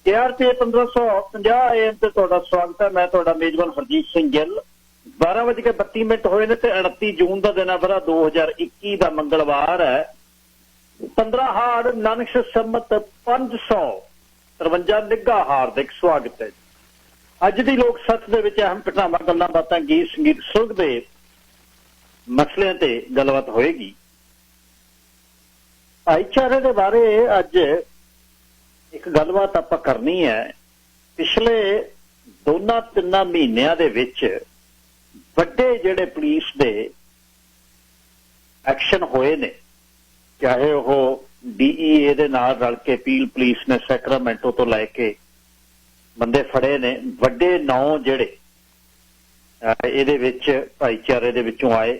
KRP 1550 AM ਤੇ ਤੁਹਾਡਾ ਸਵਾਗਤ ਹੈ। ਮੈਂ ਤੁਹਾਡਾ ਮੇਜ਼ਬਾਨ ਹਰਜੀਤ ਸਿੰਘ ਗਿੱਲ। 12:32 ਹੋਏ ਨੇ ਤੇ 29 ਜੂਨ ਦਾ ਦਿਨ ਹੈ, ਬਰਾ 2021 ਦਾ ਮੰਗਲਵਾਰ ਹੈ। 15 ਹਾੜ ਨਾਨਕ ਸੰਮਤ 553 ਨਿੱਘਾ ਹਾਰਦਿਕ ਸਵਾਗਤ ਹੈ। ਅੱਜ ਦੀ ਲੋਕ ਸੱਥ ਦੇ ਵਿੱਚ ਅਹਿਮ ਘਟਨਾਵਾਂ, ਗੱਲਾਂ ਬਾਤਾਂ, ਗੀਤ ਸੰਗੀਤ, ਸੁਲਗ ਦੇ ਮਸਲਿਆਂ ਤੇ ਗੱਲਬਾਤ ਹੋਏਗੀ। ਭਾਈਚਾਰੇ ਦੇ ਬਾਰੇ ਅੱਜ ਇੱਕ ਗੱਲਬਾਤ ਆਪਾਂ ਕਰਨੀ ਹੈ। ਪਿਛਲੇ 2-3 ਮਹੀਨਿਆਂ ਦੇ ਵਿੱਚ ਵੱਡੇ ਜਿਹੜੇ ਪੁਲਿਸ ਦੇ ਐਕਸ਼ਨ ਹੋਏ ਨੇ, ਚਾਹੇ ਉਹ DEA ਦੇ ਨਾਲ ਰਲ ਕੇ ਪੀਲ ਪੁਲਿਸ ਨੇ ਸੈਕਰਾਮੈਂਟੋ ਤੋਂ ਲੈ ਕੇ ਬੰਦੇ ਫੜੇ ਨੇ, ਵੱਡੇ ਨਾਂ ਜਿਹੜੇ ਇਹਦੇ ਵਿੱਚ ਭਾਈਚਾਰੇ ਦੇ ਵਿੱਚੋਂ ਆਏ।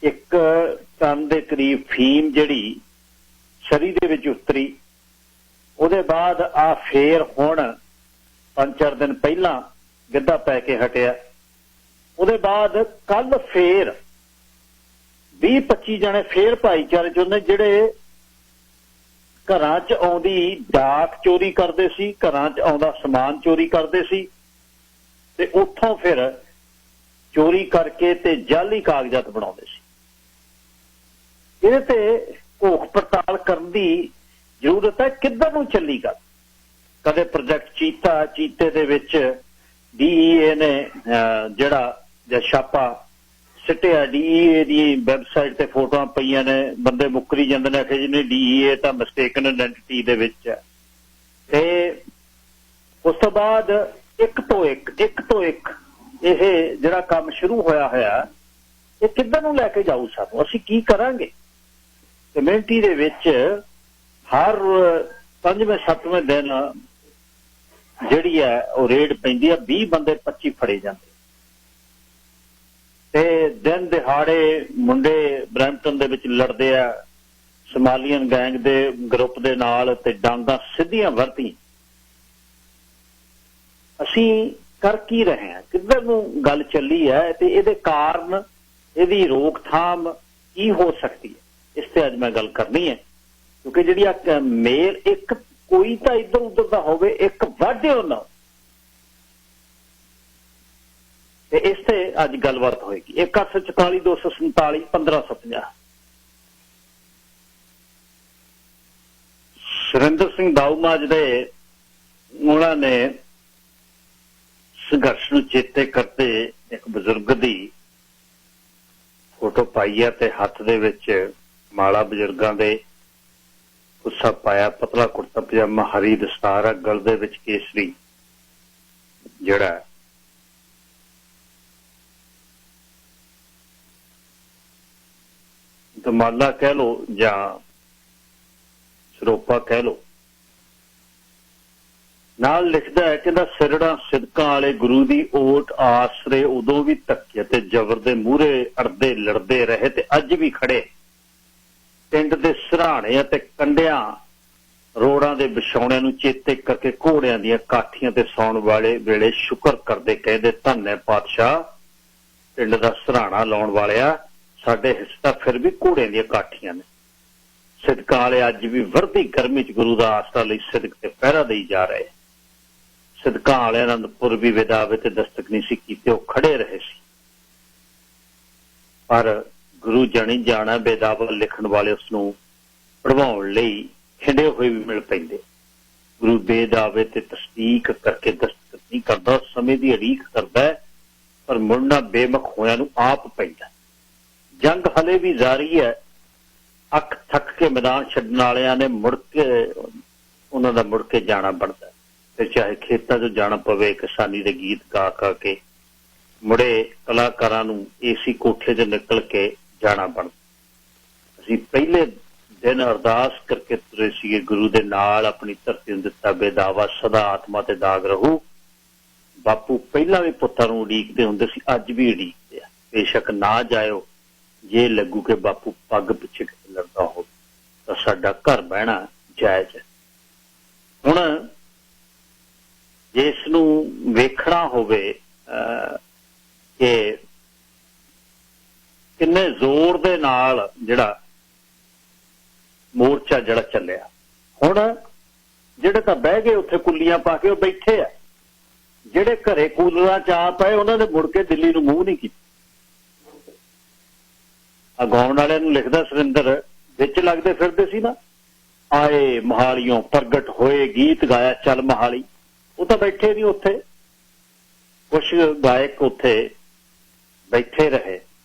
1 ਟਨ ਦੇ ਕਰੀਬ ਫੀਮ ਜਿਹੜੀ ਸਰੀ ਦੇ ਵਿੱਚ ਉਤਰੀ। ਉਹਦੇ ਬਾਅਦ ਆ ਫੇਰ ਹੁਣ 5-4 ਦਿਨ ਪਹਿਲਾਂ ਗਿੱਧਾ ਪੈ ਕੇ ਹਟਿਆ। ਉਹਦੇ ਬਾਅਦ ਕੱਲ ਫੇਰ 20-25 ਜਣੇ ਫੇਰ ਭਾਈਚਾਰੇ ਚ ਉਹਨੇ ਜਿਹੜੇ ਘਰਾਂ 'ਚ ਆਉਂਦੀ ਡਾਕ ਚੋਰੀ ਕਰਦੇ ਸੀ, ਘਰਾਂ 'ਚ ਆਉਂਦਾ ਸਮਾਨ ਚੋਰੀ ਕਰਦੇ ਸੀ ਤੇ ਉੱਥੋਂ ਫਿਰ ਚੋਰੀ ਕਰਕੇ ਤੇ ਜਾਲੀ ਕਾਗਜ਼ਾਤ ਬਣਾਉਂਦੇ ਸੀ। ਇਹਦੇ ਤੇ ਘੋਖ ਪੜਤਾਲ ਕਰਨ ਦੀ ਜ਼ਰੂਰਤ ਹੈ। ਕਿੱਧਰ ਨੂੰ ਚੱਲੀ ਗੱਲ? ਕਦੇ ਪ੍ਰੋਜੈਕਟ ਚੀਤੇ ਦੇ ਵਿੱਚ DEA ਨੇ ਜਿਹੜਾ ਛਾਪਾ ਸਿੱਟਿਆ, DEA ਦੀ ਵੈਬਸਾਈਟ ਤੇ ਫੋਟੋਆਂ ਪਈਆਂ ਨੇ, ਬੰਦੇ ਮੁੱਕਰੀ ਜਾਂਦੇ ਨੇ ਕਿ ਜਿਹਨੇ DEA ਤਾਂ ਮਿਸਟੇਕਨ ਆਇਡੈਂਟੀਟੀ ਦੇ ਵਿੱਚ ਹੈ। ਤੇ ਉਸ ਤੋਂ ਬਾਅਦ ਇੱਕ ਤੋਂ ਇੱਕ ਇਹ ਜਿਹੜਾ ਕੰਮ ਸ਼ੁਰੂ ਹੋਇਆ ਇਹ ਕਿੱਧਰ ਨੂੰ ਲੈ ਕੇ ਜਾਊ ਸਾਨੂੰ? ਅਸੀਂ ਕੀ ਕਰਾਂਗੇ? ਕਮਿਊਨਿਟੀ ਦੇ ਵਿੱਚ ਹਰ 5ਵੇਂ-7ਵੇਂ ਦਿਨ ਜਿਹੜੀ ਹੈ ਉਹ ਰੇਡ ਪੈਂਦੀ ਹੈ। 20 ਬੰਦੇ 25 ਫੜੇ ਜਾਂਦੇ ਤੇ ਦਿਨ ਦਿਹਾੜੇ ਮੁੰਡੇ ਬਰੈਂਪਟਨ ਦੇ ਵਿੱਚ ਲੜਦੇ ਆ ਸਮਾਲੀਅਨ ਗੈਂਗ ਦੇ ਗਰੁੱਪ ਦੇ ਨਾਲ ਤੇ ਡਾਂਗਾਂ ਸਿੱਧੀਆਂ ਵਰਤੀਆਂ। ਅਸੀਂ ਕਰ ਕੀ ਰਹੇ ਹਾਂ? ਕਿੱਧਰ ਨੂੰ ਗੱਲ ਚੱਲੀ ਹੈ ਤੇ ਇਹਦੇ ਕਾਰਨ, ਇਹਦੀ ਰੋਕਥਾਮ ਕੀ ਹੋ ਸਕਦੀ ਹੈ? ਇਸ ਤੇ ਅੱਜ ਮੈਂ ਗੱਲ ਕਰਨੀ ਹੈ, ਕਿਉਂਕਿ ਜਿਹੜੀ ਮੇਲ ਇੱਕ ਕੋਈ ਤਾਂ ਇੱਧਰ ਉੱਧਰ ਦਾ ਹੋਵੇ, ਇੱਕ ਵਾਢਿਓ ਨਾ, ਤੇ ਇਸ ਤੇ ਅੱਜ ਗੱਲਬਾਤ ਹੋਏਗੀ। 1844 247 1550। ਸੁਰਿੰਦਰ ਸਿੰਘ ਦਾਊਮਾਜ ਦੇ ਉਹਨਾਂ ਨੇ ਸੰਘਰਸ਼ ਨੂੰ ਚੇਤੇ ਕਰਦੇ ਇੱਕ ਬਜ਼ੁਰਗ ਦੀ ਫੋਟੋ ਪਾਈ ਹੈ ਤੇ ਹੱਥ ਦੇ ਵਿੱਚ ਮਾਲਾ ਬਜ਼ੁਰਗਾਂ ਦੇ ਗੁੱਸਾ ਪਾਇਆ, ਪਤਲਾ ਕੁੜਤਾ ਪਜਾਮਾ, ਹਰੀ ਦਸਤਾਰ, ਗਲ ਦੇ ਵਿੱਚ ਕੇਸਰੀ ਜਿਹੜਾ ਦਮਾਲਾ ਕਹਿ ਲੋ ਜਾਂ ਸਰੋਪਾ ਕਹਿ ਲੋ। ਨਾਲ ਲਿਖਦਾ ਹੈ, ਕਹਿੰਦਾ ਸਿਰੜਾਂ ਸਿਦਕਾਂ ਵਾਲੇ ਗੁਰੂ ਦੀ ਓਟ ਆਸਰੇ ਉਦੋਂ ਵੀ ਧੱਕੇ ਤੇ ਜ਼ਬਰ ਦੇ ਮੂਹਰੇ ਅੜਦੇ ਲੜਦੇ ਰਹੇ ਤੇ ਅੱਜ ਵੀ ਖੜੇ। ਪਿੰਡ ਦੇ ਸਿਰਹਾਣੇ ਅਤੇ ਕੰਡਿਆਂ ਰੋੜਾਂ ਦੇ ਵਿਛਾਉਣਿਆਂ ਨੂੰ ਚੇਤੇ ਕਰਕੇ ਘੋੜਿਆਂ ਦੀਆਂ ਕਾਠੀਆਂ ਤੇ ਸੌਣ ਵਾਲੇ ਵੇਲੇ ਸ਼ੁਕਰ ਕਰਦੇ, ਕਹਿੰਦੇ ਧੰਨ ਹੈ ਪਾਤਸ਼ਾਹ ਪਿੰਡ ਦਾ ਸਿਰਹਾਣਾ ਲਾਉਣ ਵਾਲਿਆ, ਸਾਡੇ ਹਿੱਸੇ ਤਾਂ ਫਿਰ ਵੀ ਘੋੜਿਆਂ ਦੀਆਂ ਕਾਠੀਆਂ ਨੇ। ਸਿਦਕਾਂ ਵਾਲੇ ਅੱਜ ਵੀ ਵਰਦੀ ਗਰਮੀ 'ਚ ਗੁਰੂ ਦਾ ਆਸਰਾ ਲਈ ਸਿਦਕ ਤੇ ਪਹਿਰਾ ਦੇਈ ਜਾ ਰਹੇ। ਸਿਦਕਾਂ ਵਾਲਿਆਂ ਅਨੰਦਪੁਰ ਵੀ ਵਿਦਾਵੇ ਤੇ ਦਸਤਕ ਨਹੀਂ ਸੀ ਕੀਤੇ, ਉਹ ਖੜੇ ਰਹੇ ਸੀ। ਪਰ ਗੁਰੂ ਜਾਣੀ ਜਾਣਾ ਬੇਦਾਵਾ ਲਿਖਣ ਵਾਲੇ ਉਸਨੂੰ ਪੜਵਾਉਣ ਲਈ ਖਿੰਡੇ ਹੋਏ ਵੀ ਮਿਲ ਪੈਂਦੇ। ਗੁਰੂ ਬੇਦਾਵੇ ਤੇ ਤਸਦੀਕ ਕਰਕੇ ਦਸਤਕ ਨਹੀਂ ਕਰਦਾ, ਸਮੇਂ ਦੀ ਉਡੀਕ ਕਰਦਾ ਹੈ, ਪਰ ਮੁੜਨਾ ਬੇਮੁਖ ਹੋਇਆਂ ਨੂੰ ਆਪ ਪੈਂਦਾ। ਜੰਗ ਹਲੇ ਵੀ ਜਾਰੀ ਹੈ। ਅੱਖ ਥੱਕ ਕੇ ਮੈਦਾਨ ਛੱਡਣ ਵਾਲਿਆਂ ਨੇ ਉਹਨਾਂ ਦਾ ਮੁੜ ਕੇ ਜਾਣਾ ਬਣਦਾ। ਫਿਰ ਚਾਹੇ ਖੇਤਾਂ 'ਚ ਜਾਣਾ ਪਵੇ, ਕਿਸਾਨੀ ਦੇ ਗੀਤ ਗਾ ਕੇ ਮੁੜੇ ਕਲਾਕਾਰਾਂ ਨੂੰ ਏਸੀ ਕੋਠੇ 'ਚ ਨਿਕਲ ਕੇ ਜਾਣਾ ਬਣਦਾ। ਅਸੀਂ ਪਹਿਲੇ ਦਿਨ ਅਰਦਾਸ ਕਰਕੇ ਤੁਰੇ ਸੀਗੇ, ਗੁਰੂ ਦੇ ਨਾਲ ਆਪਣੀ ਧਰਤੀ ਨੂੰ ਦਿੱਤਾ ਬੇਦਾਵਾ, ਸਦਾ ਆਤਮਾ ਤੇ ਦਾਗ ਰਹੂ। ਬਾਪੂ ਪਹਿਲਾਂ ਵੀ ਪੁੱਤਾਂ ਨੂੰ ਉਡੀਕਦੇ ਹੁੰਦੇ ਸੀ, ਅੱਜ ਵੀ ਉਡੀਕਦੇ ਆ। ਬੇਸ਼ੱਕ ਨਾ ਜਾਇਓ, ਜੇ ਲੱਗੂ ਕਿ ਬਾਪੂ ਪੱਗ ਪਿੱਛੇ ਲੜਦਾ ਹੋਵੇ ਤਾਂ ਸਾਡਾ ਘਰ ਬਹਿਣਾ ਜਾਇਜ਼ ਹੈ। ਹੁਣ ਜੇ ਇਸ ਨੂੰ ਵੇਖਣਾ ਹੋਵੇ ਕਿ ਕਿੰਨੇ ਜ਼ੋਰ ਦੇ ਨਾਲ ਜਿਹੜਾ ਮੋਰਚਾ ਜਿਹੜਾ ਚੱਲਿਆ, ਹੁਣ ਜਿਹੜੇ ਤਾਂ ਬਹਿ ਗਏ ਉੱਥੇ ਕੁੱਲੀਆਂ ਪਾ ਕੇ ਉਹ ਬੈਠੇ ਆ, ਜਿਹੜੇ ਘਰੇ ਕੂਲਰਾਂ ਚ ਆ ਪਏ ਉਹਨਾਂ ਨੇ ਮੁੜ ਕੇ ਦਿੱਲੀ ਨੂੰ ਮੂੰਹ ਨਹੀਂ ਕੀਤਾ। ਆ ਗਾਉਣ ਵਾਲਿਆਂ ਨੂੰ ਲਿਖਦਾ ਸੁਰਿੰਦਰ ਵਿੱਚ ਲੱਗਦੇ ਫਿਰਦੇ ਸੀ ਨਾ, ਆਏ ਮੋਹਾਲੀਓਂ ਪ੍ਰਗਟ ਹੋਏ ਗੀਤ ਗਾਇਆ ਚੱਲ ਮੋਹਾਲੀ, ਉਹ ਤਾਂ ਬੈਠੇ ਨਹੀਂ ਉੱਥੇ। ਕੁਛ ਗਾਇਕ ਉੱਥੇ ਬੈਠੇ ਰਹੇ,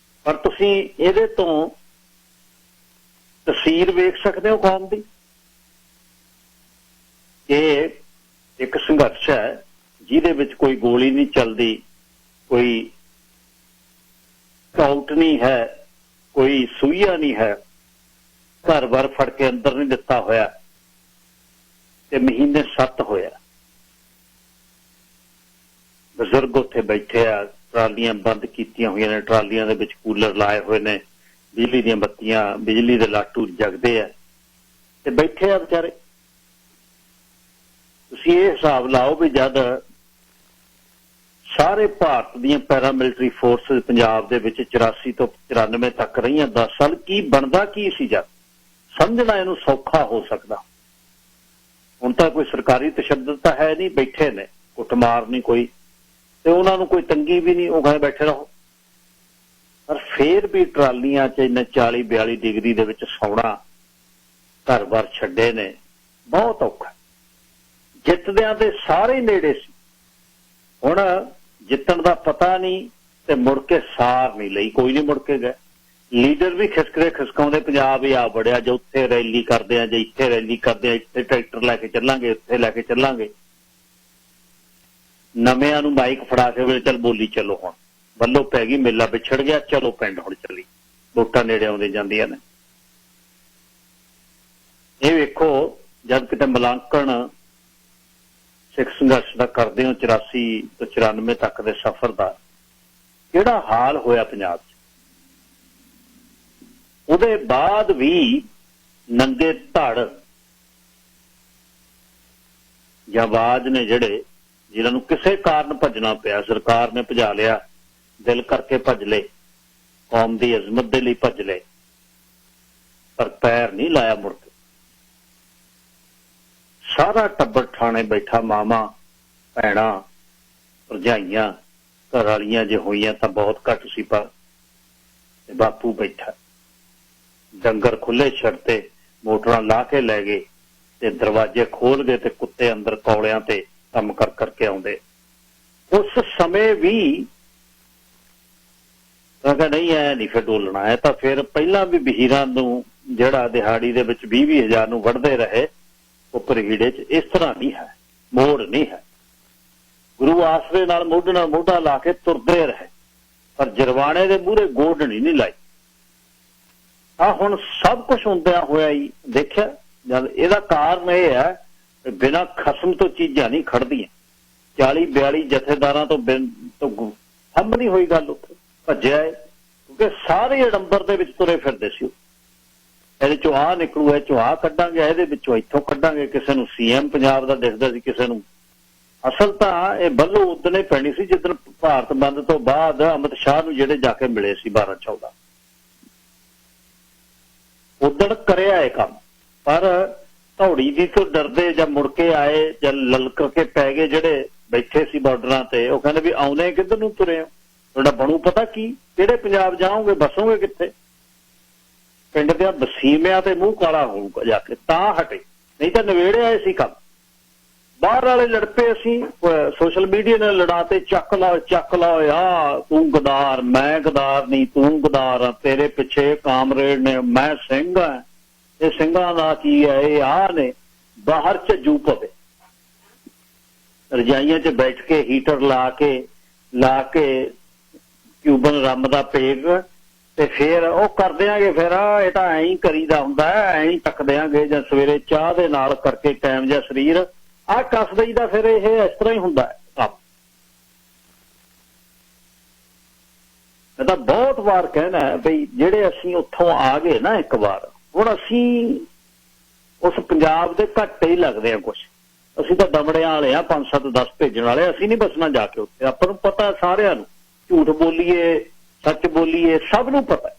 ਪਰ ਤੁਸੀਂ ਇਹਦੇ ਤੋਂ ਤਸਵੀਰ ਵੇਖ ਸਕਦੇ ਹੋ ਕੌਮ ਦੀ। ਇਹ ਇੱਕ ਸੰਘਰਸ਼ ਹੈ ਜਿਹਦੇ ਵਿੱਚ ਕੋਈ ਗੋਲੀ ਨਹੀਂ ਚੱਲਦੀ, ਕੋਈ ਕਾਊਟ ਨਹੀਂ ਹੈ, ਕੋਈ ਸੂਈਆ ਨਹੀਂ ਹੈ, ਘਰ-ਬਾਰ ਫੜ ਕੇ ਅੰਦਰ ਨਹੀਂ ਦਿੱਤਾ ਹੋਇਆ, ਤੇ ਮਹੀਨੇ 7 ਹੋਇਆ। ਬਜ਼ੁਰਗ ਉੱਥੇ ਬੈਠੇ ਆ, ਟਰਾਲੀਆਂ ਬੰਦ ਕੀਤੀਆਂ ਹੋਈਆਂ ਨੇ, ਟਰਾਲੀਆਂ ਦੇ ਵਿੱਚ ਕੂਲਰ ਲਾਏ ਹੋਏ ਨੇ, ਬਿਜਲੀ ਦੀਆਂ ਬੱਤੀਆਂ, ਬਿਜਲੀ ਦੇ ਲਾਟੂ ਜਗਦੇ ਆ ਤੇ ਬੈਠੇ ਆ ਵਿਚਾਰੇ। ਤੁਸੀਂ ਇਹ ਹਿਸਾਬ ਲਾਓ ਵੀ ਜਦ ਸਾਰੇ ਭਾਰਤ ਦੀਆਂ ਪੈਰਾਮਿਲਟਰੀ ਫੋਰਸਿਸ ਪੰਜਾਬ ਦੇ ਵਿੱਚ 84 ਤੋਂ 94 ਤੱਕ ਰਹੀਆਂ 10 ਸਾਲ, ਕੀ ਬਣਦਾ ਕੀ ਸੀ? ਜਦ ਸਮਝਣਾ ਇਹਨੂੰ ਸੌਖਾ ਹੋ ਸਕਦਾ। ਹੁਣ ਤਾਂ ਕੋਈ ਸਰਕਾਰੀ ਤਸ਼ੱਦਦ ਤਾਂ ਹੈ ਨਹੀਂ, ਬੈਠੇ ਨੇ, ਕੁੱਟਮਾਰ ਨਹੀਂ ਕੋਈ, ਤੇ ਉਹਨਾਂ ਨੂੰ ਕੋਈ ਤੰਗੀ ਵੀ ਨਹੀਂ, ਉਹ ਘਰੇ ਬੈਠੇ ਰਹੋ। ਪਰ ਫੇਰ ਵੀ ਟਰਾਲੀਆਂ 'ਚ ਇੰਨੇ 40-42 ਡਿਗਰੀ ਦੇ ਵਿੱਚ ਸੌਣਾ, ਘਰ-ਬਾਰ ਛੱਡੇ ਨੇ, ਬਹੁਤ ਔਖਾ। ਜਿੱਤਦਿਆਂ ਤੇ ਸਾਰੇ ਨੇੜੇ ਸੀ, ਹੁਣ ਜਿੱਤਣ ਦਾ ਪਤਾ ਨਹੀਂ ਤੇ ਮੁੜ ਕੇ ਸਾਰ ਨਹੀਂ ਲਈ, ਕੋਈ ਨਹੀਂ ਮੁੜ ਕੇ ਗਏ। ਲੀਡਰ ਵੀ ਖਿਸਕਦੇ ਖਿਸਕਾਉਂਦੇ ਪੰਜਾਬ ਹੀ ਆ ਵੜਿਆ, ਜੇ ਉੱਥੇ ਰੈਲੀ ਕਰਦੇ ਆ, ਜੇ ਇੱਥੇ ਰੈਲੀ ਕਰਦੇ ਆ, ਇੱਥੇ ਟਰੈਕਟਰ ਲੈ ਕੇ ਚੱਲਾਂਗੇ, ਉੱਥੇ ਲੈ ਕੇ ਚੱਲਾਂਗੇ। ਨਵਿਆਂ ਨੂੰ ਮਾਈਕ ਫੜਾ ਕੇ ਵੇ ਚੱਲ ਬੋਲੀ ਚਲੋ, ਹੁਣ ਵੱਲੋਂ ਪੈ ਗਈ, ਮੇਲਾ ਵਿਛੜ ਗਿਆ, ਚਲੋ ਪਿੰਡ ਹੁਣ ਚੱਲੀ, ਵੋਟਾਂ ਨੇੜੇ ਆਉਂਦੇ ਜਾਂਦੀਆਂ ਨੇ। ਇਹ ਵੇਖੋ ਜਦ ਕਿਤੇ ਮੁਲਾਂਕਣ ਸਿੱਖ ਸੰਘਰਸ਼ ਦਾ ਕਰਦੇ ਹੋ 84 ਤੋਂ 94 ਤੱਕ ਦੇ ਸਫ਼ਰ ਦਾ, ਕਿਹੜਾ ਹਾਲ ਹੋਇਆ ਪੰਜਾਬ 'ਚ। ਉਹਦੇ ਬਾਅਦ ਵੀ ਨੰਗੇ ਧੜ ਜਾਂਬਾਜ਼ ਨੇ ਜਿਹੜੇ, ਜਿਨ੍ਹਾਂ ਨੂੰ ਕਿਸੇ ਕਾਰਨ ਭੱਜਣਾ ਪਿਆ, ਸਰਕਾਰ ਨੇ ਭਜਾ ਲਿਆ, ਦਿਲ ਕਰਕੇ ਭੱਜ ਲਏ, ਕੌਮ ਦੀ ਅਜ਼ਮਤ ਦੇ ਲਈ ਭੱਜ ਲਏ, ਪਰ ਪੈਰ ਨਹੀਂ ਲਾਇਆ ਮੁੜ ਕੇ। ਸਾਰਾ ਟੱਬਰ ਠਾਣੇ ਬੈਠਾ, ਮਾਵਾਂ, ਭੈਣਾਂ, ਭਰਜਾਈਆਂ, ਘਰ ਵਾਲੀਆਂ ਜੇ ਹੋਈਆਂ ਤਾਂ ਬਹੁਤ ਘੱਟ ਸੀ, ਪਰ ਬਾਪੂ ਬੈਠਾ। ਡੰਗਰ ਖੁੱਲੇ ਛੱਡਤੇ, ਮੋਟਰਾਂ ਲਾ ਕੇ ਲੈ ਗਏ ਤੇ ਦਰਵਾਜ਼ੇ ਖੋਲ ਗਏ ਤੇ ਕੁੱਤੇ ਅੰਦਰ ਕੌਲਿਆਂ ਤੇ ਕੰਮ ਕਰ ਕਰਕੇ ਆਉਂਦੇ। ਉਸ ਸਮੇਂ ਵੀ ਕਹਿੰਦਾ ਨਹੀਂ ਐ ਨਹੀਂ ਫਿਰ ਡੋਲਣਾ ਹੈ, ਤਾਂ ਫਿਰ ਪਹਿਲਾਂ ਵੀ ਵਹੀਰਾਂ ਨੂੰ ਜਿਹੜਾ ਦਿਹਾੜੀ ਦੇ ਵਿੱਚ 20-20 ਹਜ਼ਾਰ ਨੂੰ ਵੜਦੇ ਰਹੇ ਉੱਪਰ ਹੀੜੇ 'ਚ, ਇਸ ਤਰ੍ਹਾਂ ਨਹੀਂ ਹੈ, ਮੋੜ ਨਹੀਂ ਹੈ। ਗੁਰੂ ਆਸਰੇ ਨਾਲ ਮੋਢੇ ਨਾਲ ਮੋਢਾ ਲਾ ਕੇ ਤੁਰਦੇ ਰਹੇ, ਪਰ ਜਰਵਾਣੇ ਦੇ ਮੂਹਰੇ ਗੋਡਣੀ ਨਹੀਂ ਲਾਈ। ਆ ਹੁਣ ਸਭ ਕੁਝ ਹੁੰਦਿਆਂ ਹੋਇਆ ਹੀ ਦੇਖਿਆ ਜਦ। ਇਹਦਾ ਕਾਰਨ ਇਹ ਹੈ ਬਿਨਾਂ ਖਸਮ ਤੋਂ ਚੀਜ਼ਾਂ ਨਹੀਂ ਖੜਦੀਆਂ। 40-42 ਜਥੇਦਾਰਾਂ ਤੋਂ ਹੰਮ ਨਹੀਂ ਹੋਈ ਗੱਲ, ਉੱਥੇ ਭੱਜਿਆ ਹੈ ਕਿਉਂਕਿ ਸਾਰੇ ਅਡੰਬਰ ਦੇ ਵਿੱਚ ਤੁਰੇ ਫਿਰਦੇ ਸੀ। ਇਹਦੇ ਚੋਂ ਆਹ ਨਿਕਲੂ, ਇਹ ਚੋਂ ਆਹ ਕੱਢਾਂਗੇ, ਇਹਦੇ ਵਿੱਚੋਂ ਇੱਥੋਂ ਕੱਢਾਂਗੇ। ਕਿਸੇ ਨੂੰ CM ਪੰਜਾਬ ਦਾ ਦਿਖਦਾ ਸੀ, ਕਿਸੇ ਨੂੰ। ਅਸਲ ਤਾਂ ਇਹ ਬੱਲੋ ਉਦਣੇ ਪੈਣੀ ਸੀ ਜਿੱਦਣ ਭਾਰਤ ਬੰਦ ਤੋਂ ਬਾਅਦ ਅਮਿਤ ਸ਼ਾਹ ਨੂੰ ਜਿਹੜੇ ਜਾ ਕੇ ਮਿਲੇ ਸੀ 12-14, ਉਦਣ ਕਰਿਆ ਇਹ ਕੰਮ। ਪਰ ਧੌੜੀ ਦੀ ਤੋਂ ਡਰਦੇ ਜਾਂ ਮੁੜ ਕੇ ਆਏ ਜਾਂ ਲਲਕ ਕੇ ਪੈ ਗਏ ਜਿਹੜੇ ਬੈਠੇ ਸੀ ਬਾਰਡਰਾਂ ਤੇ, ਉਹ ਕਹਿੰਦੇ ਵੀ ਆਉਂਦੇ ਕਿੱਧਰ ਨੂੰ ਤੁਰੇ ਹੋ, ਤੁਹਾਡਾ ਬਣੂ ਪਤਾ ਕੀ, ਕਿਹੜੇ ਪੰਜਾਬ ਜਾਓਗੇ, ਬਸੋਗੇ ਕਿੱਥੇ। ਪਿੰਡ ਦੇ ਵਸੀਮਿਆਂ ਤੇ ਮੂੰਹ ਕਾਲਾ ਹੋਊਗਾ ਜਾ ਕੇ, ਤਾਂ ਹਟੇ, ਨਹੀਂ ਤਾਂ ਨਵੇੜੇ ਆਏ ਸੀ ਕੰਮ। ਬਾਹਰ ਵਾਲੇ ਲੜ ਪਏ, ਅਸੀਂ ਸੋਸ਼ਲ ਮੀਡੀਆ ਨਾਲ ਲੜਾ ਤੇ ਚੱਕ ਲਾਓ ਆ, ਤੂੰ ਗਦਾਰ, ਮੈਂ ਗਦਾਰ ਨਹੀਂ, ਤੂੰ ਗਦਾਰ ਆ, ਤੇਰੇ ਪਿੱਛੇ ਕਾਮਰੇਡ ਨੇ, ਮੈਂ ਸਿੰਘ ਆ, ਇਹ ਸਿੰਘਾਂ ਦਾ ਕੀ ਹੈ, ਇਹ ਆਹ ਨੇ। ਬਾਹਰ ਝੱਜੂ ਪਵੇ, ਰਜਾਈਆਂ 'ਚ ਬੈਠ ਕੇ ਹੀਟਰ ਲਾ ਕੇ ਕਿਊਬਨ ਰੰਮ ਦਾ ਪੇਗ, ਤੇ ਫਿਰ ਉਹ ਕਰ ਦਿਆਂਗੇ। ਫਿਰ ਇਹ ਤਾਂ ਐਂ ਹੀ ਕਰੀਦਾ ਹੁੰਦਾ, ਐਂ ਹੀ ਚੱਕ ਦਿਆਂਗੇ, ਜਾਂ ਸਵੇਰੇ ਚਾਹ ਦੇ ਨਾਲ ਕਰਕੇ ਟਾਈਮ ਜਾਂ ਸਰੀਰ ਆਹ ਕੱਸ ਦਈਦਾ। ਫਿਰ ਇਹ ਇਸ ਤਰ੍ਹਾਂ ਹੀ ਹੁੰਦਾ ਕੰਮ। ਮੈਂ ਤਾਂ ਬਹੁਤ ਵਾਰ ਕਹਿਣਾ ਬਈ ਜਿਹੜੇ ਅਸੀਂ ਉੱਥੋਂ ਆ ਗਏ ਨਾ ਇੱਕ ਵਾਰ, ਹੁਣ ਅਸੀਂ ਉਸ ਪੰਜਾਬ ਦੇ ਘੱਟ ਹੀ ਲੱਗਦੇ ਆ ਕੁਛ। ਅਸੀਂ ਤਾਂ ਦਮੜਿਆਂ ਵਾਲੇ ਆ, 5-7-10 ਭੇਜਣ ਵਾਲੇ, ਅਸੀਂ ਨਹੀਂ ਬਸਣਾ ਜਾ ਕੇ ਉੱਥੇ। ਆਪਾਂ ਨੂੰ ਪਤਾ ਸਾਰਿਆਂ ਨੂੰ, ਝੂਠ ਬੋਲੀਏ ਸੱਚ ਬੋਲੀਏ ਸਭ ਨੂੰ ਪਤਾ।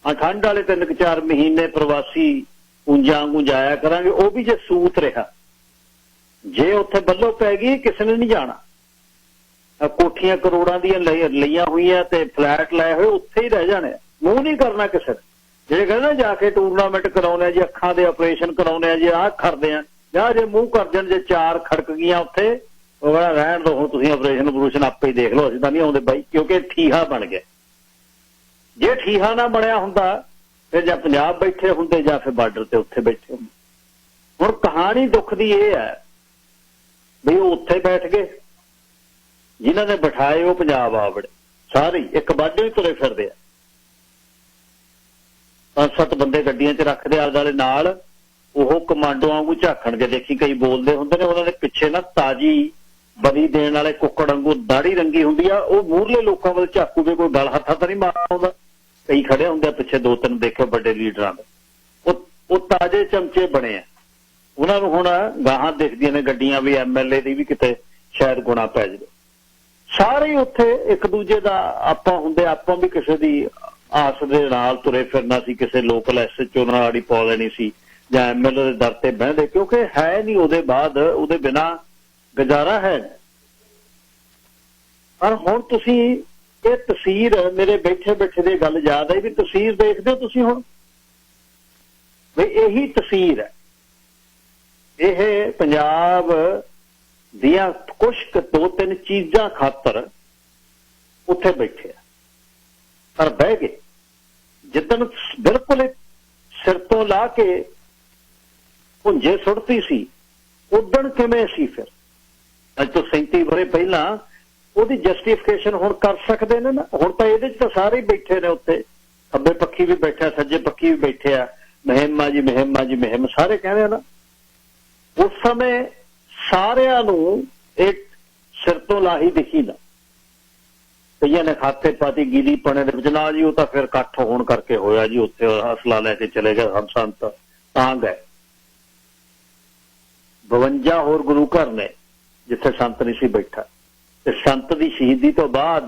ਠੰਡ ਵਾਲੇ 3-4 ਮਹੀਨੇ ਪ੍ਰਵਾਸੀ ਉਂਝਾਂ ਵਾਂਗੂ ਜਾਇਆ ਕਰਾਂਗੇ, ਉਹ ਵੀ ਜੇ ਸੂਤ ਰਿਹਾ जे उत्थे बल्लो पै गई किसी ने नहीं जाना। कोठियां करोड़ां दी लईयां हुई ते फ्लैट लाए हुए उत्थे ही रह जाने, मूँह नहीं करना किसी ने। जे कहते ना जाके टूरनामेंट कराने जी, अखां दे ऑपरेशन कराने जी, आह करदे आ या जे मूँह कर देण, जे चार खड़क गईयां उत्थे रहण दो, हुण तुसीं ऑपरेशन ऑपरेशन आपे ही देख लो, असीं तां नहीं आउंदे बाई, क्योंकि ठीहा बन गया। जे ठीहा ना बनया हुंदा फिर जां पंजाब बैठे हुंदे जां फिर बार्डर ते उत्थे बैठे हुंदे। हुण कहानी दुख दी इह है भी वो उत्थे बैठ गए, जिन्हां ने बिठाए वो पंजाब आ वड़े, सारे एक बाढे ही तुरे फिरदे आ। 5-7 बंदे गड्डियां च रखदे आले दुआले नाल, ਉਹ कमांडो वांगू झाकणगे। देखी कई बोलते होंगे ने, उन्होंने पिछे ना ताजी बली देने वाले कुक्कड़ वांगू दाढ़ी रंगी होंगी आ, वो मूहरले लोगों वाल झाकूगे, कोई गल हत्था तो नहीं मारदा। कई खड़े होंगे पिछे, 2-3 देखे बड़े लीडरां दे, वो ताजे चमचे बने आ। उन्होंने हुण गाहां दिखदियां ने गड्डियां भी, MLA दी भी किते शायद गुणा पै जाए। सारे ही उत्थे एक दूजे दा आपां हुंदे, आपां भी किसी दी आस दे नाल तुरे फिरना सी, किसी लोकल SHO नाल आड़ी पा लेनी सी ਜਾਂ MLA ਦੇ ਦਰ ਤੇ ਬਹਿੰਦੇ, ਕਿਉਂਕਿ ਹੈ ਨਹੀਂ ਉਹਦੇ ਬਾਅਦ, ਉਹਦੇ ਬਿਨਾ ਗੁਜ਼ਾਰਾ ਹੈ। ਪਰ ਹੁਣ ਤੁਸੀਂ ਇਹ ਤਸਵੀਰ ਮੇਰੇ ਬੈਠੇ ਬੈਠੇ ਦੀ ਗੱਲ ਯਾਦ ਆਈ ਵੀ ਤਸਵੀਰ ਦੇਖਦੇ ਹੋ ਤੁਸੀਂ ਹੁਣ ਵੀ ਇਹੀ ਤਸਵੀਰ ਹੈ। ਇਹ ਪੰਜਾਬ ਦੀਆਂ ਕੁਛ 2-3 ਚੀਜ਼ਾਂ ਖਾਤਰ ਉੱਥੇ ਬੈਠੇ ਆ, ਪਰ ਬਹਿ ਗਏ। ਜਿੱਦਣ ਬਿਲਕੁਲ ਸਿਰ ਤੋਂ ਲਾ ਕੇ भुंजे सुटती सी, उदण किवें सी फिर? अज तो 37 वरे पहला ਉਹਦੀ जस्टिफिकेशन हुण कर सकते ने ना। हुण तां इहदे च तां सारे ही बैठे ने, उत्ते खब्बे पक्खी भी बैठा, सज्जे पक्खी भी बैठे आ, मुहिम आ जी मुहिम आ जी मुहिम सारे कहंदे ना। उस समय सारिਆਂ ਨੂੰ एक सिर तो लाही दिखी ना, कईयां ने खाते पाती गीली पने दे विच ना जी, वो तां फिर इकट्ठ होण करके होया जी, उत्थे हौसला लैके चले गए हम संत तां गए। 52 होर गुरु घर ने जिथे संत नहीं सी बैठा, ते संत की शहीदी तो बाद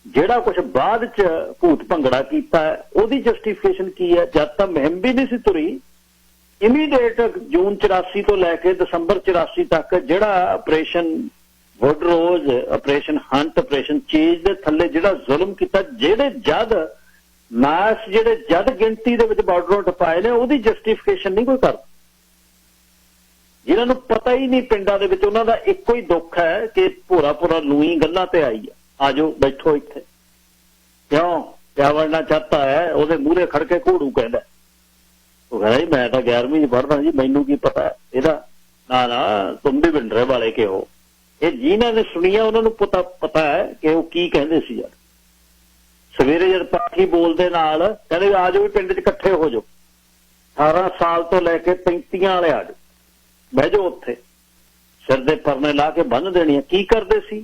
जिहड़ा कुछ बाद च भूत भंगड़ा कीता है, ओहदी जस्टिफिकेशन की है? जद तक मुहिम भी नहीं सी तुरी, इमीडिएट जून 84 तो लैके दसंबर 84 तक जिहड़ा operation Woodrose, operation hunt, operation chase दे थल्ले जिहड़ा जुल्म कीता, जिहड़े जद नास जिहड़े जद गिनती दे विच बार्डरों टपाए ने, ओहदी जस्टिफिकेशन नहीं कोई करदा। जिन्होंने पता ही नहीं पिंडा दे विच, उन्हां दा इक्को ही दुख है कि भोरा भोरा लूई गल्लां ते आई है, आ जाओ बैठो इत्थे, क्यों क्या बनना चाहता है? ਉਹਦੇ ਮੂਹਰੇ ਖੜ ਕੇ ਘੋੜੂ ਕਹਿੰਦਾ, ਉਹ ਕਹਿੰਦਾ ਜੀ मैं तो 11ਵੀਂ पढ़दा जी, मैनू की पता ਇਹਦਾ? ना ना तुम भी बिंडरे वाले के हो। ये जिन्हां ने सुनिया उन्होंने पता है कि वो की कहंदे सी। यार सवेरे जद पाठी बोलते नाल कहंदे आ जाओ पिंड च इकट्ठे हो जाओ, 18 साल तो लैके 35 वाले आ जाओ, बह जाओ उत्थे, सिर दे परने ला के बन देनी। की करते सी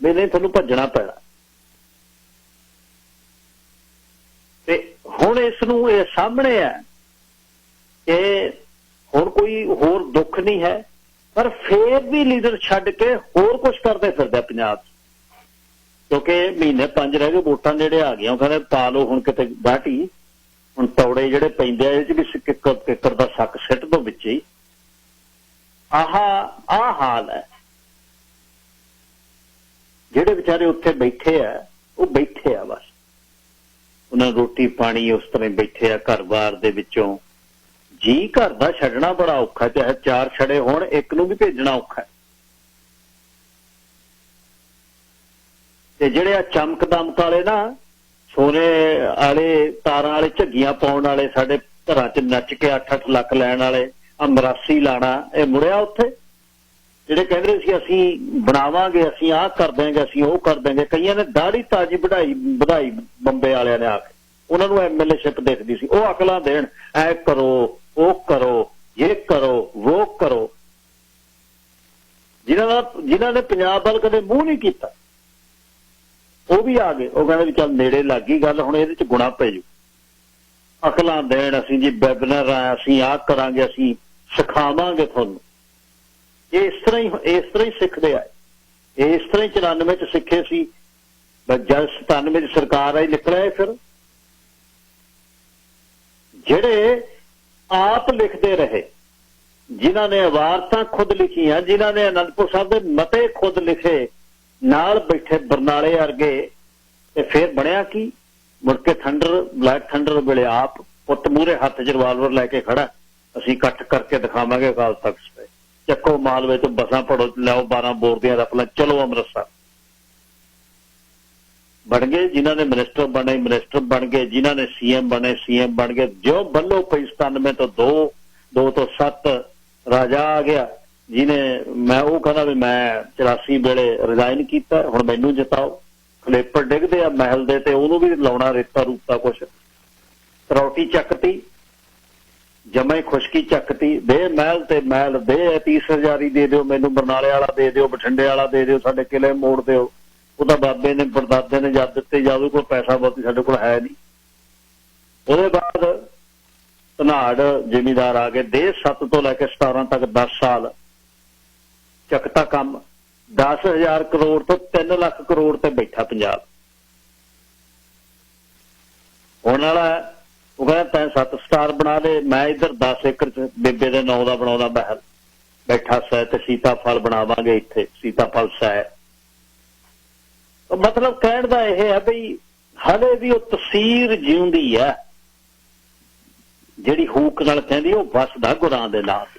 भी नहीं तुहानूं भज्जना पैना। ते हुण इसनूं इह सामने है कि हुण कोई होर दुख नहीं है, पर फिर भी लीडर छड्ड के होर कुछ करते फिरदा पंजाब, क्योंकि महीने 5 रह गए, वोटां नेड़े आ गईआं, कहंदे पा लो हुण किते बाटी, हुण तौड़े जिहड़े पैंदे आ, इह च भी किक्कर दा सक सिੱਟ दो विच ही। आ हाल है। जेडे बेचारे उत्थे बैठे आ, वो बैठे आ बस, उन्हें रोटी पानी उस तरह बैठे आ, घर बार दे विचों जी घर दा छड्डना बड़ा औखा, चाहे 4 छड़े होण, एक नूं भी भेजना औखा है। ते जेडे आ चमक दमक वाले ना, सोने वाले तारां वाले झग्गियां पाउण वाले, साडे घरां च नच के 8-8 ਲੱਖ लैण वाले, अमरासी लाना, ये मुड़िया उत्थे ਜਿਹੜੇ ਕਹਿੰਦੇ ਸੀ ਅਸੀਂ ਬਣਾਵਾਂਗੇ, ਅਸੀਂ ਆਹ ਕਰ ਦੇंगे, ਅਸੀਂ ਉਹ ਕਰ देंगे। ਕਈਆਂ ਨੇ ਦਾੜੀ ਤਾਜੀ ਵਧਾਈ ਬੰਬੇ ਵਾਲਿਆਂ ਨੇ ਆ ਕੇ, ਉਹਨਾਂ ਨੂੰ MLAਸ਼ਿਪ ਦੇਖਦੀ ਸੀ, ਉਹ ਅਕਲਾਂ ਦੇਣ, ਐ ਕਰੋ ਉਹ ਕਰੋ, ਇਹ ਕਰੋ ਉਹ ਕਰੋ। ਜਿਨ੍ਹਾਂ ਨੇ ਪੰਜਾਬ ਵੱਲ ਕਦੇ ਮੂੰਹ ਨਹੀਂ ਕੀਤਾ, ਉਹ ਵੀ ਆ ਗਏ। ਉਹ ਕਹਿੰਦੇ ਵੀ ਚੱਲ ਨੇੜੇ ਲੱਗ ਗਈ ਗੱਲ, ਹੁਣ ਇਹਦੇ ਚ ਗੁਣਾ ਪੈ ਜੂ, ਅਕਲਾਂ ਦੇਣ, ਅਸੀਂ ਜੀ ਵੈਬਨਰ ਆ, ਅਸੀਂ ਆਹ ਕਰਾਂਗੇ, ਅਸੀਂ ਸਿਖਾਵਾਂਗੇ ਤੁਹਾਨੂੰ। ਇਹ ਇਸ ਤਰ੍ਹਾਂ ਹੀ ਸਿੱਖਦੇ ਆਏ, ਇਹ ਇਸ ਤਰ੍ਹਾਂ ਹੀ 94 ਚ ਸਿੱਖੇ ਸੀ। ਜਦ 97 ਚ ਸਰਕਾਰ ਆਈ, ਨਿਕਲਿਆ ਫਿਰ ਜਿਹੜੇ ਆਪ ਲਿਖਦੇ ਰਹੇ जिन्हां ने इबारतां खुद लिखियां, जिन्हां ने आनंदपुर साहब दे मते खुद लिखे, नाल बैठे बरनाले वर्गे, ते फिर बनया की? मुड़ के थंडर ब्लैक थंडर वेले आप पुत मूहरे हत्थ च रिवाल्वर लैके खड़ा, असीं इकट्ठ करके दिखावांगे अकाल तख्त पे, चक्को मालवे तो बसां पढ़ो, लाओ 12 बोर दियां रफलां, चलो अमृतसर। बन गए जिन्हों ने मिनिस्टर बन गए, जिन्हों ने सीएम बन गए। जो बल्लो पई 97 तो 2 तो 7 राजा आ गया, जिन्हें मैं वो कहना भी मैं 84 वेले रिजाइन किया, हुण मैनू जिताओ। खलेपड़ डिगदे आ महल दे ते ओनू भी लाउणा रेता रूपा कुछ, तरौटी चकती, जमे खुशकी चकती, दे महल ते महल दे, 30 हजारी दे दिओ मैनू, बरनाले वाला दे दिओ, बठिंडे वाला दे दिओ, साडे किले मोड़ दिओ। ਉਹਦਾ ਬਾਬੇ ਨੇ ਪਰਦਾਦੇ ਨੇ ਜਦ ਦਿੱਤੇ, ਜਦੋਂ ਕੋਈ ਪੈਸਾ ਬਹੁਤੀ ਸਾਡੇ ਕੋਲ ਹੈ ਨਹੀਂ। ਉਹਦੇ ਬਾਅਦ ਧਨਾੜ ਜ਼ਿਮੀਦਾਰ ਆ ਗਏ, ਦੇ 7 ਤੋਂ ਲੈ ਕੇ 17 ਤੱਕ 10 ਸਾਲ ਚੱਕਤਾ ਕੰਮ, 10,000 ਕਰੋੜ ਤੋਂ 3 ਲੱਖ ਕਰੋੜ ਤੇ ਬੈਠਾ ਪੰਜਾਬ। ਹੁਣ ਵਾਲਾ ਉਹ ਕਹਿੰਦਾ ਤੈਂ 7 ਸਟਾਰ ਬਣਾ ਦੇ, ਮੈਂ ਇੱਧਰ 10 ਏਕੜ ਚ ਬੇਬੇ ਦੇ ਨਾਂ ਦਾ ਬਣਾਉਂਦਾ ਮਹਿਲ, ਬੈਠਾ ਸੈ ਤੇ ਸੀਤਾਫਲ ਬਣਾਵਾਂਗੇ ਇੱਥੇ, ਸੀਤਾਫਲ ਸੈ। मतलब कहण दा यह है बई हले भी वो तसीर जिउंदी है, जिहड़ी हूक नाल कहंदी ओ वसदा गुरां दे नाल।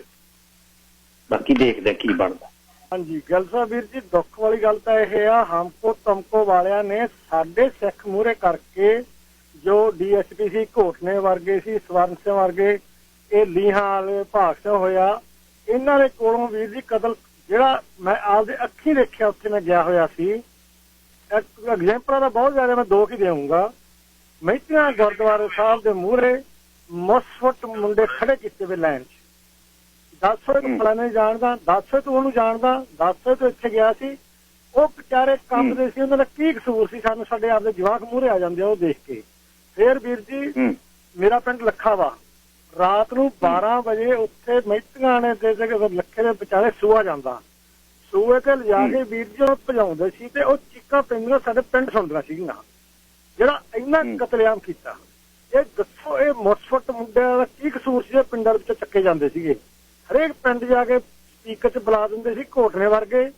बाकी देखदे की बनदा। हाँ जी गलसा वीर जी, दुख वाली गल तो यह है, हमको तमको वालियां ने साडे सिख मूहरे करके जो DSP सी घोटने वर्गे सी, स्वर्ण सिंह वर्गे, ये लीहां वाले भाग सिंह होया, इन्हां दे कोलों वीर जी कतल जिहड़ा मैं आपदे अखीं देखिया, उत्थे मैं गया होया सी। एग्जाम्पल तो बहुत ज्यादा, मैं 2 ही देऊंगा। मैतियां गुरुद्वारे साहब के मूहरे मुसफट मुंडे खड़े किए हुए लाइन च, 10 वजे तो फलाने जानदा, 10 वजे तो उन्होंने जानदा, 10 वजे तो इत्थे गया सी, वो बेचारे कंबदे सी, उन्होंने की कसूर सी, सानू साडे आपदे जवाक मूहरे आ जांदे, वो देख के। फिर वीर जी मेरा पिंड लखा वा, रात नूं 12 वजे उत्थे मैतियां ने लखे दे विचारे सूआ जांदा, सूए ते लिजा के वीर जी भजाउंदे सी, ते ਉਹ ਚੀਕਾਂ ਪੈਂਦੀਆਂ ਸਾਡੇ ਪਿੰਡ ਸੁਣਦੀਆਂ ਸੀਗੀਆਂ। ਜਿਹੜਾ ਇੰਨਾ ਕਤਲੇਆਮ ਕੀਤਾ, ਇਹ ਦੱਸੋ ਇਹ ਮੁਸਫਟ ਮੁੰਡਿਆਂ ਦਾ ਕੀ ਕਸੂਰ ਸੀ? ਪਿੰਡਾਂ ਵਿੱਚ ਚੱਕੇ ਜਾਂਦੇ ਸੀਗੇ, ਹਰੇਕ ਪਿੰਡ ਜਾ ਕੇ ਸਪੀਕਰ 'ਚ ਬੁਲਾ ਦਿੰਦੇ ਸੀ ਘੋਟਣੇ ਵਰਗੇ,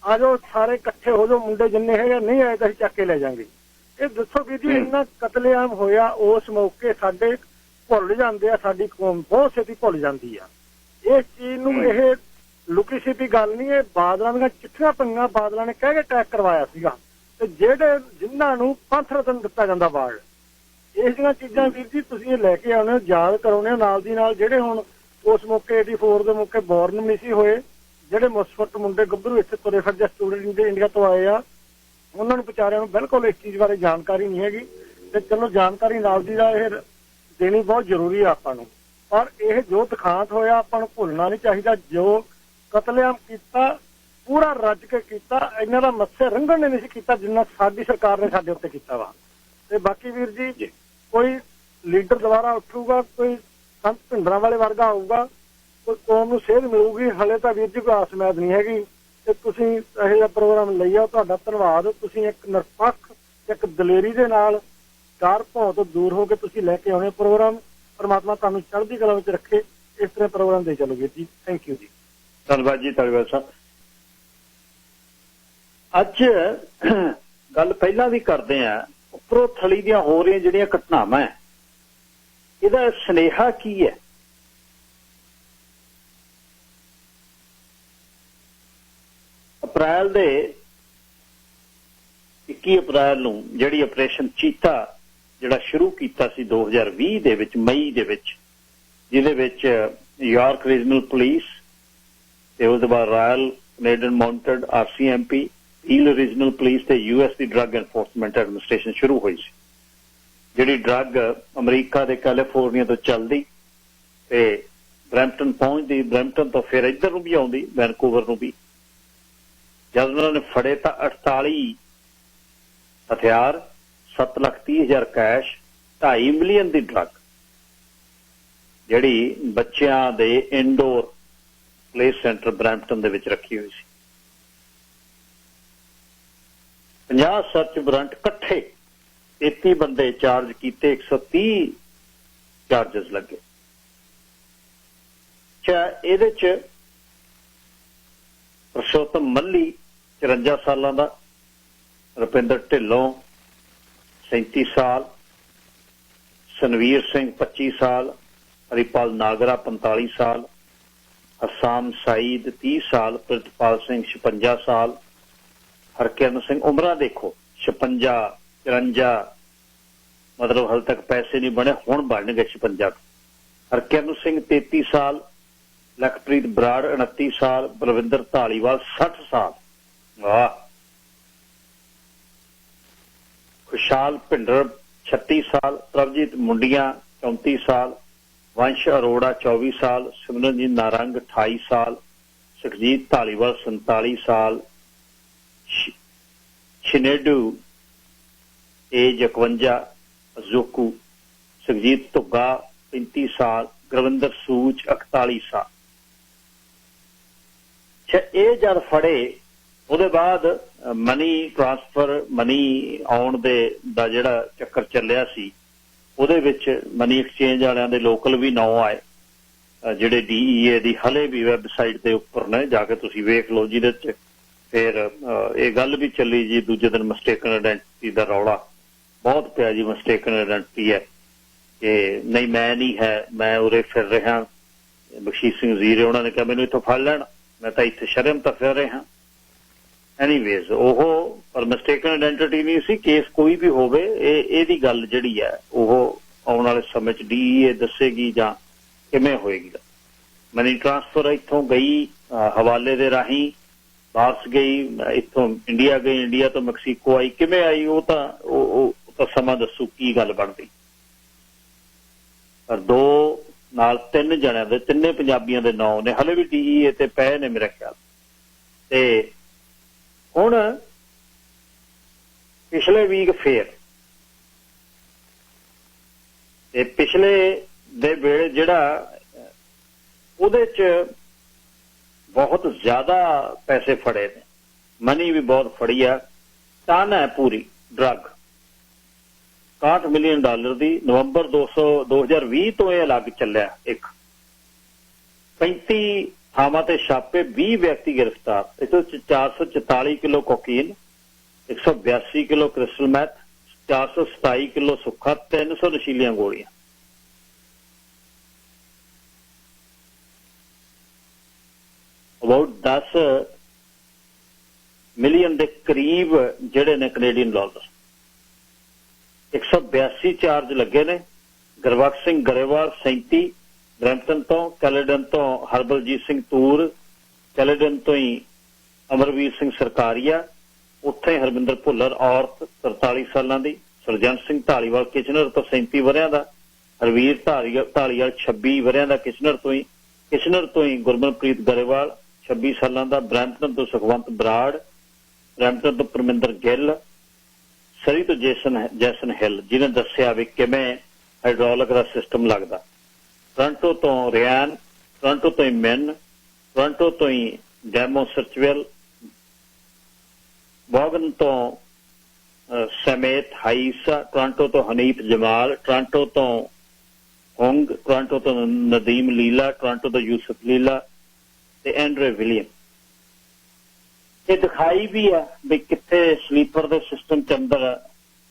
ਆ ਜਾਓ ਸਾਰੇ ਇਕੱਠੇ ਹੋ ਜਾਓ, ਮੁੰਡੇ ਜਿੰਨੇ ਹੈਗੇ, ਨਹੀਂ ਆਏ ਤਾਂ ਅਸੀਂ ਚੱਕ ਕੇ ਲੈ ਜਾਵਾਂਗੇ। ਇਹ ਦੱਸੋ ਵੀਰ ਜੀ ਇੰਨਾ ਕਤਲੇਆਮ ਹੋਇਆ ਉਸ ਮੌਕੇ, ਸਾਡੇ ਭੁੱਲ ਜਾਂਦੇ ਆ, ਸਾਡੀ ਕੌਮ ਬਹੁਤ ਛੇਤੀ ਭੁੱਲ ਜਾਂਦੀ ਆ ਇਸ ਚੀਜ਼ ਨੂੰ। ਇਹ ਲੁਕੀ ਛਿਪੀ ਗੱਲ ਨਹੀਂ, ਇਹ ਬਾਦਲਾਂ ਦੀਆਂ ਚਿੱਠੀਆਂ ਪਈਆਂ, ਬਾਦਲਾਂ ਨੇ ਕਹਿ ਕੇ ਅਟੈਕ ਕਰਵਾਇਆ ਸੀਗਾ, ਤੇ ਜਿਹੜੇ ਜਿਨ੍ਹਾਂ ਨੂੰ ਪੰਥ ਰਤਨ ਦਿੱਤਾ ਜਾਂਦਾ ਵਾਰਡ, ਇਸ ਦੀਆਂ ਚੀਜ਼ਾਂ ਵੀਰ ਜੀ ਤੁਸੀਂ ਇਹ ਲੈ ਕੇ ਆਉਣੇ, ਯਾਦ ਕਰਾਉਣੇ ਨਾਲ ਦੀ ਨਾਲ। ਜਿਹੜੇ ਹੁਣ ਉਸ ਮੌਕੇ 84 ਦੇ ਮੌਕੇ ਬੋਰਨ ਨਹੀਂ ਸੀ ਹੋਏ, ਜਿਹੜੇ ਮੁਸਫਟ ਮੁੰਡੇ ਗੱਭਰੂ ਇੱਥੇ ਤੁਰੇ ਫਿਰਦੇ ਸਟੂਡੈਂਟ ਇੰਡੀਆ ਤੋਂ ਆਏ ਆ, ਉਹਨਾਂ ਨੂੰ ਵਿਚਾਰਿਆਂ ਨੂੰ ਬਿਲਕੁਲ ਇਸ ਚੀਜ਼ ਬਾਰੇ ਜਾਣਕਾਰੀ ਨਹੀਂ ਹੈਗੀ। ਤੇ ਚਲੋ ਜਾਣਕਾਰੀ ਨਾਲ ਦੀ ਨਾਲ ਇਹ ਦੇਣੀ ਬਹੁਤ ਜ਼ਰੂਰੀ ਆ ਆਪਾਂ ਨੂੰ, ਪਰ ਇਹ ਜੋ ਦਿਖਾਂਤ ਹੋਇਆ ਆਪਾਂ ਨੂੰ ਭੁੱਲਣਾ ਨਹੀਂ ਚਾਹੀਦਾ। ਜੋ ਕਤਲੇਆਮ ਕੀਤਾ ਪੂਰਾ ਰੱਜ ਕੇ ਕੀਤਾ, ਇਹਨਾਂ ਦਾ ਮੱਥੇ ਰੰਗਣ ਨੇ ਨਹੀਂ ਸੀ ਕੀਤਾ ਜਿੰਨਾ ਸਾਡੀ ਸਰਕਾਰ ਨੇ ਸਾਡੇ ਉੱਤੇ ਕੀਤਾ ਵਾ। ਤੇ ਬਾਕੀ ਵੀਰ ਜੀ ਕੋਈ ਲੀਡਰ ਦੁਬਾਰਾ ਉੱਠੂਗਾ, ਕੋਈ ਸੰਤ ਭਿੰਡਰਾਂ ਵਾਲੇ ਵਰਗਾ ਆਊਗਾ, ਕੋਈ ਕੌਮ ਨੂੰ ਸੇਧ ਮਿਲੂਗੀ। ਹਲੇ ਤਾਂ ਵੀਰ ਜੀ ਕੋਈ ਆਸ ਉਮੀਦ ਨਹੀਂ ਹੈਗੀ, ਤੇ ਤੁਸੀਂ ਇਹੋ ਜਿਹਾ ਪ੍ਰੋਗਰਾਮ ਲਈ ਆ, ਤੁਹਾਡਾ ਧੰਨਵਾਦ। ਤੁਸੀਂ ਇੱਕ ਨਿਰਪੱਖ, ਇੱਕ ਦਲੇਰੀ ਦੇ ਨਾਲ ਡਰ ਭੌਂ ਤੋਂ ਦੂਰ ਹੋ ਕੇ ਤੁਸੀਂ ਲੈ ਕੇ ਆਉਣੇ ਪ੍ਰੋਗਰਾਮ। ਪਰਮਾਤਮਾ ਤੁਹਾਨੂੰ ਚੜ੍ਹਦੀ ਕਲਾ ਵਿੱਚ ਰੱਖੇ, ਇਸ ਤਰ੍ਹਾਂ ਪ੍ਰੋਗਰਾਮ ਦੇ ਚੱਲੋ ਵੀਰ ਜੀ। ਥੈਂਕ ਯੂ ਜੀ। ਧੰਨਵਾਦ ਜੀ, ਧੰਨਵਾਦ ਸਾਹਿਬ। ਅੱਜ ਗੱਲ ਪਹਿਲਾਂ ਵੀ ਕਰਦੇ ਆ, ਉੱਪਰੋਂ ਥਲੀ ਦੀਆਂ ਹੋ ਰਹੀਆਂ ਜਿਹੜੀਆਂ ਘਟਨਾਵਾਂ, ਇਹਦਾ ਸੁਨੇਹਾ ਕੀ ਹੈ? ਅਪ੍ਰੈਲ ਦੇ 21 ਅਪ੍ਰੈਲ ਨੂੰ ਜਿਹੜੀ ਆਪਰੇਸ਼ਨ ਚੀਤਾ ਜਿਹੜਾ ਸ਼ੁਰੂ ਕੀਤਾ ਸੀ 2020 ਦੇ ਵਿੱਚ, ਮਈ ਦੇ ਵਿੱਚ, ਜਿਹਦੇ ਵਿੱਚ ਯਾਰਕ ਰੀਜਨਲ ਪੁਲਿਸ ਤੇ ਉਸ ਤੋਂ ਬਾਅਦ ਰਾਇਲ ਕੈਨੇਡੀਅਨ ਮਾਊਂਟਡ RCMP, ਹੀਲ ਰੀਜਨਲ ਪੁਲਿਸ ਤੇ US ਦੀ ਡਰੱਗ ਐਨਫੋਰਸਮੈਂਟ ਐਡਮਿਨਿਸਟ੍ਰੇਸ਼ਨ ਸ਼ੁਰੂ ਹੋਈ ਸੀ। ਜਿਹੜੀ ਡਰੱਗ ਅਮਰੀਕਾ ਦੇ ਕੈਲੀਫੋਰਨੀਆ ਤੋਂ ਚੱਲਦੀ ਤੇ ਬਰੈਂਪਟਨ ਪਹੁੰਚਦੀ, ਬਰੈਂਪਟਨ ਤੋਂ ਫਿਰ ਇੱਧਰ ਨੂੰ ਵੀ ਆਉਂਦੀ, ਵੈਨਕੂਵਰ ਨੂੰ ਵੀ। ਜਦ ਉਹਨਾਂ ਨੇ ਫੜੇ ਤਾਂ 48 ਹਥਿਆਰ, 7,30,000 ਕੈਸ਼, 2.5 ਮਿਲੀਅਨ ਦੀ ਡਰੱਗ, ਜਿਹੜੀ ਬੱਚਿਆਂ ਦੇ ਇੰਡੋਰ ਪਲੇ ਸੈਂਟਰ ਬਰੈਂਪਟਨ ਦੇ ਵਿੱਚ ਰੱਖੀ ਹੋਈ ਸੀ। 50 ਸਰਚ ਵਾਰੰਟ ਇਕੱਠੇ, 33 ਬੰਦੇ ਚਾਰਜ ਕੀਤੇ, 130 ਚਾਰਜਸ ਲੱਗੇ। ਇਹਦੇ ਚ पुरुषोत्तम मल्ली 54 सालों का, रुपिंदर ढिल्लों 37 साल, सनवीर सिंह 25 साल, हरिपाल नागरा 45 साल, हसाम साईद 30 साल, प्रितपाल सिंह 56 साल, हरकिरण सिंह उम्र देखो 56 54, मतलब हाल तक पैसे नहीं बने, हुण बन गए 56। हरकिरण सिंह 33 साल, लखप्रीत बराड़ 29 साल, बलविंदर धालीवाल 60 साल। वाह। खुशहाल भिंडर 36 साल, प्रभजीत मुंडिया 34 साल, वंश अरोड़ा 24 साल, सिमरनजीत नारंग 28 साल, सुखजीत धालीवाल 47 साल, शिनेडू एज 51, अजोकू सुखजीत धुग्गा 35 साल, गुरविंदर सूच 41 साल। ये जब फड़े ਉਹਦੇ ਬਾਅਦ ਮਨੀ ਟ੍ਰਾਂਸਫਰ, ਮਨੀ ਆਉਣ ਦਾ ਜਿਹੜਾ ਚੱਕਰ ਚੱਲਿਆ ਸੀ, ਉਹਦੇ ਵਿੱਚ ਮਨੀ ਐਕਸਚੇਂਜ ਵਾਲਿਆਂ ਦੇ ਲੋਕਲ ਵੀ ਨਾਂ ਆਏ, ਜਿਹੜੇ DEA ਦੀ ਹਲੇ ਵੀ ਵੈਬਸਾਈਟ ਦੇ ਉੱਪਰ ਨੇ, ਜਾ ਕੇ ਤੁਸੀਂ ਵੇਖ ਲਓ, ਜਿਹਦੇ ਚ ਫਿਰ ਇਹ ਗੱਲ ਵੀ ਚੱਲੀ ਜੀ ਦੂਜੇ ਦਿਨ ਮਿਸਟੇਕਨ ਆਇਡੈਂਟੀਟੀ ਦਾ ਰੌਲਾ ਬਹੁਤ ਪਿਆ ਜੀ। ਮਿਸਟੇਕਨ ਆਇਡੈਂਟੀਟੀ ਹੈ ਕਿ ਨਹੀਂ ਮੈਂ ਨਹੀਂ ਹੈ, ਮੈਂ ਉਰੇ ਫਿਰ ਰਿਹਾ। ਬਖਸ਼ੀਸ਼ ਸਿੰਘ ਜ਼ੀਰੇ ਉਹਨਾਂ ਨੇ ਕਿਹਾ ਮੈਨੂੰ ਇੱਥੋਂ ਫੜ ਲੈਣ, ਮੈਂ ਤਾਂ ਇੱਥੇ ਸ਼ਰਮ ਤਾਂ ਫਿਰ ਰਿਹਾ। ਐਨੀਵੇਜ਼ ਉਹ ਪਰ ਮਿਸਟੇਕਨ ਆਇਡੈਂਟੀਟੀ ਨਹੀਂ ਸੀ। ਕੇਸ ਕੋਈ ਵੀ ਹੋਵੇ, ਇਹਦੀ ਗੱਲ ਜਿਹੜੀ ਹੈ ਉਹ ਆਉਣ ਵਾਲੇ ਸਮੇਂ 'ਚ DEA ਦੱਸੇਗੀ ਜਾਂ ਕਿਵੇਂ ਹੋਏਗੀ। ਮਨੀ ਟ੍ਰਾਂਸਫਰ ਇੱਥੋਂ ਗਈ ਹਵਾਲੇ ਦੇ ਰਾਹੀਂ, ਵਾਪਸ ਗਈ, ਇੱਥੋਂ ਇੰਡੀਆ ਗਈ, ਇੰਡੀਆ ਤੋਂ ਮੈਕਸੀਕੋ ਆਈ, ਕਿਵੇਂ ਆਈ ਉਹ ਤਾਂ ਸਮਾਂ ਦੱਸੂ ਕੀ ਗੱਲ ਬਣਦੀ। ਪਰ 2 ਨਾਲ 3 ਜਣਿਆਂ ਦੇ, ਤਿੰਨੇ ਪੰਜਾਬੀਆਂ ਦੇ ਨਾਂ ਨੇ, ਹਲੇ ਵੀ DEA ਤੇ ਪਏ ਨੇ ਮੇਰੇ ਖਿਆਲ। ਤੇ ਹੁਣ ਪਿਛਲੇ ਵੀਕ ਫੇਰ ਤੇ ਪਿਛਲੇ ਦੇ ਵੇਲੇ ਜਿਹੜਾ ਉਹਦੇ ਚ ਬਹੁਤ ਜ਼ਿਆਦਾ ਪੈਸੇ ਫੜੇ ਨੇ, ਮਨੀ ਵੀ ਬਹੁਤ ਫੜੀ ਆ। ਟਨ ਹੈ ਪੂਰੀ ਡਰੱਗ, $61 ਮਿਲੀਅਨ ਦੀ। ਨਵੰਬਰ 2020 ਤੋਂ ਇਹ ਅਲੱਗ ਚੱਲਿਆ। 35 ਥਾਵਾਂ ਤੇ ਛਾਪੇ, 20 ਵਿਅਕਤੀ ਗ੍ਰਿਫਤਾਰ। ਇਸ ਤੋਂ 444 kilo cocaine, 182 kilo crystal meth, 427 kilo ਸੁੱਖਾ, 300 ਨਸ਼ੀਲੀਆਂ ਗੋਲੀਆਂ। ਅਬਾਊਟ 10 ਮਿਲੀਅਨ ਦੇ ਕਰੀਬ ਜਿਹੜੇ ਨੇ ਕੈਨੇਡੀਅਨ ਡਾਲਰ। 182 ਚਾਰਜ ਲੱਗੇ ਨੇ। ਗੁਰਬਖਸ਼ ਸਿੰਘ ਗਰੇਵਾਲ 37, ਬਰੈਂਪਟਨ ਤੋਂ। ਕੈਲੇਡਨ ਤੋਂ ਹਰਬਲਜੀਤ ਸਿੰਘ ਤੂਰ, ਕੈਲੇਡਨ ਤੋਂ ਹੀ ਅਮਰਵੀਰ ਸਿੰਘ ਸਰਕਾਰੀਆ, ਉੱਥੇ ਹੀ ਹਰਮਿੰਦਰ ਭੁੱਲਰ ਔਰਤ 43 ਸਾਲਾਂ ਦੀ। ਸਰਜੰਟ ਸਿੰਘ ਢਾਲੀਵਾਲ ਕਿਚਨਰ ਤੋਂ 37 ਵਰਿਆਂ ਦਾ। ਹਰਵੀਰ ਢਾਲੀਵਾਲ 26 ਵਰਿਆਂ ਦਾ ਕਿਚਨਰ ਤੋਂ ਹੀ ਗੁਰਮਨਪ੍ਰੀਤ ਗਰੇਵਾਲ 26 ਸਾਲਾਂ ਦਾ। ਬਰੈਂਪਟਨ ਤੋਂ ਸੁਖਵੰਤ ਬਰਾੜ, ਬਰੈਂਪਟਨ ਤੋਂ ਪਰਮਿੰਦਰ ਗਿੱਲ, ਸਰੀ ਤੋਂ ਜੈਸਨ ਹਿੱਲ, ਜਿਹਨੇ ਦੱਸਿਆ ਵੀ ਕਿਵੇਂ ਹਾਈਡ੍ਰੋਲਿਕ ਦਾ ਸਿਸਟਮ ਲੱਗਦਾ। ਟੋਰਾਂਟੋ ਤੋਂ ਰਿਆਨ, ਟੋਰਾਂਟੋ ਤੋਂ ਹੀ ਮਿਨ, ਟੋਰਾਂਟੋ ਤੋਂ ਹੀ ਡੈਮੋ ਸਰਚਵੈਲ, ਬੋਗਨ ਤੋਂ ਸਮੇਤ ਹਾਈਸਾ, ਟੋਰਾਂਟੋ ਤੋਂ ਹਨੀਫ ਜਮਾਲ, ਟੋਰਾਂਟੋ ਤੋਂ ਹੋਂਗ, ਟੋਰਾਂਟੋ ਤੋਂ ਨਦੀਮ ਲੀਲਾ, ਟੋਰਾਂਟੋ ਤੋਂ ਯੂਸਫ ਲੀਲਾ ਤੇ ਐਂਡਰੇ ਵਿਲੀਅਮ। ਇਹ ਦਿਖਾਈ ਵੀ ਆ ਵੀ ਕਿੱਥੇ ਸਲੀਪਰ ਦੇ ਸਿਸਟਮ ਚ ਅੰਦਰ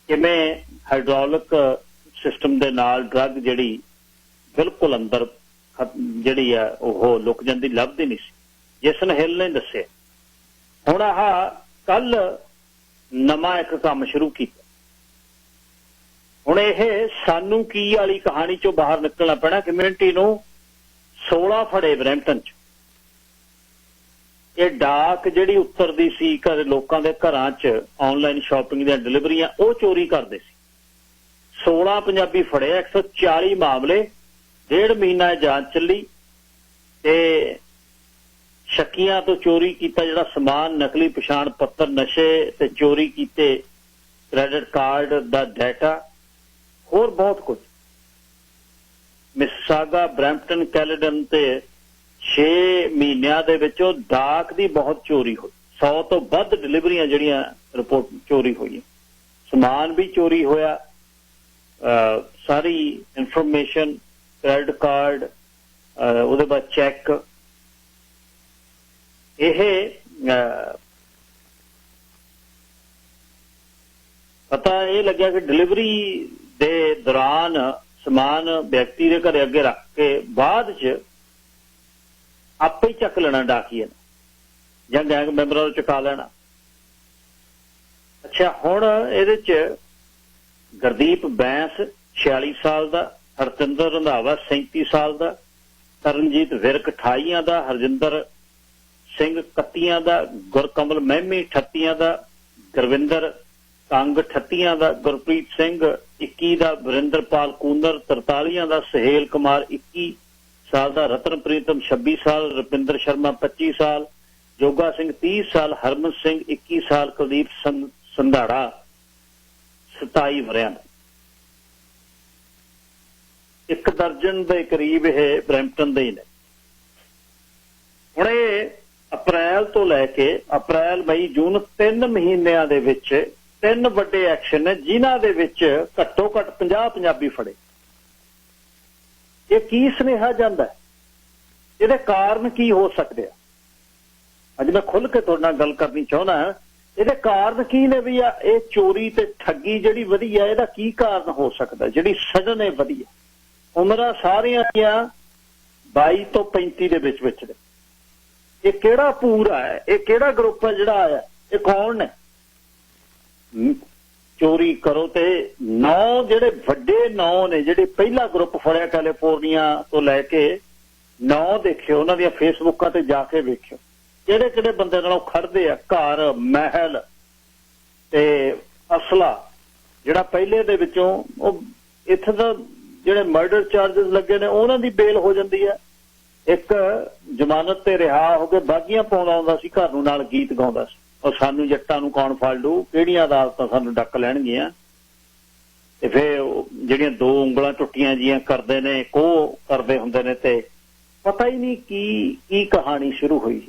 ਕਿਵੇਂ ਹਾਈਡ੍ਰੋਲਿਕ ਸਿਸਟਮ ਦੇ ਨਾਲ ਡਰੱਗ ਜਿਹੜੀ ਬਿਲਕੁਲ ਅੰਦਰ ਜਿਹੜੀ ਆ ਉਹ ਲੁਕ ਜਾਂਦੀ, ਲੱਭਦੀ ਨਹੀਂ ਸੀ। ਜੈਸਨ ਹਿੱਲ ਨੇ ਦੱਸਿਆ। ਹੁਣ ਆਹ ਕੱਲ ਨਵਾਂ ਇੱਕ ਕੰਮ ਸ਼ੁਰੂ ਕੀਤਾ। ਹੁਣ ਇਹ ਸਾਨੂੰ ਕੀ ਵਾਲੀ ਕਹਾਣੀ ਚੋਂ ਬਾਹਰ ਨਿਕਲਣਾ ਪੈਣਾ। ਕਮਿਊਨਿਟੀ ਨੂੰ 16 ਫੜੇ ਬਰੈਂਪਟਨ ਚ। ਇਹ ਡਾਕ ਜਿਹੜੀ ਉਤਰਦੀ ਸੀ ਘਰ ਲੋਕਾਂ ਦੇ ਘਰਾਂ 'ਚ, ਆਨਲਾਈਨ ਸ਼ਾਪਿੰਗ ਦੀਆਂ ਡਿਲੀਵਰੀਆਂ, ਉਹ ਚੋਰੀ ਕਰਦੇ ਸੀ। 16 ਪੰਜਾਬੀ ਫੜੇ, 140 ਮਾਮਲੇ, 1.5 ਮਹੀਨਾ ਜਾਂਚ ਚੱਲੀ ਤੇ ਸ਼ੱਕੀਆਂ ਤੋਂ ਚੋਰੀ ਕੀਤਾ ਜਿਹੜਾ ਸਮਾਨ, ਨਕਲੀ ਪਛਾਣ ਪੱਤਰ, ਨਸ਼ੇ ਤੇ ਚੋਰੀ ਕੀਤੇ ਕ੍ਰੈਡਿਟ ਕਾਰਡ ਦਾ ਡਾਟਾ, ਹੋਰ ਬਹੁਤ ਕੁਝ। ਮਿਸਿਸਾਗਾ, ਬਰੈਂਪਟਨ, ਕੈਲੇਡਨ ਤੇ 6 ਮਹੀਨਿਆਂ ਦੇ ਵਿੱਚੋਂ ਡਾਕ ਦੀ ਬਹੁਤ ਚੋਰੀ ਹੋਈ। 100 ਤੋਂ ਵੱਧ ਡਿਲੀਵਰੀਆਂ ਜਿਹੜੀਆਂ ਰਿਪੋਰਟ ਚੋਰੀ ਹੋਈਆਂ। ਸਮਾਨ ਵੀ ਚੋਰੀ ਹੋਇਆ, ਸਾਰੀ ਇਨਫੋਰਮੇਸ਼ਨ, ਕ੍ਰੈਡਿਟ ਕਾਰਡ, ਉਹਦੇ ਬਾਅਦ ਚੈੱਕ, ਇਹ ਪਤਾ ਇਹ ਲੱਗਿਆ ਕਿ ਡਿਲੀਵਰੀ ਦੇ ਦੌਰਾਨ ਸਮਾਨ ਵਿਅਕਤੀ ਦੇ ਘਰੇ ਅੱਗੇ ਰੱਖ ਕੇ ਬਾਅਦ ਚ ਆਪੇ ਹੀ ਚੱਕ ਲੈਣਾ ਡਾਕੀਏ ਨੇ ਜਾਂ ਗੈਂਗ ਮੈਂਬਰਾਂ ਨੂੰ ਚੁਕਾ ਲੈਣਾ। ਅੱਛਾ, ਹੁਣ ਇਹਦੇ ਚ ਗੁਰਦੀਪ ਬੈਂਸ 46 ਸਾਲ ਦਾ, ਹਰਜਿੰਦਰ ਰੰਧਾਵਾ 37 ਸਾਲ ਦਾ, ਤਰਨਜੀਤ ਵਿਰਕ 28 ਦਾ, ਹਰਜਿੰਦਰ ਸਿੰਘ 31 ਦਾ, ਗੁਰਕਮਲ ਮਹਿਮੀ 38 ਦਾ, ਗੁਰਵਿੰਦਰ ਕੰਗ 38 ਦਾ, ਗੁਰਪ੍ਰੀਤ ਸਿੰਘ 21 ਦਾ, ਵਰਿੰਦਰਪਾਲ ਕੂਨਰ 43 ਦਾ, ਸੁਹੇਲ ਕੁਮਾਰ 21 ਸਾਲ ਦਾ, ਰਤਨਪ੍ਰੀਤਮ 26 ਸਾਲ, ਰੁਪਿੰਦਰ ਸ਼ਰਮਾ 25 ਸਾਲ, ਜੋਗਾ ਸਿੰਘ 30 ਸਾਲ, ਹਰਮਨ ਸਿੰਘ 21 ਸਾਲ, ਕੁਲਦੀਪ ਸੰਧਾੜਾ 27 ਵਰਿਆਂ ਦਾ। 1 ਦਰਜਨ ਦੇ ਕਰੀਬ ਇਹ ਬਰੈਂਪਟਨ ਦੇ ਹੀ ਨੇ। ਹੁਣ ਇਹ ਅਪ੍ਰੈਲ ਤੋਂ ਲੈ ਕੇ ਅਪ੍ਰੈਲ, ਮਈ, ਜੂਨ 3 ਮਹੀਨਿਆਂ ਦੇ ਵਿੱਚ 3 ਵੱਡੇ ਐਕਸ਼ਨ ਨੇ ਜਿਨ੍ਹਾਂ ਦੇ ਵਿੱਚ ਘੱਟੋ ਘੱਟ 50 ਪੰਜਾਬੀ ਫੜੇ। ਇਹ ਕੀ ਸੁਨੇਹਾ ਜਾਂਦਾ? ਇਹਦੇ ਕਾਰਨ ਕੀ ਹੋ ਸਕਦੇ ਆ? ਅੱਜ ਮੈਂ ਖੁੱਲ ਕੇ ਤੁਹਾਡੇ ਨਾਲ ਗੱਲ ਕਰਨੀ ਚਾਹੁੰਦਾ। ਇਹਦੇ ਕਾਰਨ ਕੀ ਨੇ ਵੀ ਆ? ਇਹ ਚੋਰੀ ਤੇ ਠੱਗੀ ਜਿਹੜੀ ਵਧੀ ਆ, ਇਹਦਾ ਕੀ ਕਾਰਨ ਹੋ ਸਕਦਾ? ਜਿਹੜੀ ਸਡਨ ਇਹ ਵਧੀ ਆ, ਉਮਰਾਂ ਸਾਰੀਆਂ ਦੀਆਂ 22 ਤੋਂ 35 ਦੇ ਵਿੱਚ ਨੇ। ਇਹ ਕਿਹੜਾ ਪੂਰਾ ਹੈ? ਇਹ ਕਿਹੜਾ ਗਰੁੱਪ ਹੈ ਜਿਹੜਾ ਆਇਆ? ਇਹ ਕੌਣ ਨੇ? ਚੋਰੀ ਕਰੋ ਤੇ 9 ਜਿਹੜੇ ਵੱਡੇ 9 ਨੇ, ਜਿਹੜੇ ਪਹਿਲਾ ਗਰੁੱਪ ਫੜਿਆ ਕੈਲੀਫੋਰਨੀਆ ਤੋਂ ਲੈ ਕੇ 9 ਦੇਖਿਓ, ਉਹਨਾਂ ਦੀਆਂ ਫੇਸਬੁੱਕਾਂ ਤੇ ਜਾ ਕੇ ਵੇਖਿਓ ਕਿਹੜੇ ਕਿਹੜੇ ਬੰਦੇ ਨਾਲੋਂ ਖੜਦੇ ਆ। ਘਰ, ਮਹਿਲ ਤੇ ਅਸਲਾ ਜਿਹੜਾ ਪਹਿਲੇ ਦੇ ਵਿੱਚੋਂ, ਉਹ ਇੱਥੇ ਦਾ ਜਿਹੜੇ ਮਰਡਰ ਚਾਰਜਸ ਲੱਗੇ ਨੇ ਉਹਨਾਂ ਦੀ ਬੇਲ ਹੋ ਜਾਂਦੀ ਹੈ। ਇੱਕ ਜ਼ਮਾਨਤ ਤੇ ਰਿਹਾ ਹੋ ਕੇ ਬਾਗੀਆਂ ਪਾਉਂਦਾ ਹੁੰਦਾ ਸੀ, ਘਰ ਨੂੰ ਨਾਲ ਗੀਤ ਗਾਉਂਦਾ ਸੀ, ਉਹ ਸਾਨੂੰ ਜੱਟਾਂ ਨੂੰ ਕੌਣ ਫੜ ਲੂ, ਕਿਹੜੀਆਂ ਅਦਾਲਤਾਂ ਸਾਨੂੰ ਡੱਕ ਲੈਣਗੀਆਂ। ਤੇ ਫਿਰ ਜਿਹੜੀਆਂ 2 ਉਂਗਲਾਂ ਟੁੱਟੀਆਂ ਜੀਆਂ ਕਰਦੇ ਨੇ, ਕੋਹ ਕਰਦੇ ਹੁੰਦੇ ਨੇ, ਤੇ ਪਤਾ ਹੀ ਨਹੀਂ ਕੀ ਕਹਾਣੀ ਸ਼ੁਰੂ ਹੋਈ।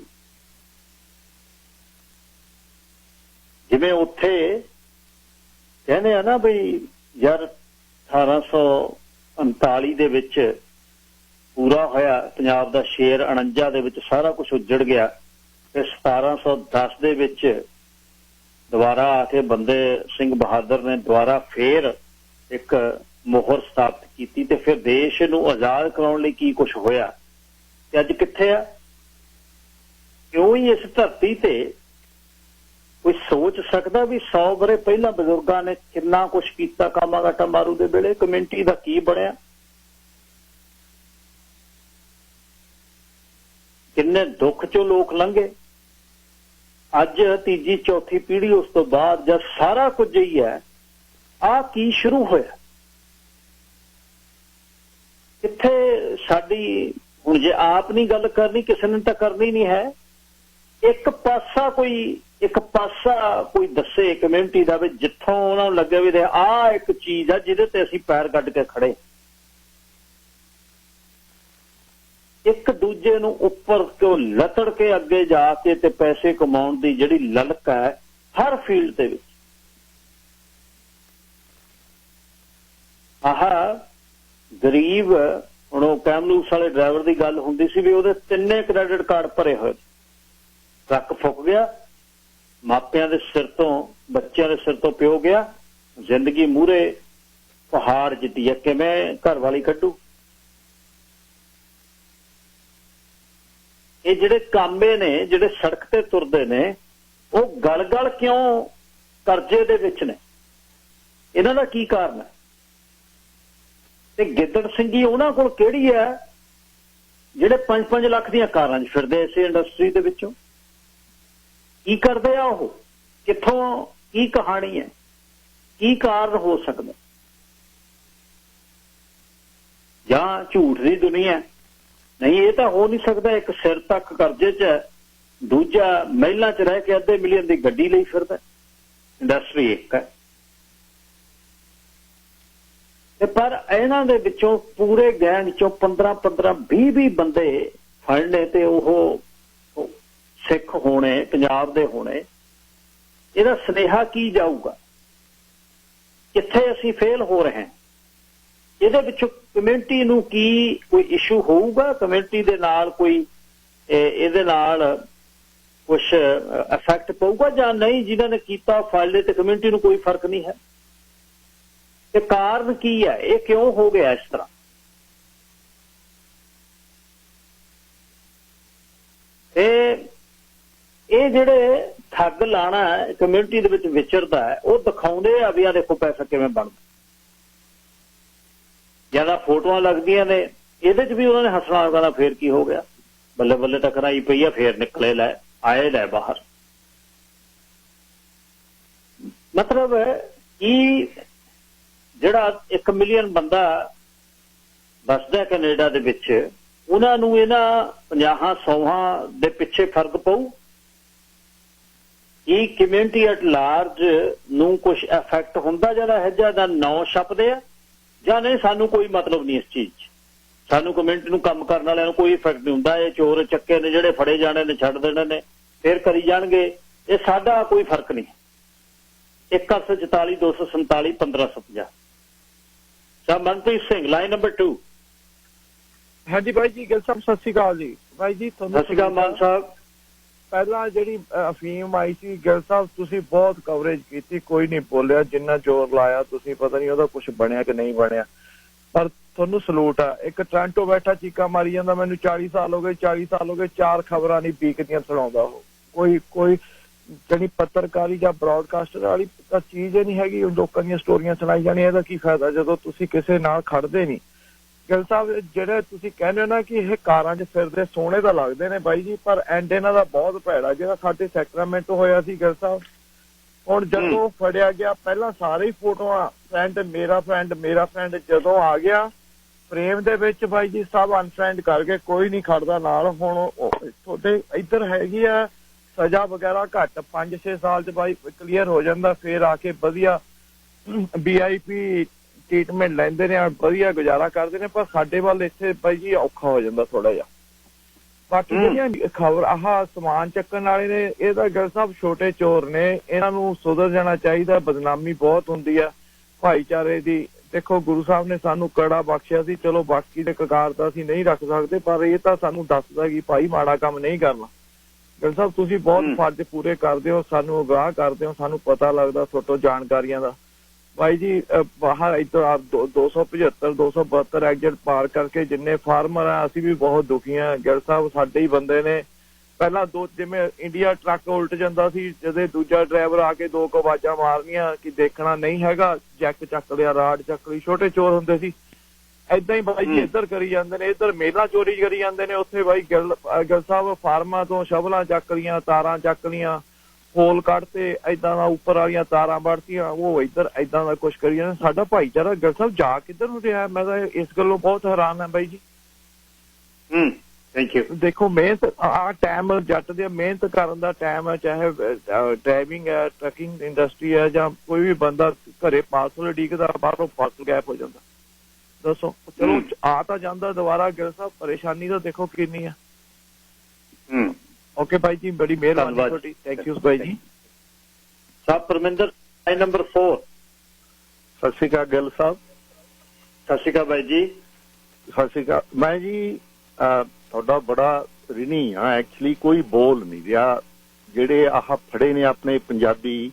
ਜਿਵੇਂ ਉੱਥੇ ਕਹਿੰਦੇ ਆ ਨਾ ਬਈ ਯਾਰ 1839 ਦੇ ਵਿੱਚ ਪੂਰਾ ਹੋਇਆ ਪੰਜਾਬ ਦਾ ਸ਼ੇਰ, 49 ਦੇ ਵਿੱਚ ਸਾਰਾ ਕੁਝ ਉੱਜੜ ਗਿਆ, ਤੇ 1710 ਦੇ ਵਿੱਚ ਦੁਬਾਰਾ ਆ ਕੇ ਬੰਦੇ ਸਿੰਘ ਬਹਾਦਰ ਨੇ ਦੁਬਾਰਾ ਫੇਰ ਇੱਕ ਮੋਹਰ ਸਥਾਪਿਤ ਕੀਤੀ, ਤੇ ਫਿਰ ਦੇਸ਼ ਨੂੰ ਆਜ਼ਾਦ ਕਰਾਉਣ ਲਈ ਕੀ ਕੁਝ ਹੋਇਆ। ਤੇ ਅੱਜ ਕਿੱਥੇ ਆ? ਕਿਉਂ ਹੀ ਇਸ ਧਰਤੀ ਤੇ ਕੋਈ ਸੋਚ ਸਕਦਾ ਵੀ 100 ਵਰੇ ਪਹਿਲਾਂ ਬਜ਼ੁਰਗਾਂ ਨੇ ਕਿੰਨਾ ਕੁਝ ਕੀਤਾ? ਕਾਮਾਗਾਟਾ ਮਾਰੂ ਦੇ ਵੇਲੇ ਕਮਿਊਨਿਟੀ ਦਾ ਕੀ ਬਣਿਆ? ਕਿੰਨੇ ਦੁੱਖ ਚੋਂ ਲੋਕ ਲੰਘੇ। ਅੱਜ ਤੀਜੀ ਚੌਥੀ ਪੀੜ੍ਹੀ ਉਸ ਤੋਂ ਬਾਅਦ ਜਦ ਸਾਰਾ ਕੁਝ ਹੀ ਹੈ, ਆਹ ਕੀ ਸ਼ੁਰੂ ਹੋਇਆ? ਕਿੱਥੇ ਸਾਡੀ? ਹੁਣ ਜੇ ਆਪ ਨਹੀਂ ਗੱਲ ਕਰਨੀ, ਕਿਸੇ ਨੇ ਤਾਂ ਕਰਨੀ ਨਹੀਂ ਹੈ। ਇੱਕ ਪਾਸਾ ਕੋਈ ਦੱਸੇ ਕਮਿਊਨਿਟੀ ਦਾ ਵੀ ਜਿੱਥੋਂ ਉਹਨਾਂ ਨੂੰ ਲੱਗੇ ਵੀ ਆਹ ਇੱਕ ਚੀਜ਼ ਆ ਜਿਹਦੇ ਤੇ ਅਸੀਂ ਪੈਰ ਕੱਢ ਕੇ ਖੜੇ। ਇੱਕ ਦੂਜੇ ਨੂੰ ਉੱਪਰ ਤੋਂ ਲੱਤੜ ਕੇ ਅੱਗੇ ਜਾ ਕੇ ਤੇ ਪੈਸੇ ਕਮਾਉਣ ਦੀ ਜਿਹੜੀ ਲਲਕ ਹੈ ਹਰ ਫੀਲਡ ਦੇ ਵਿੱਚ। ਆਹ ਗਰੀਬ, ਹੁਣ ਉਹ ਕੈਮਲੂਸ ਵਾਲੇ ਡਰਾਈਵਰ ਦੀ ਗੱਲ ਹੁੰਦੀ ਸੀ ਵੀ ਉਹਦੇ 3 ਕ੍ਰੈਡਿਟ ਕਾਰਡ ਭਰੇ ਹੋਏ, ਟਰੱਕ ਫੁੱਕ ਗਿਆ, ਮਾਪਿਆਂ ਦੇ ਸਿਰ ਤੋਂ, ਬੱਚਿਆਂ ਦੇ ਸਿਰ ਤੋਂ ਪਿਓ ਗਿਆ, ਜ਼ਿੰਦਗੀ ਮੂਹਰੇ ਪਹਾੜ ਜਿੱਤੀ ਹੈ, ਕਿਵੇਂ ਘਰ ਵਾਲੀ ਕੱਢੂ? ਇਹ ਜਿਹੜੇ ਕਾਮੇ ਨੇ, ਜਿਹੜੇ ਸੜਕ ਤੇ ਤੁਰਦੇ ਨੇ, ਉਹ ਗਲ ਕਿਉਂ ਕਰਜ਼ੇ ਦੇ ਵਿੱਚ ਨੇ? ਇਹਨਾਂ ਦਾ ਕੀ ਕਾਰਨ ਹੈ? ਤੇ ਗਿੱਦੜ ਸਿੰਘੀ ਉਹਨਾਂ ਕੋਲ ਕਿਹੜੀ ਹੈ ਜਿਹੜੇ 5-5 ਲੱਖ ਦੀਆਂ ਕਾਰਾਂ 'ਚ ਫਿਰਦੇ ਇਸੇ ਇੰਡਸਟਰੀ ਦੇ ਵਿੱਚੋਂ? ਕੀ ਕਰਦੇ ਆ ਉਹ? ਕਿੱਥੋਂ? ਕੀ ਕਹਾਣੀ ਹੈ? ਕੀ ਕਾਰਨ ਹੋ ਸਕਦਾ? ਜਾਂ ਝੂਠ ਦੀ ਦੁਨੀਆ? ਨਹੀਂ, ਇਹ ਤਾਂ ਹੋ ਨਹੀਂ ਸਕਦਾ। ਇੱਕ ਸਿਰ ਤੱਕ ਕਰਜ਼ੇ 'ਚ ਹੈ, ਦੂਜਾ ਮਹਿਲਾਂ 'ਚ ਰਹਿ ਕੇ ਅੱਧੇ ਮਿਲੀਅਨ ਦੀ ਗੱਡੀ ਲਈ ਫਿਰਦਾ। ਇੰਡਸਟਰੀ ਇੱਕ ਹੈ। ਤੇ ਪਰ ਇਹਨਾਂ ਦੇ ਵਿੱਚੋਂ ਪੂਰੇ ਗੈਂਗ 'ਚੋਂ 15-15, 20-20 ਬੰਦੇ ਫੜਨੇ ਤੇ ਉਹ ਸਿੱਖ ਹੋਣੇ, ਪੰਜਾਬ ਦੇ ਹੋਣੇ। ਇਹਦਾ ਸੁਨੇਹਾ ਕੀ ਜਾਊਗਾ? ਕਿੱਥੇ ਅਸੀਂ ਫੇਲ ਹੋ ਰਹੇ ਹਾਂ? ਇਹਦੇ ਵਿੱਚੋਂ ਕਮਿਊਨਿਟੀ ਨੂੰ ਕੀ ਕੋਈ ਇਸ਼ੂ ਹੋਊਗਾ? ਕਮਿਊਨਿਟੀ ਦੇ ਨਾਲ ਕੋਈ ਇਹਦੇ ਨਾਲ ਕੁਝ ਇਫੈਕਟ ਪਊਗਾ ਜਾਂ ਨਹੀਂ? ਜਿਨ੍ਹਾਂ ਨੇ ਕੀਤਾ ਫਾਈਲ ਤੇ ਕਮਿਊਨਿਟੀ ਨੂੰ ਕੋਈ ਫਰਕ ਨਹੀਂ ਹੈ। ਤੇ ਕਾਰਨ ਕੀ ਹੈ? ਇਹ ਕਿਉਂ ਹੋ ਗਿਆ ਇਸ ਤਰ੍ਹਾਂ? ਇਹ ਜਿਹੜੇ ਠੱਗ ਲਾਣਾ ਕਮਿਊਨਿਟੀ ਦੇ ਵਿੱਚ ਵਿਚਰਦਾ ਹੈ, ਉਹ ਦਿਖਾਉਂਦੇ ਆ ਵੀ ਆ ਦੇਖੋ ਪੈਸਾ ਕਿਵੇਂ ਬਣਦਾ। ਜਿਆਦਾ ਫੋਟੋਆਂ ਲੱਗਦੀਆਂ ਨੇ, ਇਹਦੇ 'ਚ ਵੀ ਉਹਨਾਂ ਨੇ ਹੱਸਣਾ, ਕਹਿੰਦਾ ਫੇਰ ਕੀ ਹੋ ਗਿਆ, ਬੱਲੇ ਬੱਲੇ ਤਾਂ ਕਰਾਈ ਪਈ ਆ, ਫੇਰ ਨਿਕਲੇ ਲੈ ਆਏ ਲੈ ਬਾਹਰ। ਮਤਲਬ ਕਿ ਜਿਹੜਾ 1 ਮਿਲੀਅਨ ਬੰਦਾ ਵੱਸਦਾ ਕੈਨੇਡਾ ਦੇ ਵਿੱਚ, ਉਹਨਾਂ ਨੂੰ ਇਹਨਾਂ 50-100 ਦੇ ਪਿੱਛੇ ਫਰਕ ਪਊ? ਕੀ ਕਮਿਊਨਿਟੀ ਐਟ ਲਾਰਜ ਨੂੰ ਕੁਝ ਇਫੈਕਟ ਹੁੰਦਾ ਜਿਹੜਾ ਹੈ ਜਿਹਦਾ ਨਾਂ ਛਪਦੇ ਆ, ਜਾਂ ਨਹੀਂ? ਸਾਨੂੰ ਕੋਈ ਮਤਲਬ ਨਹੀਂ ਇਸ ਚੀਜ਼ 'ਚ, ਸਾਨੂੰ ਕਮਿਊਨਿਟੀ ਨੂੰ ਕੰਮ ਕਰਨ ਵਾਲਿਆਂ ਨੂੰ ਕੋਈ ਇਫੈਕਟ ਨਹੀਂ ਹੁੰਦਾ। ਇਹ ਚੋਰ ਚੱਕੇ ਨੇ ਜਿਹੜੇ ਫੜੇ ਜਾਣੇ ਨੇ, ਛੱਡ ਦੇਣੇ ਨੇ, ਫਿਰ ਕਰੀ ਜਾਣਗੇ, ਇਹ ਸਾਡਾ ਕੋਈ ਫਰਕ ਨਹੀਂ। 144 247 1550। Sir Manpreet Singh, line number 2। ਹਾਂਜੀ ਭਾਈ ਜੀ, ਗਿੱਲ ਸਾਹਿਬ ਸਤਿ ਸ਼੍ਰੀ ਅਕਾਲ ਜੀ। ਭਾਈ ਜੀ ਸਤਿ ਸ਼੍ਰੀ ਅਕਾਲ ਮਾਨ ਸਾਹਿਬ। ਪਹਿਲਾਂ ਜਿਹੜੀ ਅਫੀਮ ਆਈ ਸੀ ਗਿੱਲ ਸਾਹਿਬ, ਤੁਸੀਂ ਬਹੁਤ ਕਵਰੇਜ ਕੀਤੀ, ਕੋਈ ਨਹੀਂ ਬੋਲਿਆ, ਜਿੰਨਾ ਜ਼ੋਰ ਲਾਇਆ ਤੁਸੀਂ, ਪਤਾ ਨਹੀਂ ਉਹਦਾ ਕੁਝ ਬਣਿਆ ਕਿ ਨਹੀਂ ਬਣਿਆ, ਪਰ ਤੁਹਾਨੂੰ ਸਲੂਟ ਆ। ਇੱਕ ਟੋਰਾਂਟੋ ਬੈਠਾ ਚੀਕਾ ਮਾਰੀ ਜਾਂਦਾ, ਮੈਨੂੰ 40 ਸਾਲ ਹੋ ਗਏ, 40 ਸਾਲ ਹੋ ਗਏ, 4 ਖਬਰਾਂ ਨਹੀਂ ਵੀਕਦੀਆਂ ਸੁਣਾਉਂਦਾ ਉਹ। ਕੋਈ ਜਿਹੜੀ ਪੱਤਰਕਾਰੀ ਜਾਂ ਬ੍ਰੌਡਕਾਸਟਰ ਵਾਲੀ ਤਾਂ ਚੀਜ਼ ਹੀ ਨਹੀਂ ਹੈਗੀ, ਲੋਕਾਂ ਦੀਆਂ ਸਟੋਰੀਆਂ ਸੁਣਾਈ ਜਾਣੀਆਂ। ਇਹਦਾ ਕੀ ਫਾਇਦਾ ਜਦੋਂ ਤੁਸੀਂ ਕਿਸੇ ਨਾਲ ਖੜਦੇ ਨਹੀਂ? ਗਿੱਲ ਸਾਹਿਬ, ਜਿਹੜੇ ਤੁਸੀਂ ਕਹਿੰਦੇ ਹੋ ਨਾ ਕਿ ਇਹ ਕਾਰਾਂ 'ਚ ਫਿਰਦੇ ਸੋਹਣੇ ਤਾਂ ਲੱਗਦੇ ਨੇ ਬਾਈ ਜੀ, ਪਰ ਐਂਡ ਇਹਨਾਂ ਦਾ ਬਹੁਤ ਭੈੜਾ, ਜਿਹੜਾ ਸਾਡੇ ਸੈਕਰਾਮੈਂਟੋ ਹੋਇਆ ਸੀ ਗਿੱਲ ਸਾਹਿਬ। ਹੁਣ ਜਦੋਂ ਫੜਿਆ ਗਿਆ, ਪਹਿਲਾਂ ਸਾਰੇ ਹੀ ਫੋਟੋਆਂ ਫਰੈਂਡ ਮੇਰਾ ਫਰੈਂਡ ਜਦੋਂ ਆ ਗਿਆ ਫਰੇਮ ਦੇ ਵਿੱਚ ਬਾਈ ਜੀ, ਸਭ ਅਨਫਰੈਂਡ ਕਰਕੇ, ਕੋਈ ਨਹੀਂ ਖੜਦਾ ਨਾਲ। ਹੁਣ ਤੁਹਾਡੇ ਇੱਧਰ ਹੈਗੀ ਆ ਸਜ਼ਾ ਵਗੈਰਾ ਘੱਟ, 5-6 ਸਾਲ 'ਚ ਬਾਈ ਕਲੀਅਰ ਹੋ ਜਾਂਦਾ, ਫਿਰ ਆ ਕੇ ਵਧੀਆ VIP ਟ੍ਰੀਟਮੈਂਟ ਲੈਂਦੇ ਨੇ, ਵਧੀਆ ਗੁਜ਼ਾਰਾ ਕਰਦੇ ਨੇ। ਪਰ ਸਾਡੇ ਵੱਲ ਇੱਥੇ ਬਾਈ ਜੀ ਔਖਾ ਹੋ ਜਾਂਦਾ ਥੋੜਾ ਜਿਹਾ। ਬਾਕੀ ਜਿਹੜੀਆਂ ਖਬਰ ਸਮਾਨ ਚੱਕਣ ਵਾਲੇ ਨੇ, ਇਹ ਤਾਂ ਗਿੱਲ ਸਾਹਿਬ ਛੋਟੇ ਚੋਰ ਨੇ, ਇਹਨਾਂ ਨੂੰ ਸੁਧਰ ਜਾਣਾ ਚਾਹੀਦਾ। ਬਦਨਾਮੀ ਬਹੁਤ ਹੁੰਦੀ ਆ ਭਾਈਚਾਰੇ ਦੀ। ਦੇਖੋ ਗੁਰੂ ਸਾਹਿਬ ਨੇ ਸਾਨੂੰ ਕੜਾ ਬਖਸ਼ਿਆ ਸੀ, ਚਲੋ ਬਾਕੀ ਦੇ ਕਕਾਰ ਤਾਂ ਅਸੀਂ ਨਹੀਂ ਰੱਖ ਸਕਦੇ, ਪਰ ਇਹ ਤਾਂ ਸਾਨੂੰ ਦੱਸਦਾ ਕਿ ਭਾਈ ਮਾੜਾ ਕੰਮ ਨਹੀਂ ਕਰਨਾ। ਗਿੱਲ ਸਾਹਿਬ ਤੁਸੀਂ ਬਹੁਤ ਫਰਜ਼ ਪੂਰੇ ਕਰਦੇ ਹੋ, ਸਾਨੂੰ ਅਗਾਹ ਕਰਦੇ ਹੋ, ਸਾਨੂੰ ਪਤਾ ਲੱਗਦਾ ਤੁਹਾਡੇ ਜਾਣਕਾਰੀਆਂ ਦਾ। ਭਾਈ ਜੀ ਬਾਹਰ ਇੱਧਰ 275 272 ਐਗਜ਼ਿਟ ਪਾਰ ਕਰਕੇ ਜਿੰਨੇ ਫਾਰਮਰ ਆ, ਅਸੀਂ ਵੀ ਬਹੁਤ ਦੁਖੀ ਆ। ਗਿੱਲ ਸਾਹਿਬ ਸਾਡੇ ਹੀ ਬੰਦੇ ਨੇ। ਪਹਿਲਾਂ ਜਿਵੇਂ ਇੰਡੀਆ ਟਰੱਕ ਉਲਟ ਜਾਂਦਾ ਸੀ, ਜਦੋਂ ਦੂਜਾ ਡਰਾਈਵਰ ਆ ਕੇ 2 ਆਵਾਜ਼ਾਂ ਮਾਰਨੀਆਂ ਕਿ ਦੇਖਣਾ ਨਹੀਂ ਹੈਗਾ, ਜੈਕ ਚੱਕ ਲਿਆ, ਰਾਡ ਚੱਕ ਲਈ, ਛੋਟੇ ਚੋਰ ਹੁੰਦੇ ਸੀ। ਏਦਾਂ ਹੀ ਬਾਈ ਜੀ ਇੱਧਰ ਕਰੀ ਜਾਂਦੇ ਨੇ, ਇੱਧਰ ਮੇਲਾ ਚੋਰੀ ਕਰੀ ਜਾਂਦੇ ਨੇ, ਉੱਥੇ ਬਾਈ ਗਿੱਲ ਸਾਹਿਬ ਫਾਰਮਾਂ ਤੋਂ ਸ਼ਵਲਾਂ ਚੱਕ ਲੀਆਂ, ਤਾਰਾਂ ਚੱਕ ਲੀਆਂ, ਹੋਲ ਕੱਢਤੇ, ਏਦਾਂ ਦਾ ਉੱਪਰ ਵਾਲੀਆਂ ਤਾਰਾਂ ਵੜਤੀਆਂ, ਉਹ ਇੱਧਰ ਏਦਾਂ ਦਾ ਕੁਛ ਕਰੀ ਜਾਂਦੇ। ਸਾਡਾ ਭਾਈਚਾਰਾ ਗਿੱਲ ਸਾਹਿਬ ਜਾ ਕਿੱਧਰ ਨੂੰ ਰਿਹਾ? ਮੈਂ ਤਾਂ ਇਸ ਗੱਲੋਂ ਬਹੁਤ ਹੈਰਾਨ ਹਾਂ ਬਾਈ ਜੀ। Thank you. ਦੇਖੋ ਮਿਹਨਤ ਟਾਈਮ ਜੱਟ ਦੇ ਮਿਹਨਤ ਕਰਨ ਦਾ ਟਾਈਮ ਹੈ, ਚਾਹੇ ਡਰਾਈਵਿੰਗ ਹੈ, ਟਰੱਕਿੰਗ ਇੰਡਸਟਰੀ ਹੈ, ਜਾਂ ਕੋਈ ਵੀ ਬੰਦਾ ਘਰੇ ਪਾਰਸਲ ਉਡੀਕਦਾ, ਬਾਹਰੋਂ ਪਾਰਸਲ ਗਾਇਬ ਹੋ ਜਾਂਦਾ। ਦੱਸੋ, ਚਲੋ ਆ ਤਾਂ ਜਾਂਦਾ ਦੁਬਾਰਾ। ਗਿੱਲ ਸਾਹਿਬ ਪਰੇਸ਼ਾਨੀ ਤਾਂ ਦੇਖੋ ਕਿੰਨੀ ਆ। ਓਕੇ ਭਾਈ ਜੀ, ਬੜੀ ਮਿਹਰਬਾਨੀ ਤੁਹਾਡੀ। ਥੈਂਕ ਯੂ ਭਾਈ ਜੀ। ਸਾਹਿਬ ਪਰਮਿੰਦਰ, ਲਾਈਨ ਨੰਬਰ 4। ਸਤਿ ਸ਼੍ਰੀ ਅਕਾਲ ਗਿੱਲ ਸਾਹਿਬ। ਸਤਿ ਸ਼੍ਰੀ ਅਕਾਲ ਬਾਈ ਜੀ। ਸਤਿ ਸ਼੍ਰੀ ਅਕਾਲ। ਮੈਂ ਜੀ ਤੁਹਾਡਾ ਬੜਾ ਰਿਣੀ ਆ, ਐਕਚੁਅਲੀ ਕੋਈ ਬੋਲ ਨਹੀਂ ਰਿਹਾ। ਜਿਹੜੇ ਆਹ ਫੜੇ ਨੇ ਆਪਣੇ ਪੰਜਾਬੀ,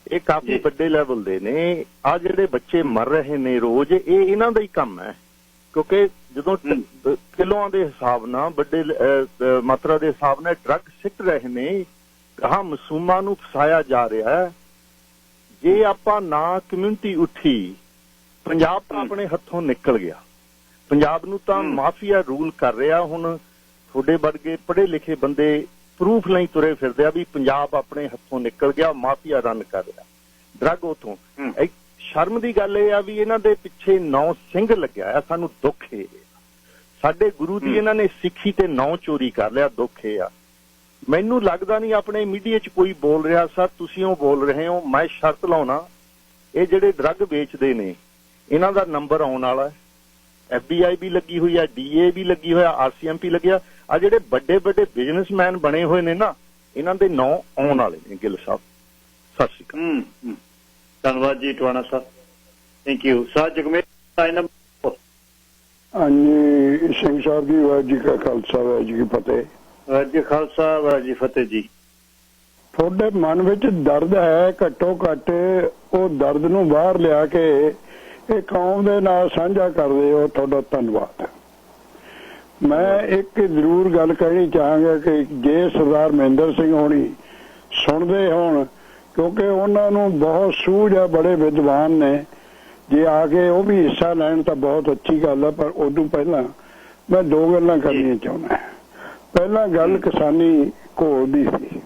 ਇਹ ਕਾਫੀ ਵੱਡੇ ਲੈਵਲ ਦੇ ਨੇ। ਆ ਜਿਹੜੇ ਬੱਚੇ ਮਰ ਰਹੇ ਨੇ ਰੋਜ਼, ਇਹ ਇਹਨਾਂ ਦਾ ਹੀ ਕੰਮ ਹੈ। ਕਿਉਂਕਿ ਜਦੋਂ ਕਿਲੋਆਂ ਦੇ ਹਿਸਾਬ ਨਾਲ, ਵੱਡੇ ਮਾਤਰਾ ਦੇ ਹਿਸਾਬ ਨਾਲ ਡਰੱਗ ਸਿੱਟ ਰਹੇ ਨੇ, ਕਹਾਂ ਮਾਸੂਮਾਂ ਨੂੰ ਫਸਾਇਆ ਜਾ ਰਿਹਾ ਹੈ। ਜੇ ਆਪਾਂ ਨਾ ਕਮਿਊਨਿਟੀ ਉੱਠੀ, ਪੰਜਾਬ ਤਾਂ ਆਪਣੇ ਹੱਥੋਂ ਨਿਕਲ ਗਿਆ। ਪੰਜਾਬ ਨੂੰ ਤਾਂ ਮਾਫੀਆ ਰੂਲ ਕਰ ਰਿਹਾ। ਹੁਣ ਤੁਹਾਡੇ ਵਰਗੇ ਪੜ੍ਹੇ ਲਿਖੇ ਬੰਦੇ ਪ੍ਰੂਫ ਲਈ ਤੁਰੇ ਫਿਰਦੇ ਆ ਵੀ ਪੰਜਾਬ ਆਪਣੇ ਹੱਥੋਂ ਨਿਕਲ ਗਿਆ, ਮਾਫੀਆ ਰਨ ਕਰ ਰਿਹਾ ਡਰੱਗ ਉਥੋਂ। ਸ਼ਰਮ ਦੀ ਗੱਲ ਇਹ ਆ ਵੀ ਇਹਨਾਂ ਦੇ ਪਿੱਛੇ 9 ਸਿੰਘ ਲੱਗਿਆ ਆ। ਸਾਨੂੰ ਦੁੱਖ ਇਹ, ਸਾਡੇ ਗੁਰੂ ਦੀ ਇਹਨਾਂ ਨੇ ਸਿੱਖੀ ਤੇ 9 ਚੋਰੀ ਕਰ ਲਿਆ। ਦੁੱਖ ਇਹ ਆ। ਮੈਨੂੰ ਲੱਗਦਾ ਨਹੀਂ ਆਪਣੇ ਮੀਡੀਆ 'ਚ ਕੋਈ ਬੋਲ ਰਿਹਾ। ਸਰ ਤੁਸੀਂ ਉਹ ਬੋਲ ਰਹੇ ਹੋ। ਮੈਂ ਸ਼ਰਤ ਲਾਉਣਾ, ਇਹ ਜਿਹੜੇ ਡਰੱਗ ਵੇਚਦੇ ਨੇ, ਇਹਨਾਂ ਦਾ ਨੰਬਰ ਆਉਣ ਵਾਲਾ। FBI ਵੀ ਲੱਗੀ ਹੋਈ ਆ, DA ਵੀ ਲੱਗੀ ਹੋਇਆ, RCMP ਲੱਗਿਆ। ਆ ਜਿਹੜੇ ਵੱਡੇ ਵੱਡੇ ਬਿਜ਼ਨਸਮੈਨ ਬਣੇ ਹੋਏ ਨੇ ਨਾ, ਇਹਨਾਂ ਦੇ ਨਾਂ ਆਉਣ ਵਾਲੇ ਨੇ। ਗਿੱਲ ਸਾਹਿਬ ਸਤਿ ਸ਼੍ਰੀ ਅਕਾਲ। ਧੰਨਵਾਦ ਜੀ ਟਵਾਣਾ ਸਾਹਿਬ। Thank you. ਸਰ ਜਗਮੇਰ ਹਾਂਜੀ ਸਿੰਘ ਸਾਹਿਬ ਜੀ, ਵਾਹਿਗੁਰੂ ਜੀ ਕਾ ਖਾਲਸਾ ਵਾਹਿਗੁਰੂ ਜੀ ਕੀ ਫਤਿਹ। ਵਾਹਿਗੁਰੂ ਜੀ ਖਾਲਸਾ ਵਾਹਿਗੁਰੂ ਜੀ ਫਤਿਹ ਜੀ। ਤੁਹਾਡੇ ਮਨ ਵਿੱਚ ਦਰਦ ਹੈ, ਘੱਟੋ ਘੱਟ ਉਹ ਦਰਦ ਨੂੰ ਬਾਹਰ ਲਿਆ ਕੇ ਇਹ ਕੌਮ ਦੇ ਨਾਲ ਸਾਂਝਾ ਕਰਦੇ ਹੋ, ਤੁਹਾਡਾ ਧੰਨਵਾਦ। ਮੈਂ ਇੱਕ ਜ਼ਰੂਰ ਗੱਲ ਕਹਿਣੀ ਚਾਹਾਂਗਾ ਕਿ ਜੇ ਸਰਦਾਰ ਮਹਿੰਦਰ ਸਿੰਘ ਹੋਣੀ ਸੁਣਦੇ ਹੋਣ, ਕਿਉਂਕਿ ਉਹਨਾਂ ਨੂੰ ਬਹੁਤ ਸੂਝ ਹੈ, ਬੜੇ ਵਿਦਵਾਨ ਨੇ, ਜੇ ਆ ਕੇ ਉਹ ਵੀ ਹਿੱਸਾ ਲੈਣ ਤਾਂ ਬਹੁਤ ਅੱਛੀ ਗੱਲ ਹੈ। ਪਰ ਉਦੋਂ ਪਹਿਲਾਂ ਮੈਂ ਦੋ ਗੱਲਾਂ ਕਰਨੀਆਂ ਚਾਹੁੰਦਾ। ਪਹਿਲਾਂ ਗੱਲ ਕਿਸਾਨੀ ਘੋਲ ਦੀ ਸੀ।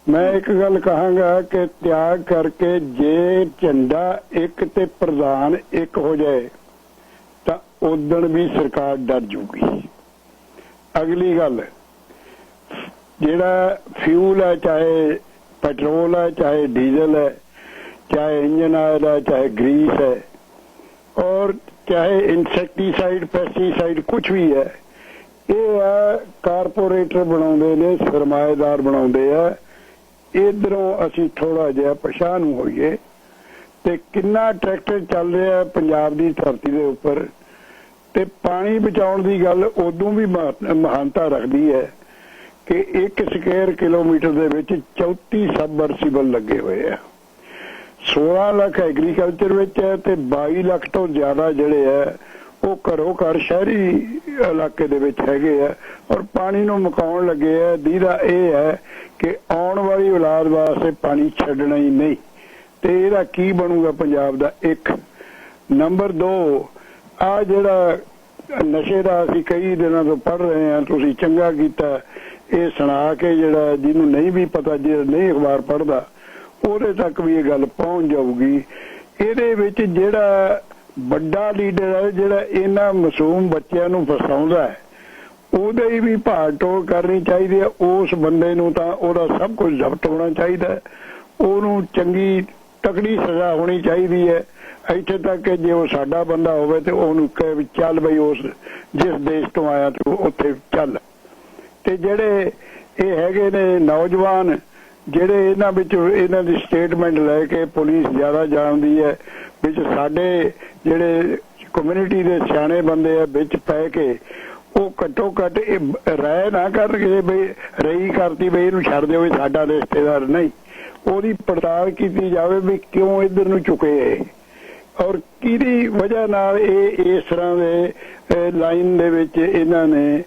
ਮੈਂ ਇੱਕ ਗੱਲ ਕਹਾਂਗਾ ਕਿ ਤਿਆਗ ਕਰਕੇ ਜੇ ਝੰਡਾ ਇੱਕ ਤੇ ਪ੍ਰਧਾਨ ਇੱਕ ਹੋ ਜਾਏ ਤਾਂ ਉਦਣ ਵੀ ਸਰਕਾਰ ਡਰ ਜੂਗੀ। ਅਗਲੀ ਗੱਲ, ਜਿਹੜਾ ਫਿਊਲ ਹੈ, ਚਾਹੇ ਪੈਟਰੋਲ ਹੈ, ਚਾਹੇ ਡੀਜ਼ਲ ਹੈ, चाहे इंजन ऑयल है, चाहे ग्रीस है, और चाहे इंसेक्टिसाइड पेस्टिसाइड कुछ भी है, ये है कारपोरेटर बनाते ने, सरमाएदार बनाते हैं। इधरों असी थोड़ा जिहा पछाण होइए ते किन्ना ट्रैक्टर चल रहा है पंजाब की धरती के उपर, ते पानी बचाउण दी गल उदों भी महानता रखती है कि 1 स्क्वायर किलोमीटर दे विच 34 सबमर्सीबल लगे हुए हैं। 16 ਲੱਖ ਐਗਰੀਕਲਚਰ ਵਿੱਚ ਹੈ ਤੇ 22 ਲੱਖ ਤੋਂ ਜ਼ਿਆਦਾ ਜਿਹੜੇ ਹੈ ਉਹ ਘਰੋਂ ਘਰ ਸ਼ਹਿਰੀ ਇਲਾਕੇ ਦੇ ਵਿੱਚ ਹੈਗੇ ਆ ਔਰ ਪਾਣੀ ਨੂੰ ਮੁਕਾਉਣ ਲੱਗੇ ਆ। ਜਿਹਦਾ ਇਹ ਹੈ ਕਿ ਆਉਣ ਵਾਲੀ ਔਲਾਦ ਵਾਸਤੇ ਪਾਣੀ ਛੱਡਣਾ ਹੀ ਨਹੀਂ, ਤੇ ਇਹਦਾ ਕੀ ਬਣੂਗਾ ਪੰਜਾਬ ਦਾ। ਇੱਕ ਨੰਬਰ 2, ਆ ਜਿਹੜਾ ਨਸ਼ੇ ਦਾ ਅਸੀਂ ਕਈ ਦਿਨਾਂ ਤੋਂ ਪੜ੍ਹ ਰਹੇ ਹਾਂ, ਤੁਸੀਂ ਚੰਗਾ ਕੀਤਾ ਇਹ ਸੁਣਾ ਕੇ, ਜਿਹੜਾ ਜਿਹਨੂੰ ਨਹੀਂ ਵੀ ਪਤਾ, ਜਿਹੜਾ ਨਹੀਂ ਅਖਬਾਰ ਪੜ੍ਹਦਾ ਉਹਦੇ ਤੱਕ ਵੀ ਇਹ ਗੱਲ ਪਹੁੰਚ ਜਾਊਗੀ। ਇਹਦੇ ਵਿੱਚ ਜਿਹੜਾ ਵੱਡਾ ਲੀਡਰ ਹੈ, ਜਿਹੜਾ ਇਹਨਾਂ ਮਾਸੂਮ ਬੱਚਿਆਂ ਨੂੰ ਫਸਾਉਂਦਾ ਹੈ, ਉਹਦੇ ਵੀ ਭਾਲ ਟੋਲ ਕਰਨੀ ਚਾਹੀਦੀ ਹੈ। ਉਸ ਬੰਦੇ ਨੂੰ ਤਾਂ ਉਹਦਾ ਸਭ ਕੁਝ ਜ਼ਬਤ ਹੋਣਾ ਚਾਹੀਦਾ ਹੈ, ਉਹਨੂੰ ਚੰਗੀ ਤਕੜੀ ਸਜ਼ਾ ਹੋਣੀ ਚਾਹੀਦੀ ਹੈ। ਇੱਥੇ ਤੱਕ ਕਿ ਜੇ ਉਹ ਸਾਡਾ ਬੰਦਾ ਹੋਵੇ ਤੇ ਉਹਨੂੰ ਕਹੇ ਵੀ ਚੱਲ ਬਈ ਉਸ ਜਿਸ ਦੇਸ਼ ਤੋਂ ਆਇਆ ਤੂੰ ਉੱਥੇ ਚੱਲ। ਤੇ ਜਿਹੜੇ ਇਹ ਹੈਗੇ ਨੇ ਨੌਜਵਾਨ, ਜਿਹੜੇ ਇਹਨਾਂ ਵਿੱਚ ਇਹਨਾਂ ਦੀ ਸਟੇਟਮੈਂਟ ਲੈ ਕੇ ਪੁਲਿਸ ਜ਼ਿਆਦਾ ਜਾਣਦੀ ਹੈ, ਵਿੱਚ ਸਾਡੇ ਜਿਹੜੇ ਕਮਿਊਨਿਟੀ ਦੇ ਸਿਆਣੇ ਬੰਦੇ ਆ ਵਿੱਚ ਪੈ ਕੇ ਉਹ ਘੱਟੋ ਘੱਟ ਇਹ ਰਾਏ ਨਾ ਕਰਨਗੇ ਬਈ ਰਹੀ ਕਰਤੀ ਬਈ ਇਹਨੂੰ ਛੱਡ ਦਿਓ, ਸਾਡਾ ਰਿਸ਼ਤੇਦਾਰ ਨਹੀਂ। ਉਹਦੀ ਪੜਤਾਲ ਕੀਤੀ ਜਾਵੇ ਵੀ ਕਿਉਂ ਇੱਧਰ ਨੂੰ ਚੁੱਕੇ ਔਰ ਕਿਹਦੀ ਵਜ੍ਹਾ ਨਾਲ ਇਹ ਇਸ ਤਰ੍ਹਾਂ ਦੇ ਲਾਈਨ ਦੇ ਵਿੱਚ ਇਹਨਾਂ ਨੇ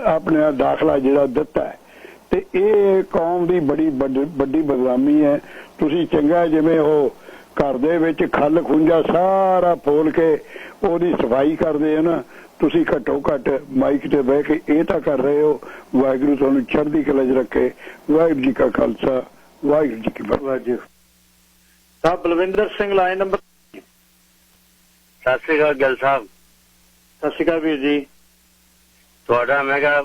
ਆਪਣਾ ਦਾਖਲਾ ਜਿਹੜਾ ਦਿੱਤਾ ਹੈ। ਤੇ ਇਹ ਕੌਮ ਦੀ ਬੜੀ ਵੱਡੀ ਬਦਨਾਮੀ ਹੈ। ਤੁਸੀਂ ਚੰਗਾ ਜਿਵੇਂ ਉਹ ਘਰ ਦੇ ਵਿੱਚ ਖੱਲ ਖੁੰਝਾ ਸਾਰਾ ਫੋਲ ਕੇ ਉਹਦੀ ਸਫਾਈ ਕਰਦੇ ਆ ਨਾ, ਤੁਸੀਂ ਘੱਟੋ ਘੱਟ ਮਾਈਕ ਤੇ ਬਹਿ ਕੇ ਇਹ ਤਾਂ ਕਰ ਰਹੇ ਹੋ। ਵਾਹਿਗੁਰੂ ਤੁਹਾਨੂੰ ਚੜ੍ਹਦੀ ਕਲਾ 'ਚ ਰੱਖੇ। ਵਾਹਿਗੁਰੂ ਜੀ ਕਾ ਖਾਲਸਾ, ਵਾਹਿਗੁਰੂ ਜੀ ਕੀ ਫਤਿਹ। ਸਾਹਿਬ ਬਲਵਿੰਦਰ ਸਿੰਘ ਲਾਈਨ ਨੰਬਰ। ਸਤਿ ਸ੍ਰੀ ਅਕਾਲ ਗਿੱਲ ਸਾਹਿਬ। ਸਤਿ ਸ਼੍ਰੀ ਅਕਾਲ ਵੀਰ ਜੀ। ਤੁਹਾਡਾ ਮੈਂ ਕਿਹਾ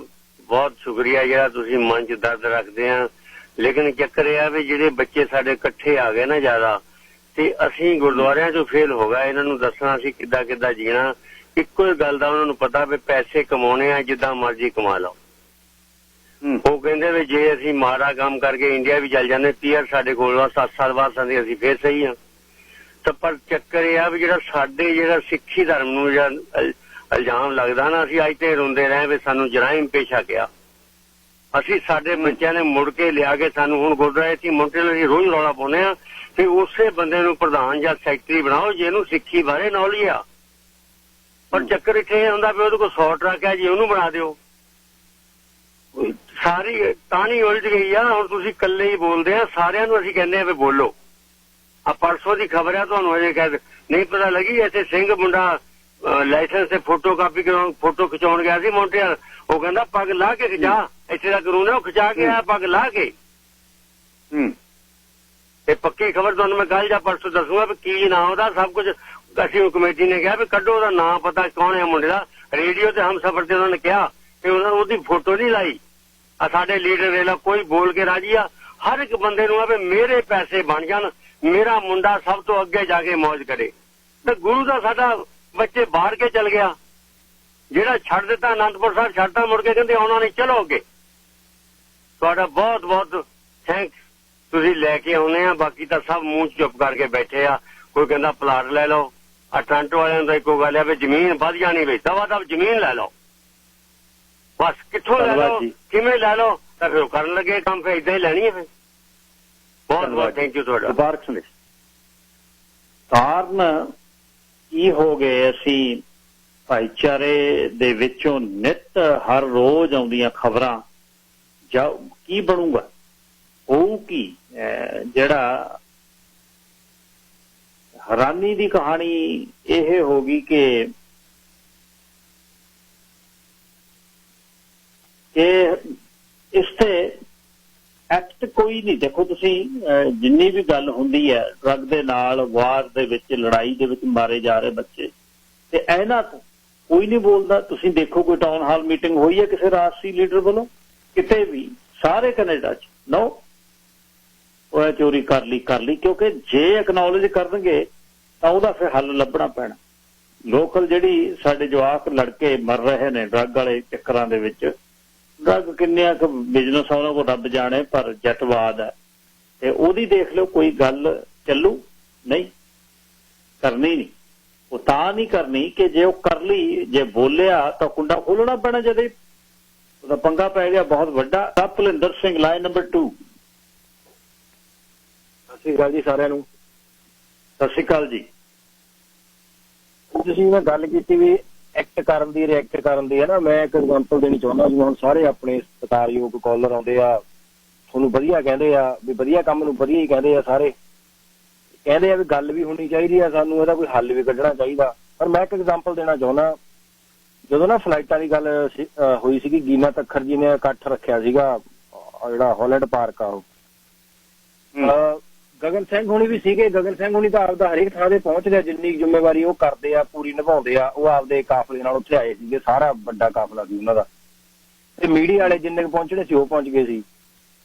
ਬਹੁਤ ਸ਼ੁਕਰੀਆ ਜਿਹੜਾ ਤੁਸੀਂ ਮਨ 'ਚ ਦਰਦ ਰੱਖਦੇ ਆ। ਲੇਕਿਨ ਚੱਕਰ ਇਹ ਆ ਵੀ ਜਿਹੜੇ ਬੱਚੇ ਸਾਡੇ ਇਕੱਠੇ ਆ ਗਏ ਨਾ ਜ਼ਿਆਦਾ, ਤੇ ਅਸੀਂ ਗੁਰਦੁਆਰਿਆਂ 'ਚੋਂ ਫੇਲ ਹੋ ਗਏ। ਇਹਨਾਂ ਨੂੰ ਦੱਸਣਾ ਸੀ ਕਿੱਦਾਂ ਕਿੱਦਾਂ ਜੀਣਾ। ਇੱਕੋ ਹੀ ਗੱਲ ਦਾ ਉਹਨਾਂ ਨੂੰ ਪਤਾ ਵੀ ਪੈਸੇ ਕਮਾਉਣੇ ਆ, ਜਿੱਦਾਂ ਮਰਜ਼ੀ ਕਮਾ ਲਓ। ਉਹ ਕਹਿੰਦੇ ਵੀ ਜੇ ਅਸੀਂ ਮਾੜਾ ਕੰਮ ਕਰਕੇ ਇੰਡੀਆ ਵੀ ਚੱਲ ਜਾਂਦੇ, ਪੀਆਰ ਸਾਡੇ ਕੋਲ 7 ਸਾਲ ਬਾਅਦ ਸੰਦੇ ਅਸੀਂ ਫੇਰ ਸਹੀ ਆ। ਤਾਂ ਪਰ ਚੱਕਰ ਇਹ ਆ ਵੀ ਜਿਹੜਾ ਸਿੱਖੀ ਧਰਮ ਨੂੰ ਜਿਹੜਾ ਇਲਜ਼ਾਮ ਲੱਗਦਾ ਨਾ, ਅਸੀਂ ਅੱਜ ਤੇ ਰੋਂਦੇ ਰਹੇ ਵੀ ਸਾਨੂੰ ਜਰਾਇਮ ਪੇਸ਼ ਆ ਗਿਆ। ਅਸੀਂ ਸਾਡੇ ਬੱਚਿਆਂ ਨੇ ਮੁੜ ਕੇ ਲਿਆ ਕੇ ਸਾਨੂੰ ਹੁਣ ਗੁਰਦੁਆਰੇ ਸੀ ਮੁੰਡੇ ਲਈ ਰੋਜ਼ ਰੌਲਾ ਪਾਉਂਦੇ ਆ ਕਿ ਉਸੇ ਬੰਦੇ ਨੂੰ ਪ੍ਰਧਾਨ ਜਾਂ ਸੈਕਟਰੀ ਬਣਾਓ ਜਿਹਨੂੰ ਸਿੱਖੀ ਬਾਰੇ ਨੌਲੇਜ ਆ। ਪਰ ਚੱਕਰ ਇੱਥੇ ਹੁੰਦਾ ਵੀ ਉਹਦੇ ਕੋਲ 100 ਟਰੱਕ ਹੈ ਜੀ, ਉਹਨੂੰ ਬਣਾ ਦਿਓ। ਸਾਰੀ ਕਹਾਣੀ ਉਲਝ ਗਈ ਆ। ਹੁਣ ਤੁਸੀਂ ਇਕੱਲੇ ਹੀ ਬੋਲਦੇ ਆ, ਸਾਰਿਆਂ ਨੂੰ ਅਸੀਂ ਕਹਿੰਦੇ ਆ ਵੀ ਬੋਲੋ। ਆ ਪਰਸੋਂ ਦੀ ਖਬਰ ਆ, ਤੁਹਾਨੂੰ ਅਜੇ ਨਹੀਂ ਪਤਾ ਲੱਗੀ। ਇੱਥੇ ਸਿੰਘ ਮੁੰਡਾ ਲਾਇਸੈਂਸ ਤੇ ਫੋਟੋ ਖਿਚਾਉਣ ਗਿਆ ਸੀ ਮੌਂਟਰੀਅਲ। ਉਹ ਕਹਿੰਦਾ ਪੱਗ ਲਾ ਕੇ ਖਿਚਾ, ਇੱਥੇ ਦਾ ਕਾਨੂੰਨ ਹੈ, ਉਹ ਖਿਚਾ ਕੇ ਆਇਆ ਪੱਗ ਲਾ ਕੇ। ਤੇ ਪੱਕੀ ਖਬਰ ਤੁਹਾਨੂੰ ਮੈਂ ਕੱਲ ਜਾਂ ਪਰਸੋਂ ਦੱਸੂਗਾ ਵੀ ਕੀ ਨਾਂ ਉਹਦਾ। ਸਭ ਕੁਝ ਅਸੀਂ ਕਮੇਟੀ ਨੇ ਕਿਹਾ ਵੀ ਕੱਢੋ ਉਹਦਾ ਨਾਂ, ਪਤਾ ਕੌਣ ਹੈ ਮੁੰਡੇ ਦਾ। ਰੇਡੀਓ ਤੇ ਹਮਸਫਰ ਤੇ ਉਹਨਾਂ ਨੇ ਕਿਹਾ ਕਿ ਉਹਨਾਂ ਨੂੰ ਉਹਦੀ ਫੋਟੋ ਨਹੀਂ ਲਾਈ। ਆ ਸਾਡੇ ਲੀਡਰ ਵੇਲਾ ਕੋਈ ਬੋਲ ਕੇ ਰਾਜੀ ਆ। ਹਰ ਇੱਕ ਬੰਦੇ ਨੂੰ ਆ ਵੀ ਮੇਰੇ ਪੈਸੇ ਬਣ ਜਾਣ, ਮੇਰਾ ਮੁੰਡਾ ਸਭ ਤੋਂ ਅੱਗੇ ਜਾ ਕੇ ਮੌਜ ਕਰੇ। ਤੇ ਗੁਰੂ ਦਾ ਸਾਡਾ ਬੱਚੇ ਬਾਹਰ ਕੇ ਚਲ ਗਿਆ। ਜਿਹੜਾ ਛੱਡ ਦਿੱਤਾ ਅਨੰਦਪੁਰ ਸਾਹਿਬ ਛੱਡਤਾ, ਮੁੜ ਕੇ ਕਹਿੰਦੇ ਆਉਣਾ ਨਹੀਂ, ਚਲੋ ਅੱਗੇ। ਤੁਹਾਡਾ ਬਹੁਤ ਬਹੁਤ ਥੈਂਕਸ, ਤੁਸੀਂ ਲੈ ਕੇ ਆਉਨੇ ਆ। ਬਾਕੀ ਤਾਂ ਸਭ ਮੂੰਹ ਚੁੱਪ ਕਰਕੇ ਬੈਠੇ ਆ। ਕੋਈ ਕਹਿੰਦਾ ਪਲਾਟ ਲੈ ਲਓ, ਆ ਟਰਾਂਟੋ ਵਾਲਿਆਂ ਦਾ ਇੱਕੋ ਗੱਲ ਹੈ ਵੀ ਜ਼ਮੀਨ ਵਧ ਜਾਣੀ ਵੇ, ਦਵਾ ਦਵ ਜ਼ਮੀਨ ਲੈ ਲਓ ਬਸ। ਕਿੱਥੋਂ ਲੈ ਲਓ, ਕਿਵੇਂ ਲੈ ਲਓ, ਤਾਂ ਫਿਰ ਕਰਨ ਲੱਗੇ ਕੰਮ, ਫਿਰ ਏਦਾਂ ਹੀ ਲੈਣੀ ਹੈ ਫਿਰ। ਬਹੁਤ ਬਹੁਤ ਥੈਂਕ ਯੂ ਤੁਹਾਡਾ। ਮੁਬਾਰਕ ਸਿੰਘ। ਕਾਰਨ ਕੀ ਹੋ ਗਏ, ਅਸੀਂ ਭਾਈਚਾਰੇ ਦੇ ਵਿੱਚੋਂ ਨਿੱਤ ਹਰ ਰੋਜ਼ ਆਉਂਦੀਆਂ ਖਬਰਾਂ ਜਾਂ ਕੀ ਬਣੂਗਾ, ਹੋਊ ਕੀ? ਜਿਹੜਾ ਹੈਰਾਨੀ ਦੀ ਕਹਾਣੀ ਇਹ ਹੋ ਗਈ ਕਿ ਇਸ ਤੇ ਐਕਟ ਕੋਈ ਨਹੀਂ। ਦੇਖੋ ਤੁਸੀਂ, ਜਿੰਨੀ ਵੀ ਗੱਲ ਹੁੰਦੀ ਹੈ ਡਰੱਗ ਦੇ ਨਾਲ, ਵਾਰ ਦੇ ਵਿੱਚ, ਲੜਾਈ ਦੇ ਵਿੱਚ ਮਾਰੇ ਜਾ ਰਹੇ ਬੱਚੇ, ਤੇ ਇਹਨਾਂ ਤੋਂ ਕੋਈ ਨਹੀਂ ਬੋਲਦਾ। ਤੁਸੀਂ ਦੇਖੋ ਕੋਈ ਟਾਊਨ ਹਾਲ ਮੀਟਿੰਗ ਹੋਈ ਹੈ ਕਿਸੇ ਰਾਸ਼ਟਰੀ ਲੀਡਰ ਵੱਲੋਂ ਕਿਤੇ ਵੀ? ਸਾਰੇ ਕੈਨੇਡਾ 'ਚ ਨੋ, ਉਹ ਚੋਰੀ ਕਰ ਲਈ। ਕਿਉਂਕਿ ਜੇ ਐਕਨੋਲਜ ਕਰਨਗੇ ਤਾਂ ਉਹਦਾ ਫਿਰ ਹੱਲ ਲੱਭਣਾ ਪੈਣਾ। ਲੋਕਲ ਜਿਹੜੀ ਸਾਡੇ ਜਵਾਕ ਲੜਕੇ ਮਰ ਰਹੇ ਨੇ ਡਰੱਗ ਵਾਲੇ ਚੱਕਰਾਂ ਦੇ ਵਿੱਚ, ਡਰੱਗ ਕਿੰਨਿਆਂ ਕੁ ਬਿਜ਼ਨਸ ਆ ਉਹਨਾਂ ਕੋਲ ਰੱਬ ਜਾਣੇ, ਪਰ ਜੱਟਵਾਦ ਹੈ ਤੇ ਉਹਦੀ ਦੇਖ ਲਓ ਕੋਈ ਗੱਲ ਚੱਲੂ ਨਹੀਂ, ਕਰਨੀ ਨਹੀਂ। ਉਹ ਤਾਂ ਨਹੀਂ ਕਰਨੀ ਕਿ ਜੇ ਉਹ ਕਰ ਲਈ, ਜੇ ਬੋਲਿਆ ਤਾਂ ਕੁੰਡਾ ਖੋਲਣਾ ਪੈਣਾ, ਜਦੇ ਉਹਦਾ ਪੰਗਾ ਪੈ ਗਿਆ ਬਹੁਤ ਵੱਡਾ। ਭੁਲਿੰਦਰ ਸਿੰਘ, ਲਾਈਨ ਨੰਬਰ 2। ਸਤਿ ਸ਼੍ਰੀ ਅਕਾਲ ਜੀ ਸਾਰਿਆਂ ਨੂੰ। ਸਤਿ ਸ਼੍ਰੀ ਅਕਾਲ ਜੀ। ਤੁਸੀਂ ਮੈਂ ਗੱਲ ਕੀਤੀ ਵੀ ਐਕਟ ਕਰਨ ਦੀ, ਰਿਐਕਟ ਕਰਨ ਦੀ, ਹੈ ਨਾ। ਮੈਂ ਇੱਕ ਐਗਜ਼ਾਮਪਲ ਦੇਣੀ ਚਾਹੁੰਦਾ ਜੀ। ਹੁਣ ਸਾਰੇ ਆਪਣੇ ਸਤਿਕਾਰਯੋਗ ਕਾਲਰ ਆਉਂਦੇ ਆ, ਤੁਹਾਨੂੰ ਵਧੀਆ ਕਹਿੰਦੇ ਆ, ਵੀ ਵਧੀਆ ਕੰਮ ਨੂੰ ਵਧੀਆ ਹੀ ਕਹਿੰਦੇ ਆ ਸਾਰੇ, ਕਹਿੰਦੇ ਆ ਵੀ ਗੱਲ ਵੀ ਹੋਣੀ ਚਾਹੀਦੀ ਆ, ਸਾਨੂੰ ਇਹਦਾ ਕੋਈ ਹੱਲ ਵੀ ਕੱਢਣਾ ਚਾਹੀਦਾ। ਪਰ ਮੈਂ ਇੱਕ ਐਗਜ਼ਾਮਪਲ ਦੇਣਾ ਚਾਹੁੰਦਾ। ਜਦੋਂ ਨਾ ਫਲਾਈਟਾਂ ਦੀ ਗੱਲ ਹੋਈ ਸੀਗੀ, ਗੀਨਾ ਤੱਖਰ ਜੀ ਨੇ ਇਕੱਠ ਰੱਖਿਆ ਸੀਗਾ ਜਿਹੜਾ ਹਾਲੈਂਡ ਪਾਰਕ ਆ, ਉਹ ਗਗਨ ਸਿੰਘ ਹੁਣੀ ਵੀ ਸੀਗੇ। ਗਗਨ ਸਿੰਘ ਹੁਣੀ ਤਾਂ ਆਪਦਾ ਹਰੇਕ ਥਾਂ ਤੇ ਪਹੁੰਚ ਗਿਆ, ਜਿੰਨੀ ਜ਼ਿੰਮੇਵਾਰੀ ਉਹ ਕਰਦੇ ਆ ਪੂਰੀ ਨਿਭਾਉਂਦੇ ਆ। ਉਹ ਆਪਦੇ ਕਾਫਲੇ ਨਾਲ ਉੱਥੇ ਆਏ ਸੀਗੇ, ਸਾਰਾ ਵੱਡਾ ਕਾਫਲਾ ਸੀ ਉਹਨਾਂ ਦਾ, ਤੇ ਮੀਡੀਆ ਵਾਲੇ ਜਿੰਨੇ ਪਹੁੰਚਣੇ ਸੀ ਉਹ ਪਹੁੰਚ ਗਏ ਸੀ।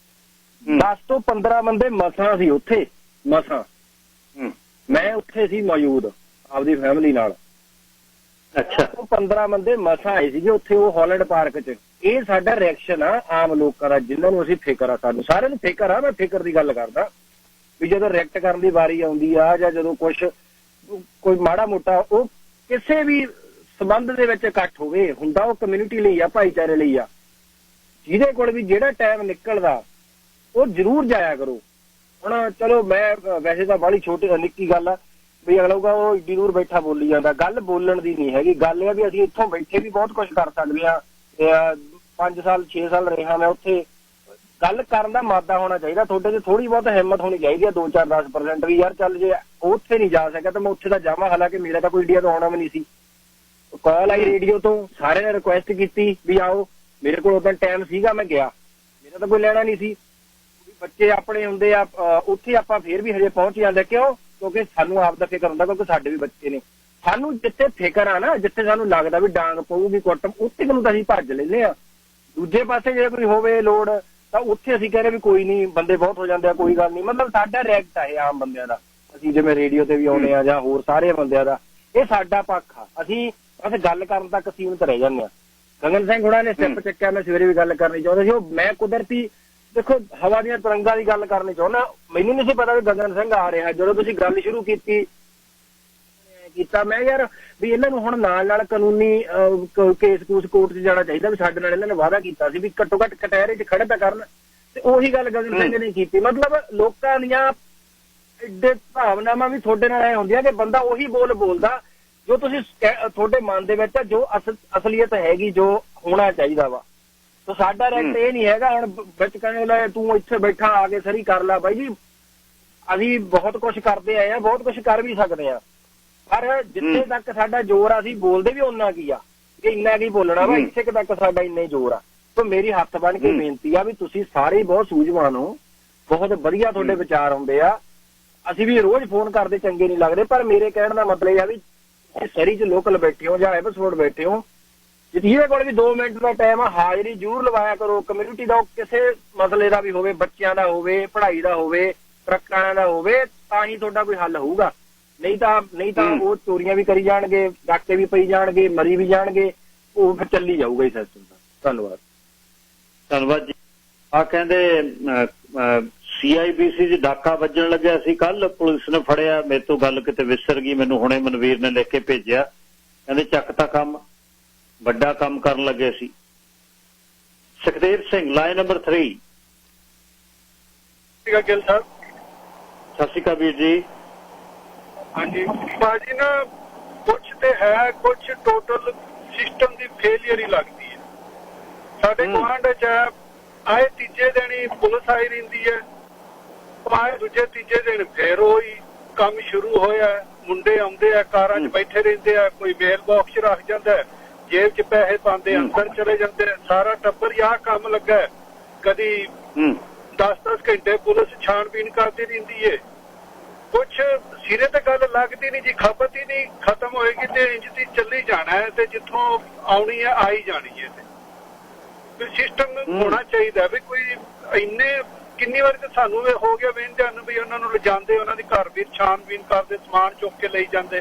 10 ਤੋਂ 15 ਬੰਦੇ ਮਸਾਂ ਸੀ ਉੱਥੇ, ਮਸਾਂ। ਮੈਂ ਉੱਥੇ ਸੀ ਮੌਜੂਦ ਆਪਦੀ ਫੈਮਿਲੀ ਨਾਲ। ਅੱਛਾ। 15 ਬੰਦੇ ਮਸਾਂ ਆਏ ਸੀਗੇ ਉੱਥੇ ਉਹ ਹਾਲੈਂਡ ਪਾਰਕ 'ਚ। ਇਹ ਸਾਡਾ ਰਿਐਕਸ਼ਨ ਆ ਆਮ ਲੋਕਾਂ ਦਾ, ਜਿਨ੍ਹਾਂ ਨੂੰ ਅਸੀਂ ਫਿਕਰ ਆ, ਸਾਨੂੰ ਸਾਰਿਆਂ ਨੂੰ ਫਿਕਰ ਆ। ਮੈਂ ਫਿਕਰ ਦੀ ਗੱਲ ਕਰਦਾ ਵੀ ਜਦੋਂ ਰਿਐਕਟ ਕਰਨ ਦੀ ਵਾਰੀ ਆਉਂਦੀ ਆ, ਜਾਂ ਜਦੋਂ ਕੋਈ ਮਾੜਾ ਮੋਟਾ ਉਹ ਕਿਸੇ ਵੀ ਸੰਬੰਧ ਦੇ ਵਿੱਚ ਇਕੱਠ ਹੋਵੇ, ਹੁੰਦਾ ਉਹ ਕਮਿਊਨਿਟੀ ਲਈ ਆ, ਭਾਈਚਾਰੇ ਲਈ ਆ। ਜਿਹਦੇ ਕੋਲ ਵੀ ਜਿਹੜਾ ਟਾਈਮ ਨਿਕਲਦਾ ਉਹ ਜ਼ਰੂਰ ਜਾਇਆ ਕਰੋ। ਹੁਣ ਚਲੋ ਮੈਂ ਵੈਸੇ ਤਾਂ ਬਾਹਲੀ ਨਿੱਕੀ ਗੱਲ ਆ ਵੀ ਅਗਲਾ ਕਹੂਗਾ ਉਹ ਏਡੀ ਦੂਰ ਬੈਠਾ ਬੋਲੀ ਜਾਂਦਾ। ਗੱਲ ਬੋਲਣ ਦੀ ਨਹੀਂ ਹੈਗੀ, ਗੱਲ ਇਹ ਆ ਵੀ ਅਸੀਂ ਇੱਥੋਂ ਬੈਠੇ ਵੀ ਬਹੁਤ ਕੁਝ ਕਰ ਸਕਦੇ ਹਾਂ। 5 ਸਾਲ 6 ਸਾਲ ਰਿਹਾ ਮੈਂ ਉੱਥੇ। ਗੱਲ ਕਰਨ ਦਾ ਮਾਦਾ ਹੋਣਾ ਚਾਹੀਦਾ ਤੁਹਾਡੇ 'ਚ, ਥੋੜੀ ਬਹੁਤ ਹਿੰਮਤ ਹੋਣੀ ਚਾਹੀਦੀ ਆ, 2-4-10% ਵੀ। ਯਾਰ ਚੱਲ ਜੇ ਉੱਥੇ ਨਹੀਂ ਜਾ ਸਕਿਆ ਤਾਂ ਮੈਂ ਉੱਥੇ ਤਾਂ ਜਾਵਾਂ, ਹਾਲਾਂਕਿ ਮੇਰਾ ਤਾਂ ਕੋਈ ਇੰਡੀਆ ਤੋਂ ਆਉਣਾ ਵੀ ਨਹੀਂ ਸੀ। ਕਾਲ ਆਈ ਰੇਡੀਓ ਤੋਂ, ਸਾਰਿਆਂ ਨੇ ਰਿਕੁਐਸਟ ਕੀਤੀ ਵੀ ਆਓ। ਮੇਰੇ ਕੋਲ ਉਦੋਂ ਟਾਈਮ ਸੀਗਾ, ਮੈਂ ਗਿਆ, ਮੇਰਾ ਤਾਂ ਕੋਈ ਲੈਣਾ ਨਹੀਂ ਸੀ। ਬੱਚੇ ਆਪਣੇ ਹੁੰਦੇ ਆ ਉੱਥੇ, ਆਪਾਂ ਫੇਰ ਵੀ ਹਜੇ ਪਹੁੰਚ ਜਾਂਦੇ। ਕਿਉਂ? ਕਿਉਂਕਿ ਸਾਨੂੰ ਆਪ ਦਾ ਫਿਕਰ ਹੁੰਦਾ, ਕਿਉਂਕਿ ਸਾਡੇ ਵੀ ਬੱਚੇ ਨੇ। ਸਾਨੂੰ ਜਿੱਥੇ ਫਿਕਰ ਆ ਨਾ, ਜਿੱਥੇ ਸਾਨੂੰ ਲੱਗਦਾ ਵੀ ਡਾਂਗ ਪਊਗੀ, ਕੁੱਟ, ਉੱਥੇ ਨੂੰ ਤਾਂ ਅਸੀਂ ਭੱਜ ਲੈਂਦੇ ਆ। ਦੂਜੇ ਪਾਸੇ ਜੇ ਕੋਈ ਹੋਵੇ ਲੋੜ ਤਾਂ ਉੱਥੇ ਅਸੀਂ ਕਹਿੰਦੇ ਵੀ ਕੋਈ ਨਹੀਂ, ਬੰਦੇ ਬਹੁਤ ਹੋ ਜਾਂਦੇ ਆ, ਕੋਈ ਗੱਲ ਨਹੀਂ। ਮਤਲਬ ਸਾਡਾ ਰਿਐਕਟ ਆ ਇਹ ਆਮ ਬੰਦਿਆਂ ਦਾ। ਅਸੀਂ ਜਿਵੇਂ ਰੇਡੀਓ ਤੇ ਵੀ ਆਉਂਦੇ ਆ ਜਾਂ ਹੋਰ ਸਾਰੇ ਬੰਦਿਆਂ ਦਾ, ਇਹ ਸਾਡਾ ਪੱਖ ਆ। ਅਸੀਂ ਬਸ ਗੱਲ ਕਰਨ ਤੱਕ ਸੀਮਿਤ ਰਹਿ ਜਾਂਦੇ ਆ। ਗਗਨ ਸਿੰਘ ਹੁਣਾਂ ਨੇ ਸਟੈਪ ਚੱਕਿਆ, ਮੈਂ ਸਵੇਰੇ ਵੀ ਗੱਲ ਕਰਨੀ ਚਾਹੁੰਦਾ ਸੀ। ਉਹ ਮੈਂ ਕੁਦਰਤੀ ਦੇਖੋ ਹਵਾ ਦੀਆਂ ਤਰੰਗਾਂ ਦੀ ਗੱਲ ਕਰਨੀ ਚਾਹੁੰਦਾ। ਮੈਨੂੰ ਨਹੀਂ ਸੀ ਪਤਾ ਵੀ ਗਗਨ ਸਿੰਘ ਆ ਰਿਹਾ। ਜਦੋਂ ਤੁਸੀਂ ਗੱਲ ਸ਼ੁਰੂ ਕੀਤਾ, ਮੈਂ ਯਾਰ ਵੀ ਇਹਨਾਂ ਨੂੰ ਹੁਣ ਨਾਲ ਕਾਨੂੰਨੀ ਕੇਸ ਕੂਸ ਕੋਰਟ 'ਚ ਜਾਣਾ ਚਾਹੀਦਾ ਵੀ ਸਾਡੇ ਨਾਲ ਇਹਨਾਂ ਨੇ ਵਾਅਦਾ ਕੀਤਾ ਸੀ ਵੀ ਘੱਟੋ ਘੱਟ ਕਟਹਿਰੇ 'ਚ ਖੜੇ ਤਾਂ ਕਰਨ। ਤੇ ਉਹੀ ਗੱਲ ਗਗਨ ਸਿੰਘ ਨੇ ਕੀਤੀ। ਮਤਲਬ ਲੋਕਾਂ ਦੀਆਂ ਏਡੇ ਭਾਵਨਾਵਾਂ ਵੀ ਤੁਹਾਡੇ ਨਾਲ ਐ ਹੁੰਦੀਆਂ ਕਿ ਬੰਦਾ ਉਹੀ ਬੋਲਦਾ ਜੋ ਤੁਸੀਂ ਤੁਹਾਡੇ ਮਨ ਦੇ ਵਿੱਚ ਜੋ ਅਸਲੀਅਤ ਹੈਗੀ, ਜੋ ਹੋਣਾ ਚਾਹੀਦਾ ਵਾ। ਤਾਂ ਸਾਡਾ ਰੈਕਟ ਇਹ ਨਹੀਂ ਹੈਗਾ ਹੁਣ ਵਿੱਚ ਕਹਿੰਦੇ ਲੈ ਤੂੰ ਇੱਥੇ ਬੈਠਾ ਆ ਕੇ ਸਰੀ ਕਰ ਲੈ। ਬਾਈ ਜੀ ਅਸੀਂ ਬਹੁਤ ਕੁਛ ਕਰਦੇ ਆਏ ਆ, ਬਹੁਤ ਕੁਛ ਕਰ ਵੀ ਸਕਦੇ ਆ, ਪਰ ਜਿੱਥੇ ਤੱਕ ਸਾਡਾ ਜ਼ੋਰ ਆ ਅਸੀਂ ਬੋਲਦੇ ਵੀ ਓਨਾ ਕੀ ਆ ਕਿ ਇੰਨਾ ਕੀ ਬੋਲਣਾ ਵਾ, ਇੱਥੇ ਤੱਕ ਸਾਡਾ ਇੰਨਾ ਹੀ ਜ਼ੋਰ ਆ। ਤਾਂ ਮੇਰੀ ਹੱਥ ਬਣ ਕੇ ਬੇਨਤੀ ਆ ਵੀ ਤੁਸੀਂ ਸਾਰੇ ਬਹੁਤ ਸੂਝਵਾਨ ਹੋ, ਬਹੁਤ ਵਧੀਆ ਤੁਹਾਡੇ ਵਿਚਾਰ ਹੁੰਦੇ ਆ। ਅਸੀਂ ਵੀ ਰੋਜ਼ ਫੋਨ ਕਰਦੇ, ਚੰਗੇ ਨਹੀਂ ਲੱਗਦੇ, ਪਰ ਮੇਰੇ ਕਹਿਣ ਦਾ ਮਤਲਬ ਇਹ ਆ ਵੀ ਸ਼ਹਿਰੀ 'ਚ ਲੋਕਲ ਬੈਠੇ ਹੋ ਜਾਂ ਐਪੀਸੋਡ ਬੈਠੇ ਹੋ, ਜਿਹਦੇ ਕੋਲ ਵੀ 2 ਮਿੰਟ ਦਾ ਟਾਈਮ ਆ, ਹਾਜ਼ਰੀ ਜ਼ਰੂਰ ਲਵਾਇਆ ਕਰੋ। ਕਮਿਊਨਿਟੀ ਦਾ ਕਿਸੇ ਮਸਲੇ ਦਾ ਵੀ ਹੋਵੇ, ਬੱਚਿਆਂ ਦਾ ਹੋਵੇ, ਪੜ੍ਹਾਈ ਦਾ ਹੋਵੇ, ਟਰੱਕਾਂ ਦਾ ਹੋਵੇ, ਤਾਂ ਹੀ ਤੁਹਾਡਾ ਕੋਈ ਹੱਲ ਹੋਊਗਾ। ਨਹੀਂ ਤਾਂ ਉਹ ਚੋਰੀਆਂ ਵੀ ਕਰੀ ਜਾਣਗੇ, ਡਾਕੇ ਵੀ ਪਈ ਜਾਣਗੇ, ਮਰੀ ਵੀ ਜਾਣਗੇ, ਉਹ ਫਿਰ ਚੱਲੀ ਜਾਊਗਾ ਹੀ ਸਿਸਟਮ ਦਾ। ਧੰਨਵਾਦ ਜੀ। ਆ ਕਹਿੰਦੇ CIBC 'ਚ ਡਾਕਾ ਵੱਜਣ ਲੱਗਿਆ ਸੀ ਕੱਲ, ਪੁਲਿਸ ਨੇ ਫੜਿਆ, ਮੇਰੇ ਤੋਂ ਗੱਲ ਕਿਤੇ ਵਿਸਰ ਗਈ, ਮੈਨੂੰ ਹੁਣੇ ਮਨਵੀਰ ਨੇ ਲਿਖ ਕੇ ਭੇਜਿਆ, ਕਹਿੰਦੇ ਚੱਕਤਾ ਕੰਮ, ਵੱਡਾ ਕੰਮ ਕਰਨ ਲੱਗੇ ਸੀ। Sukhdev Singh line number 3। ਗਿੱਲ ਸਾਹਿਬ ਸਤਿ ਸ਼੍ਰੀ ਅਕਾਲ ਵੀਰ ਜੀ। ਹਾਂਜੀ ਭਾਜੀ ਨਾ ਕੁਛ ਤੇ ਹੈ, ਕੁਛ ਟੋਟਲ ਸਿਸਟਮ ਦੀ ਫੇਲਿਅਰ ਹੀ ਲੱਗਦੀ ਹੈ। ਸਾਡੇ ਗੁਆਂਢ ਚ ਆਏ ਤੀਜੇ ਦਿਨ ਹੀ ਪੁਲਿਸ ਆਈ ਰਹਿੰਦੀ ਹੈ, ਆਏ ਦੂਜੇ ਤੀਜੇ ਦਿਨ ਫੇਰ ਉਹੀ ਕੰਮ ਸ਼ੁਰੂ ਹੋਇਆ। ਮੁੰਡੇ ਆਉਂਦੇ ਆ, ਕਾਰਾਂ 'ਚ ਬੈਠੇ ਰਹਿੰਦੇ ਆ, ਕੋਈ ਮੇਲ ਬਾਕਸ 'ਚ ਰੱਖ ਜਾਂਦਾ, ਜੇਬ 'ਚ ਪੈਸੇ ਪਾਉਂਦੇ, ਅੰਦਰ ਚਲੇ ਜਾਂਦੇ, ਸਾਰਾ ਟੱਬਰ ਹੀ ਆਹ ਕੰਮ ਲੱਗਾ। ਕਦੀ 10-10 ਘੰਟੇ ਪੁਲਿਸ ਛਾਣਬੀਨ ਕਰਦੀ ਰਹਿੰਦੀ ਹੈ। ਕੁਛ ਸਿਰੇ ਤੇ ਗੱਲ ਲੱਗਦੀ ਨਹੀਂ ਜੀ, ਖਪਤ ਹੀ ਨਹੀਂ ਖਤਮ ਹੋਏਗੀ ਤੇ ਇੰਜ ਦੀ ਚੱਲੀ ਜਾਣਾ ਹੈ, ਤੇ ਜਿੱਥੋਂ ਆਉਣੀ ਹੈ ਆਈ ਜਾਣੀ ਹੈ। ਤੇ ਸਿਸਟਮ ਹੋਣਾ ਚਾਹੀਦਾ ਵੀ ਕੋਈ ਇੰਨੇ ਕਿੰਨੀ ਵਾਰੀ ਤੇ ਸਾਨੂੰ ਇਹ ਹੋ ਗਿਆ ਵੇਂਦਿਆਂ ਨੂੰ ਵੀ ਉਹਨਾਂ ਨੂੰ ਲਿਜਾਂਦੇ, ਉਹਨਾਂ ਦੀ ਘਰ ਵੀ ਛਾਣਬੀਨ ਕਰਦੇ, ਸਮਾਨ ਚੁੱਕ ਕੇ ਲਈ ਜਾਂਦੇ,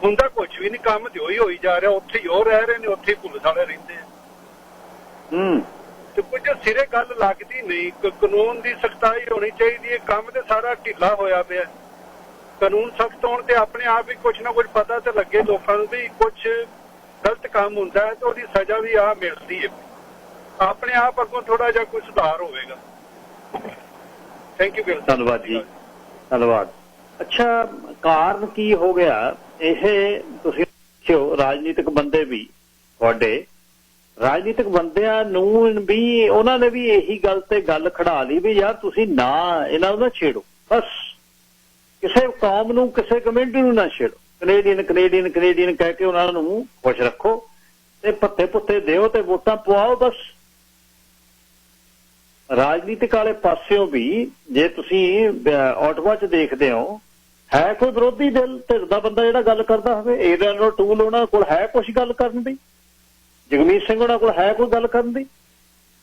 ਹੁੰਦਾ ਕੁਛ ਵੀ ਨਹੀਂ, ਕੰਮ ਤੇ ਉਹੀ ਹੋਈ ਜਾ ਰਿਹਾ, ਉੱਥੇ ਹੀ ਉਹ ਰਹਿ ਰਹੇ ਨੇ, ਉੱਥੇ ਹੀ ਪੁਲਿਸ ਵਾਲੇ ਰਹਿੰਦੇ ਆ। ਤੇ ਕੁਝ ਸਿਰੇ ਗੱਲ ਲੱਗਦੀ ਨਹੀਂ। ਕਾਨੂੰਨ ਦੀ ਸਖਤਾਈ ਹੋਣੀ ਚਾਹੀਦੀ ਹੈ। ਕੰਮ ਤੇ ਸਾਰਾ ਢਿੱਲਾ ਹੋਇਆ ਪਿਆ। ਕਾਨੂੰਨ ਸਖਤ ਹੋਣ ਤੇ ਆਪਣੇ ਆਪ ਹੀ ਕੁਛ ਨਾ ਕੁਛ ਪਤਾ ਤੇ ਲੱਗੇ ਲੋਕਾਂ ਨੂੰ ਵੀ ਕੁਛ ਗਲਤ ਕੰਮ ਹੁੰਦਾ ਹੈ ਤੇ ਉਹਦੀ ਸਜ਼ਾ ਵੀ ਆ ਮਿਲਦੀ ਹੈ। ਆਪਣੇ ਆਪ ਅੱਗੋਂ ਥੋੜਾ ਜਿਹਾ ਕੋਈ ਸੁਧਾਰ ਹੋਵੇਗਾ। Thank you. ਧੰਨਵਾਦ ਜੀ, ਧੰਨਵਾਦ। ਅੱਛਾ, ਕਾਰਨ ਕੀ ਹੋ ਗਿਆ? ਇਹ ਤੁਸੀਂ ਰਾਜਨੀਤਿਕ ਬੰਦੇ ਵੀ, ਤੁਹਾਡੇ ਰਾਜਨੀਤਿਕ ਬੰਦਿਆਂ ਨੂੰ ਵੀ ਉਹਨਾਂ ਨੇ ਵੀ ਇਹੀ ਗੱਲ ਤੇ ਗੱਲ ਖੜਾ ਲਈ ਵੀ ਯਾਰ ਤੁਸੀਂ ਨਾ ਇਹਨਾਂ ਨੂੰ ਨਾ ਛੇੜੋ, ਬਸ ਕਿਸੇ ਕੌਮ ਨੂੰ, ਕਿਸੇ ਕਮਿਊਨਿਟੀ ਨੂੰ ਨਾ ਛੇੜੋ, ਕੈਨੇਡੀਅਨ ਕਹਿ ਕੇ ਉਹਨਾਂ ਨੂੰ ਖੁਸ਼ ਰੱਖੋ ਤੇ ਪੱਤੇ ਪੁੱਤੇ ਦਿਓ ਤੇ ਵੋਟਾਂ ਪਵਾਓ ਬਸ। ਰਾਜਨੀਤਿਕ ਵਾਲੇ ਪਾਸਿਓਂ ਵੀ ਜੇ ਤੁਸੀਂ ਆਟਵਾ 'ਚ ਦੇਖਦੇ ਹੋ, ਹੈ ਕੋਈ ਵਿਰੋਧੀ ਦਿਲ ਧਿਰ ਦਾ ਬੰਦਾ ਜਿਹੜਾ ਗੱਲ ਕਰਦਾ ਹੋਵੇ? ਇਹਦਾ ਨਾਲ ਟੂਲ ਉਹਨਾਂ ਕੋਲ ਹੈ ਕੁਛ ਗੱਲ ਕਰਨ ਦੀ? ਜਗਮੀਤ ਸਿੰਘ ਉਹਨਾਂ ਕੋਲ ਹੈ ਕੋਈ ਗੱਲ ਕਰਨ ਦੀ?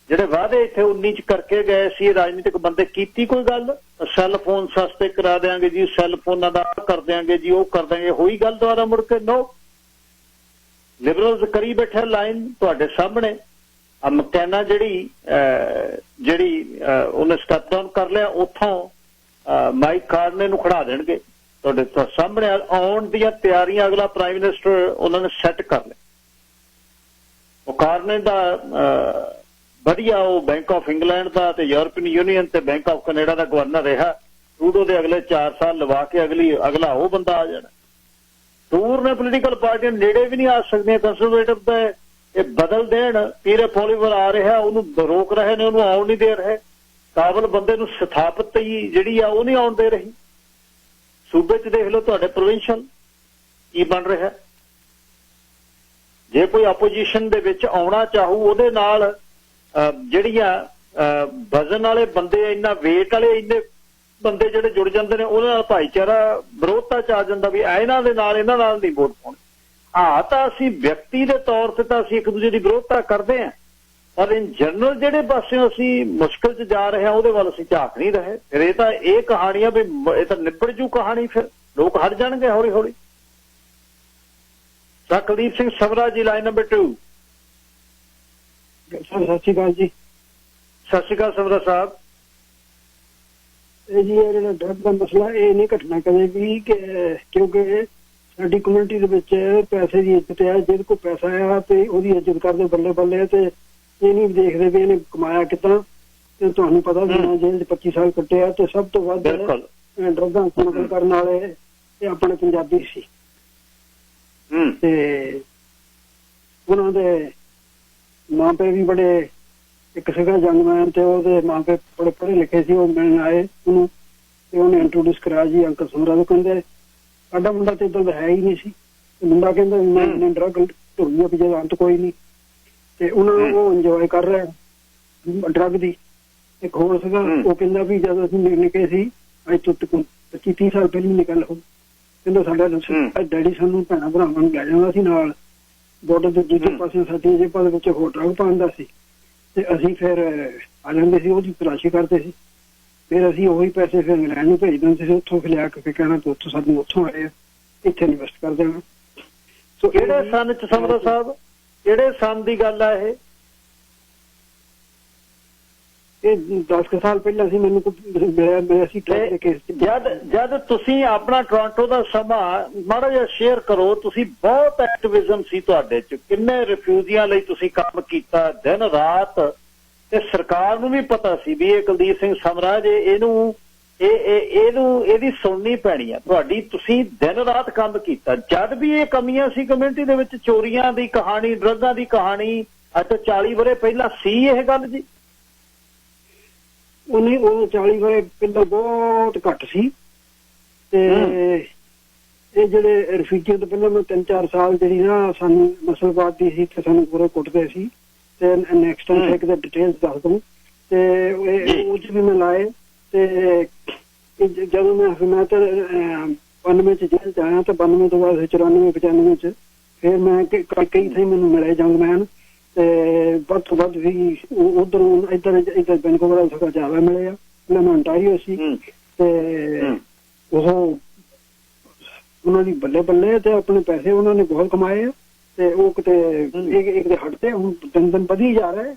ਜਿਹੜੇ ਵਾਅਦੇ ਇੱਥੇ 19 'ਚ ਕਰਕੇ ਗਏ ਸੀ ਰਾਜਨੀਤਿਕ ਬੰਦੇ, ਕੀਤੀ ਕੋਈ ਗੱਲ? ਸੈੱਲ ਫੋਨ ਸਸਤੇ ਕਰਾ ਦਿਆਂਗੇ ਜੀ, ਸੈੱਲ ਫੋਨਾਂ ਦਾ ਕਰ ਦਿਆਂਗੇ ਜੀ, ਉਹ ਕਰ ਦਿਆਂਗੇ, ਹੋਈ ਗੱਲ ਦੁਬਾਰਾ ਮੁੜ ਕੇ? ਨੋ। ਲਿਬਰਲਸ ਕਰੀ ਬੈਠੇ ਲਾਈਨ ਤੁਹਾਡੇ ਸਾਹਮਣੇ। ਮਕੈਨਾ ਜਿਹੜੀ ਉਹਨੇ ਸਟੈਪ ਡਾਊਨ ਕਰ ਲਿਆ, ਉੱਥੋਂ ਮਾਈਕ ਕਾਰਨੇ ਨੂੰ ਖੜਾ ਦੇਣਗੇ ਤੁਹਾਡੇ ਸਾਹਮਣੇ। ਆਉਣ ਦੀਆਂ ਤਿਆਰੀਆਂ ਅਗਲਾ ਪ੍ਰਾਈਮ ਮਿਨਿਸਟਰ ਉਹਨਾਂ ਨੇ ਸੈੱਟ ਕਰ ਲਿਆ। ਉਹ ਕਾਰਨੇ ਦਾ ਵਧੀਆ, ਉਹ ਬੈਂਕ ਆਫ ਇੰਗਲੈਂਡ ਦਾ ਤੇ ਯੂਰਪੀਅਨ ਯੂਨੀਅਨ ਤੇ bank of Canada the governor ਰਿਹਾ। ਟਰੂਡੋ ਦੇ ਅਗਲੇ 4 ਸਾਲ ਲਵਾ ਕੇ ਅਗਲਾ ਉਹ ਬੰਦਾ ਆ ਜਾਣਾ। ਟੂਰ ਨੇ ਪੋਲੀਟੀਕਲ ਪਾਰਟੀਆਂ ਨੇੜੇ ਵੀ ਨਹੀਂ ਆ ਸਕਦੀਆਂ। ਕੰਜ਼ਰਵੇਟਿਵ ਦਾ ਇਹ ਬਦਲ ਦੇਣ, ਪੀਰੇ ਪੋਲੀਵਰ ਆ ਰਿਹਾ, ਉਹਨੂੰ ਰੋਕ ਰਹੇ ਨੇ, ਉਹਨੂੰ ਆਉਣ ਨਹੀਂ ਦੇ ਰਹੇ। ਕਾਬਲ ਬੰਦੇ ਨੂੰ ਸਥਾਪਿਤ ਜਿਹੜੀ ਆ ਉਹ ਨਹੀਂ ਆਉਣ ਦੇ ਰਹੀ। ਸੂਬੇ 'ਚ ਦੇਖ ਲਓ ਤੁਹਾਡੇ ਪ੍ਰੋਵਿੰਸ਼ੀਅਲ ਕੀ ਬਣ ਰਿਹਾ। ਜੇ ਕੋਈ ਆਪੋਜੀਸ਼ਨ ਦੇ ਵਿੱਚ ਆਉਣਾ ਚਾਹੂ, ਉਹਦੇ ਨਾਲ ਜਿਹੜੀਆਂ ਵਜ਼ਨ ਵਾਲੇ ਬੰਦੇ, ਇੰਨਾ ਵੇਟ ਵਾਲੇ ਇੰਨੇ ਬੰਦੇ ਜਿਹੜੇ ਜੁੜ ਜਾਂਦੇ ਨੇ, ਉਹਦੇ ਨਾਲ ਭਾਈਚਾਰਾ ਵਿਰੋਧਤਾ 'ਚ ਆ ਜਾਂਦਾ ਵੀ ਇਹਨਾਂ ਦੇ ਨਾਲ ਇਹਨਾਂ ਨਾਲ ਨਹੀਂ ਵੋਟ ਪਾਉਣੀ। ਹਾਂ, ਤਾਂ ਅਸੀਂ ਵਿਅਕਤੀ ਦੇ ਤੌਰ ਤੇ ਤਾਂ ਅਸੀਂ ਇੱਕ ਦੂਜੇ ਦੀ ਵਿਰੋਧਤਾ ਕਰਦੇ ਹਾਂ, ਪਰ ਇਨ ਜਨਰਲ ਜਿਹੜੇ ਪਾਸੇ ਅਸੀਂ ਮੁਸ਼ਕਲ 'ਚ ਜਾ ਰਹੇ ਹਾਂ ਉਹਦੇ ਵੱਲ ਅਸੀਂ ਝਾਕ ਨਹੀਂ ਰਹੇ। ਫਿਰ ਇਹ ਤਾਂ ਇਹ ਕਹਾਣੀਆਂ ਵੀ ਇਹ ਤਾਂ ਨਿਬੜ ਜੂ ਕਹਾਣੀ, ਫਿਰ ਲੋਕ ਹਟ ਜਾਣਗੇ ਹੌਲੀ ਹੌਲੀ। ਕੁਲਦੀਪ ਸਿੰਘ ਸਵਰਾ ਜੀ ਲਾਈਨ ਨੰਬਰ 2। ਸਤਿ ਸ਼੍ਰੀ ਅਕਾਲ ਜੀ। ਸਤਿ ਸ਼੍ਰੀ ਅਕਾਲ ਸਵਰਾ ਸਾਹਿਬ। ਇਹ ਜੀ ਇਹ ਜਿਹੜਾ ਡਰਗ ਦਾ ਮਸਲਾ, ਇਹ ਨਹੀਂ ਘਟਨਾ ਕਦੇ ਵੀ, ਕਿਉਂਕਿ ਸਾਡੀ ਕਮਿਊਨਿਟੀ ਦੇ ਵਿੱਚ ਪੈਸੇ ਦੀ ਇੱਜ਼ਤ ਹੈ। ਜਿਹਦੇ ਕੋਲ ਪੈਸਾ ਆ ਤੇ ਉਹਦੀ ਇੱਜ਼ਤ ਕਰਦੇ ਬੱਲੇ ਬੱਲੇ, ਤੇ ਇਹ ਨਹੀਂ ਦੇਖਦੇ ਵੀ ਇਹਨੇ ਕਮਾਇਆ ਕਿੱਦਾਂ। ਤੇ ਤੁਹਾਨੂੰ ਪਤਾ ਵੀ ਮੈਂ ਜੇਲ੍ਹ 'ਚ 25 ਸਾਲ ਕੱਟਿਆ, ਤੇ ਸਭ ਤੋਂ ਵੱਧ ਡਰਗਾਂ ਸਮਗਲ ਕਰਨ ਵਾਲੇ ਇਹ ਆਪਣੇ ਪੰਜਾਬੀ ਸੀ। ਤੇ ਉਹਨਾਂ ਦੇ ਮਾਂ ਪਿਓ ਵੀ ਬੜੇ, ਇੱਕ ਸੀਗਾ ਜੰਗਮੈਨ ਤੇ ਉਹਦੇ ਮਾਂ ਪਿਓ ਬੜੇ ਪੜ੍ਹੇ ਲਿਖੇ ਸੀ। ਉਹ ਮਿਲਣ ਆਏ ਉਹਨੂੰ ਤੇ ਉਹਨੇ ਇੰਟਰੋਡਿਊਸ ਕਰਾਇਆ ਜੀ ਅੰਕਲ ਸਮਰਾ ਨੂੰ। ਕਹਿੰਦੇ ਸਾਡਾ ਮੁੰਡਾ ਤੇ ਇੱਦਾਂ ਦਾ ਹੈ ਹੀ ਨਹੀਂ ਸੀ। ਮੁੰਡਾ ਕਹਿੰਦਾ ਮੈਂ ਡਰਗ ਢੁੱਗੀ ਵੀ ਜਦੋਂ ਅੰਤ ਕੋਈ ਨਹੀਂ। ਤੇ ਉਹਨਾਂ ਨੂੰ ਉਹ ਇੰਜੋਏ ਕਰ ਰਿਹਾ ਡਰਗ ਦੀ। ਇੱਕ ਹੋਰ ਸੀਗਾ, ਉਹ ਕਹਿੰਦਾ ਵੀ ਜਦੋਂ ਅਸੀਂ ਨਿੱਕੇ ਸੀ, ਅੱਜ ਤੋਂ 25-30 ਸਾਲ ਪਹਿਲਾਂ ਨਿਕਲ ਹੋ, ਕਹਿੰਦਾ ਸਾਡਾ ਡੈਡੀ ਸਾਨੂੰ ਭੈਣਾਂ ਭਰਾਵਾਂ ਨੂੰ ਲੈ ਜਾਂਦਾ ਸੀ ਨਾਲ, ਬੋਰਡਰ ਦੇ ਦੂਜੇ ਪਾਸੇ ਸਾਡੀ ਜੇਬਾਂ ਦੇ ਵਿੱਚ ਹੋਰ ਡਰਗ ਪਾਉਂਦਾ ਸੀ, ਤੇ ਅਸੀਂ ਫਿਰ ਆ ਜਾਂਦੇ ਸੀ, ਉਹਦੀ ਤਲਾਸ਼ੀ ਕਰਦੇ ਸੀ। ਫਿਰ ਅਸੀਂ ਉਹੀ ਪੈਸੇ ਫਿਰ ਇੰਗਲੈਂਡ ਨੂੰ ਭੇਜ ਦਿੰਦੇ ਸੀ, ਉੱਥੋਂ ਲਿਆ ਕੇ ਕਹਿਣਾ ਤੇ ਉੱਥੋਂ ਸਾਨੂੰ ਉੱਥੋਂ ਆਏ ਆ, ਇੱਥੇ ਇਨਵੈਸਟ ਕਰ ਦੇਣਾ। ਸੋ ਕਿਹੜੇ ਸਨ 'ਚ ਸਮਰਾ ਸਾਹਿਬ, ਕਿਹੜੇ ਸਨ ਦੀ ਗੱਲ ਆ ਇਹ? ਇਹ 10 ਸਾਲ ਪਹਿਲਾਂ ਸੀ ਮੈਨੂੰ ਮਿਲਿਆ ਸੀ ਟਰੱਕ ਦੇ ਕੇਸ 'ਚ। ਜਦ ਤੁਸੀਂ ਆਪਣਾ ਟੋਰਾਂਟੋ ਦਾ ਸਮਾਂ ਮਾੜਾ ਜਿਹਾ ਸ਼ੇਅਰ ਕਰੋ, ਤੁਸੀਂ ਬਹੁਤ ਐਕਟਿਵਿਜ਼ਮ ਸੀ ਤੁਹਾਡੇ 'ਚ, ਕਿੰਨੇ ਰਿਫਿਊਜੀਆਂ ਲਈ ਤੁਸੀਂ ਕੰਮ ਕੀਤਾ ਦਿਨ ਰਾਤ, ਤੇ ਸਰਕਾਰ ਨੂੰ ਵੀ ਪਤਾ ਸੀ ਵੀ ਇਹ ਕੁਲਦੀਪ ਸਿੰਘ ਸਮਰਾ ਜੇ ਇਹਨੂੰ ਇਹਦੀ ਸੁਣਨੀ ਪੈਣੀ ਆ ਤੁਹਾਡੀ। ਤੁਸੀਂ ਦਿਨ ਰਾਤ ਕੰਮ ਕੀਤਾ ਜਦ ਵੀ ਇਹ ਕਮੀਆਂ ਸੀ ਕਮਿਊਨਿਟੀ ਦੇ ਵਿੱਚ, ਚੋਰੀਆਂ ਦੀ ਕਹਾਣੀ, ਡਰੱਗਾਂ ਦੀ ਕਹਾਣੀ, ਅੱਜ 40 ਵਰੇ ਪਹਿਲਾਂ ਸੀ ਇਹ ਗੱਲ ਜੀ? ਉਹਨੇ ਉਹ 40 ਵਰੇ ਪਹਿਲਾਂ ਬਹੁਤ ਘੱਟ ਸੀ। ਤੇ ਇਹ ਜਿਹੜੇ ਰਿਫਿਊਜੀ ਤੋਂ ਪਹਿਲਾਂ ਮੈਂ 3-4 ਸਾਲ ਜਿਹੜੀ ਨਾ ਸਾਨੂੰ ਨਸਲਵਾਦ ਦੀ ਸੀ ਤੇ ਸਾਨੂੰ ਪੂਰੇ ਕੁੱਟਦੇ ਸੀ। ਤੇ ਨੈਕਸਟ ਟਾਈਮ ਇੱਕ ਦਾ ਡਿਟੇਲਸ ਦੱਸ ਦੂੰ। ਤੇ ਉਹ 'ਚ ਵੀ ਮੈਂ ਲਾਏ। ਤੇ ਜਦੋਂ ਮੈਂ ਤਾਂ 92 'ਚ ਜੇਲ੍ਹ 'ਚ ਆਇਆ, ਤਾਂ 92 ਤੋਂ ਬਾਅਦ 94-95 'ਚ ਫਿਰ ਮੈਂ ਕਈ ਥਾਈਂ ਮੈਨੂੰ ਮਿਲੇ ਜੰਗਮੈਨ, ਤੇ ਵੱਧ ਤੋਂ ਵੱਧ ਵੀ ਉਧਰੋਂ ਇੱਧਰ ਵੈਨਕੂਵਰ ਥੋੜਾ ਜ਼ਿਆਦਾ ਮਿਲੇ ਆ। ਮੈਂ ontario ਸੀ ਤੇ ਉਹ ਉਹਨਾਂ ਦੀ ਬੱਲੇ ਬੱਲੇ ਤੇ ਆਪਣੇ ਪੈਸੇ ਉਹਨਾਂ ਨੇ ਬਹੁਤ ਕਮਾਏ ਆ। ਤੇ ਉਹ ਕਿਤੇ ਇੱਕ ਦੇ ਹਟਦੇ ਹੁਣ ਦਿਨ ਦਿਨ ਵਧੀ ਜਾ ਰਿਹਾ,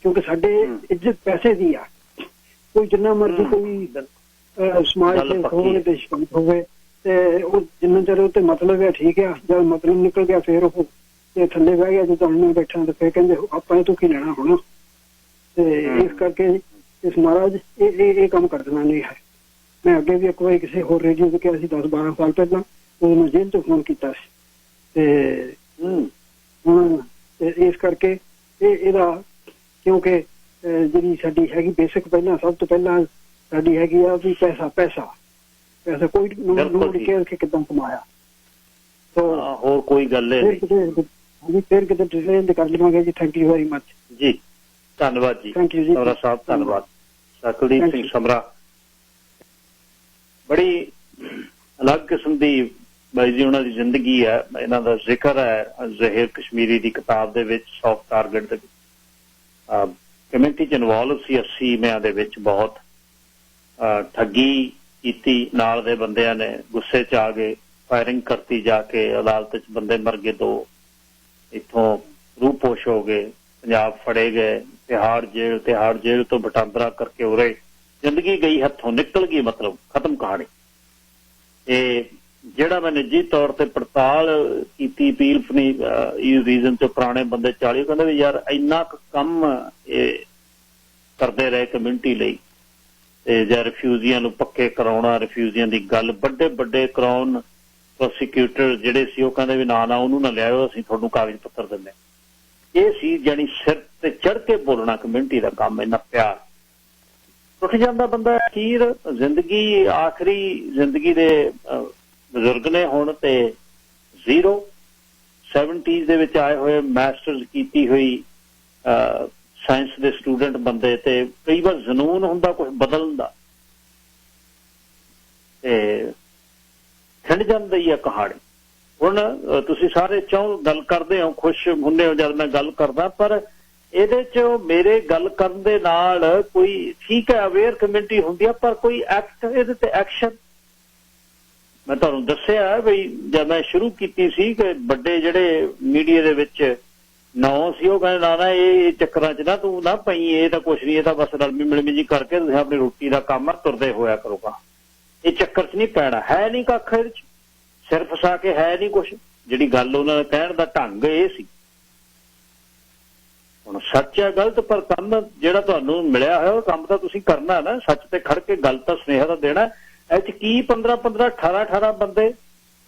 ਕਿਉਂਕਿ ਸਾਡੇ ਇੱਜ਼ਤ ਪੈਸੇ ਦੀ ਆ। ਕੋਈ ਜਿੰਨਾ ਮਰਜ਼ੀ ਕੋਈ ਸਮਾਜ ਸੇਵਕ ਹੋਵੇ, ਦੇਸ਼ ਭਗਤ ਹੋਵੇ, ਤੇ ਉਹ ਜਿੰਨਾ ਚਿਰ ਉਹ ਤੇ ਮਤਲਬ ਹੈ ਠੀਕ ਆ। ਜਦ ਮਤਲਬ ਨਿਕਲ ਗਿਆ ਫਿਰ ਉਹ ਤੇ ਥੱਲੇ ਬਹਿ ਗਿਆ, ਜਦੋਂ ਮੈਂ ਬੈਠਾ ਤੇ ਫਿਰ ਕਹਿੰਦੇ ਆਪਾਂ ਇਹ ਤੋਂ ਕੀ ਲੈਣਾ ਹੋਣਾ। ਤੇ ਇਸ ਕਰਕੇ ਇਸ ਮਹਾਰਾਜ ਇਹ ਕੰਮ ਕਰ ਦੇਣਾ ਨਹੀਂ ਹੈ। ਮੈਂ ਅੱਗੇ ਵੀ ਇੱਕ ਵਾਰੀ ਕਿਸੇ ਹੋਰ ਰੇਡੀਓ ਤੇ ਕਿਹਾ ਸੀ 10-12 ਸਾਲ ਪਹਿਲਾਂ, ਉਦੋਂ ਮੈਂ ਜੇਲ੍ਹ ਤੋਂ ਫੋਨ ਕੀਤਾ ਸੀ। ਤੇ ਹੁਣ ਇਸ ਕਰਕੇ ਇਹਦਾ ਕਿਉਂਕਿ ਜਿਹੜੀ ਸਾਡੀ ਹੈਗੀ ਬੇਸਿਕ ਪਹਿਲਾਂ ਸਭ ਤੋਂ ਪਹਿਲਾਂ ਸਾਡੀ ਹੈਗੀ ਆ ਵੀ ਪੈਸਾ ਕੋਈ ਨੋਟ ਕੇ ਕਿੱਦਾਂ ਕਮਾਇਆ। ਹੋਰ ਕੋਈ ਗੱਲ ਨਹੀਂ, ਫਿਰ ਕਿਤੇ ਡਿਟੇਲ ਕਰ ਲਵਾਂਗੇ ਜੀ। ਥੈਂਕ ਯੂ ਵੈਰੀ ਮਚ ਜੀ, ਧੰਨਵਾਦ ਜੀ ਥੈਂਕ ਯੂ ਜੀ ਸਮਰਾ ਸਾਹਿਬ, ਧੰਨਵਾਦ। ਕੁਲਦੀਪ ਸਿੰਘ ਸਮਰਾ ਬੜੀ ਅਲੱਗ ਕਿਸਮ ਦੀ ਬਾਈ ਜੀ ਉਹਨਾਂ ਦੀ ਜ਼ਿੰਦਗੀ ਹੈ। ਇਹਨਾਂ ਦਾ ਜ਼ਿਕਰ ਹੈ ਜ਼ਹੀਰ ਕਸ਼ਮੀਰੀ ਦੀ ਕਿਤਾਬ ਦੇ ਵਿੱਚ, ਸੌਫਟ ਟਾਰਗੇਟ ਦੇ ਵਿੱਚ। ਕਮਿਊਨਿਟੀ 'ਚ ਇਨਵੋਲਵ ਸੀ 80 ਦੇ ਵਿੱਚ, ਬਹੁਤ ਠੱਗੀ ਕੀਤੀ, ਨਾਲ ਦੇ ਬੰਦਿਆਂ ਨੇ ਗੁੱਸੇ 'ਚ ਆ ਗਏ, ਫਾਇਰਿੰਗ ਕਰਤੀ ਜਾ ਕੇ, ਅਦਾਲਤ 'ਚ ਬੰਦੇ ਮਰ ਗਏ 2, ਇੱਥੋਂ ਰੂਪੋਸ਼ ਹੋ ਗਏ, ਪੰਜਾਬ ਫੜੇ ਗਏ, ਤਿਹਾੜ ਜੇਲ੍ਹ ਤੋਂ ਵਟਾਂਦਰਾ ਕਰਕੇ ਉਰੇ ਜ਼ਿੰਦਗੀ ਗਈ, ਹੱਥੋਂ ਨਿਕਲ ਗਈ, ਮਤਲਬ ਖਤਮ ਕਹਾਣੀ। ਇਹ ਜਿਹੜਾ ਮੈਂ ਨਿੱਜੀ ਤੌਰ ਤੇ ਪੜਤਾਲ ਕੀਤੀ ਪੀਲਫਨੀ ਰੀਜ਼ਨ ਤੋਂ ਪੁਰਾਣੇ ਬੰਦੇ 40 ਕਹਿੰਦੇ ਵੀ ਯਾਰ ਇੰਨਾ ਕੁ ਕੰਮ ਇਹ ਕਰਦੇ ਰਹੇ ਕਮਿਊਨਿਟੀ ਲਈ, ਤੇ ਜਾਂ ਰਿਫਿਊਜੀਆਂ ਨੂੰ ਪੱਕੇ ਕਰਾਉਣਾ, ਰਿਫਿਊਜੀਆਂ ਦੀ ਗੱਲ ਵੱਡੇ ਕਰਾਉਣ। ਪ੍ਰੋਸੀਕਿਊਟਰ ਜਿਹੜੇ ਸੀ ਉਹ ਕਹਿੰਦੇ ਵੀ ਨਾ ਉਹਨੂੰ ਨਾ ਲਿਆਇਓ, ਅਸੀਂ ਤੁਹਾਨੂੰ ਕਾਗਜ਼ ਪੱਤਰ ਦਿੰਦੇ। ਇਹ ਸੀ ਜਾਣੀ ਸਿਰ ਤੇ ਚੜ੍ਹ ਕੇ ਬੋਲਣਾ ਕਮਿਊਨਿਟੀ ਦਾ ਕੰਮ, ਇੰਨਾ ਪਿਆਰ। ਟੁੱਟ ਜਾਂਦਾ ਬੰਦਾ ਅਖੀਰ ਜ਼ਿੰਦਗੀ, ਆਖਰੀ ਜ਼ਿੰਦਗੀ ਦੇ ਬਜ਼ੁਰਗ ਨੇ ਹੁਣ ਤੇ 70s ਦੇ ਵਿੱਚ ਆਏ ਹੋਏ, ਮਾਸਟਰਸ ਕੀਤੀ ਹੋਈ ਸਾਇੰਸ ਦੇ ਸਟੂਡੈਂਟ ਬੰਦੇ, ਤੇ ਕਈ ਵਾਰ ਜਨੂਨ ਹੁੰਦਾ ਕੁਝ ਬਦਲਣ ਦਾ, ਤੇ ਖਿੰਡ ਜਾਂਦੀ ਆ ਕਹਾਣੀ। ਹੁਣ ਤੁਸੀਂ ਸਾਰੇ ਗੱਲ ਕਰਦੇ ਹੋ, ਖੁਸ਼ ਹੁੰਦੇ ਹੋ ਜਦ ਮੈਂ ਗੱਲ ਕਰਦਾ, ਪਰ ਇਹਦੇ 'ਚ ਮੇਰੇ ਗੱਲ ਕਰਨ ਦੇ ਨਾਲ ਕੋਈ ਠੀਕ ਹੈ ਅਵੇਅਰ ਕਮਿਊਨਿਟੀ ਹੁੰਦੀ ਆ, ਪਰ ਕੋਈ ਐਕਟ ਇਹਦੇ ਤੇ ਐਕਸ਼ਨ। ਮੈਂ ਤੁਹਾਨੂੰ ਦੱਸਿਆ ਵੀ ਜਦ ਮੈਂ ਸ਼ੁਰੂ ਕੀਤੀ ਸੀ ਕਿ ਵੱਡੇ ਜਿਹੜੇ ਮੀਡੀਆ ਦੇ ਵਿੱਚ ਨਾਂ ਸੀ, ਉਹ ਕਹਿੰਦੇ ਨਾ ਇਹ ਚੱਕਰਾਂ 'ਚ ਨਾ ਤੂੰ ਨਾ ਪਈ, ਇਹ ਤਾਂ ਕੁਛ ਨਹੀਂ, ਇਹ ਤਾਂ ਬਸ ਰਲਮੀ ਮਿਲਮੀ ਜੀ ਕਰਕੇ ਤੁਸੀਂ ਆਪਣੀ ਰੋਟੀ ਦਾ ਕੰਮ ਆ, ਤੁਰਦੇ ਹੋਇਆ ਕਰੋਗਾ, ਇਹ ਚੱਕਰ 'ਚ ਨਹੀਂ ਪੈਣਾ। ਹੈ ਨਹੀਂ ਕੱਖ ਇਹਦੇ 'ਚ, ਸਿਰ ਫਸਾ ਕੇ ਹੈ ਨਹੀਂ ਕੁਛ। ਜਿਹੜੀ ਗੱਲ ਉਹਨਾਂ ਨੇ ਕਹਿਣ ਦਾ ਢੰਗ ਇਹ ਸੀ। ਹੁਣ ਸੱਚ ਹੈ ਗਲਤ, ਪਰ ਕੰਮ ਜਿਹੜਾ ਤੁਹਾਨੂੰ ਮਿਲਿਆ ਹੋਇਆ ਉਹ ਕੰਮ ਤਾਂ ਤੁਸੀਂ ਕਰਨਾ ਨਾ, ਸੱਚ ਤੇ ਖੜ ਕੇ ਗੱਲ ਤਾਂ ਸੁਨੇਹਾ ਤਾਂ ਦੇਣਾ। ਇਹ 'ਚ ਕੀ 15-15 18 ਬੰਦੇ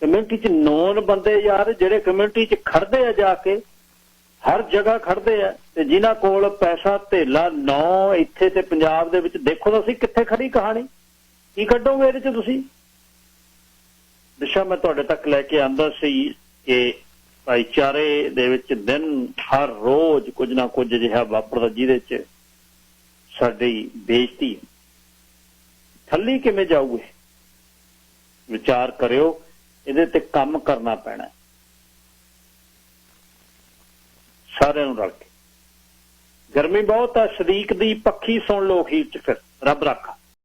ਕਮਿਊਨਿਟੀ 'ਚ ਨੌਨ ਬੰਦੇ ਯਾਰ, ਜਿਹੜੇ ਕਮਿਊਨਿਟੀ 'ਚ ਖੜਦੇ ਆ, ਜਾ ਕੇ ਹਰ ਜਗ੍ਹਾ ਖੜਦੇ ਆ, ਤੇ ਜਿਨ੍ਹਾਂ ਕੋਲ ਪੈਸਾ ਧੇਲਾ ਇੱਥੇ ਤੇ ਪੰਜਾਬ ਦੇ ਵਿੱਚ ਦੇਖੋ ਤਾਂ ਅਸੀਂ ਕਿੱਥੇ ਖੜੀ ਕਹਾਣੀ। ਕੀ ਕੱਢੋਗੇ ਇਹਦੇ 'ਚ ਤੁਸੀਂ? ਦਿਸ਼ਾ ਮੈਂ ਤੁਹਾਡੇ ਤੱਕ ਲੈ ਕੇ ਆਂਦਾ ਸੀ ਕਿ ਭਾਈਚਾਰੇ ਦੇ ਵਿੱਚ ਦਿਨ ਹਰ ਰੋਜ਼ ਕੁਝ ਨਾ ਕੁਝ ਅਜਿਹਾ ਵਾਪਰਦਾ ਜਿਹਦੇ 'ਚ ਸਾਡੀ ਬੇਇੱਜ਼ਤੀ ਥੱਲੀ ਕਿਵੇਂ ਜਾਊਗੇ। ਵਿਚਾਰ ਕਰਿਓ, ਇਹਦੇ ਤੇ ਕੰਮ ਕਰਨਾ ਪੈਣਾ ਸਾਰਿਆਂ ਨੂੰ ਰਲ ਕੇ। ਗਰਮੀ ਬਹੁਤ ਹੈ, ਸਦੀਕ ਦੀ ਪੱਖੀ ਸੁਣ ਲਓ ਅਖੀਰ 'ਚ, ਫਿਰ ਰੱਬ ਰਾਖਾ।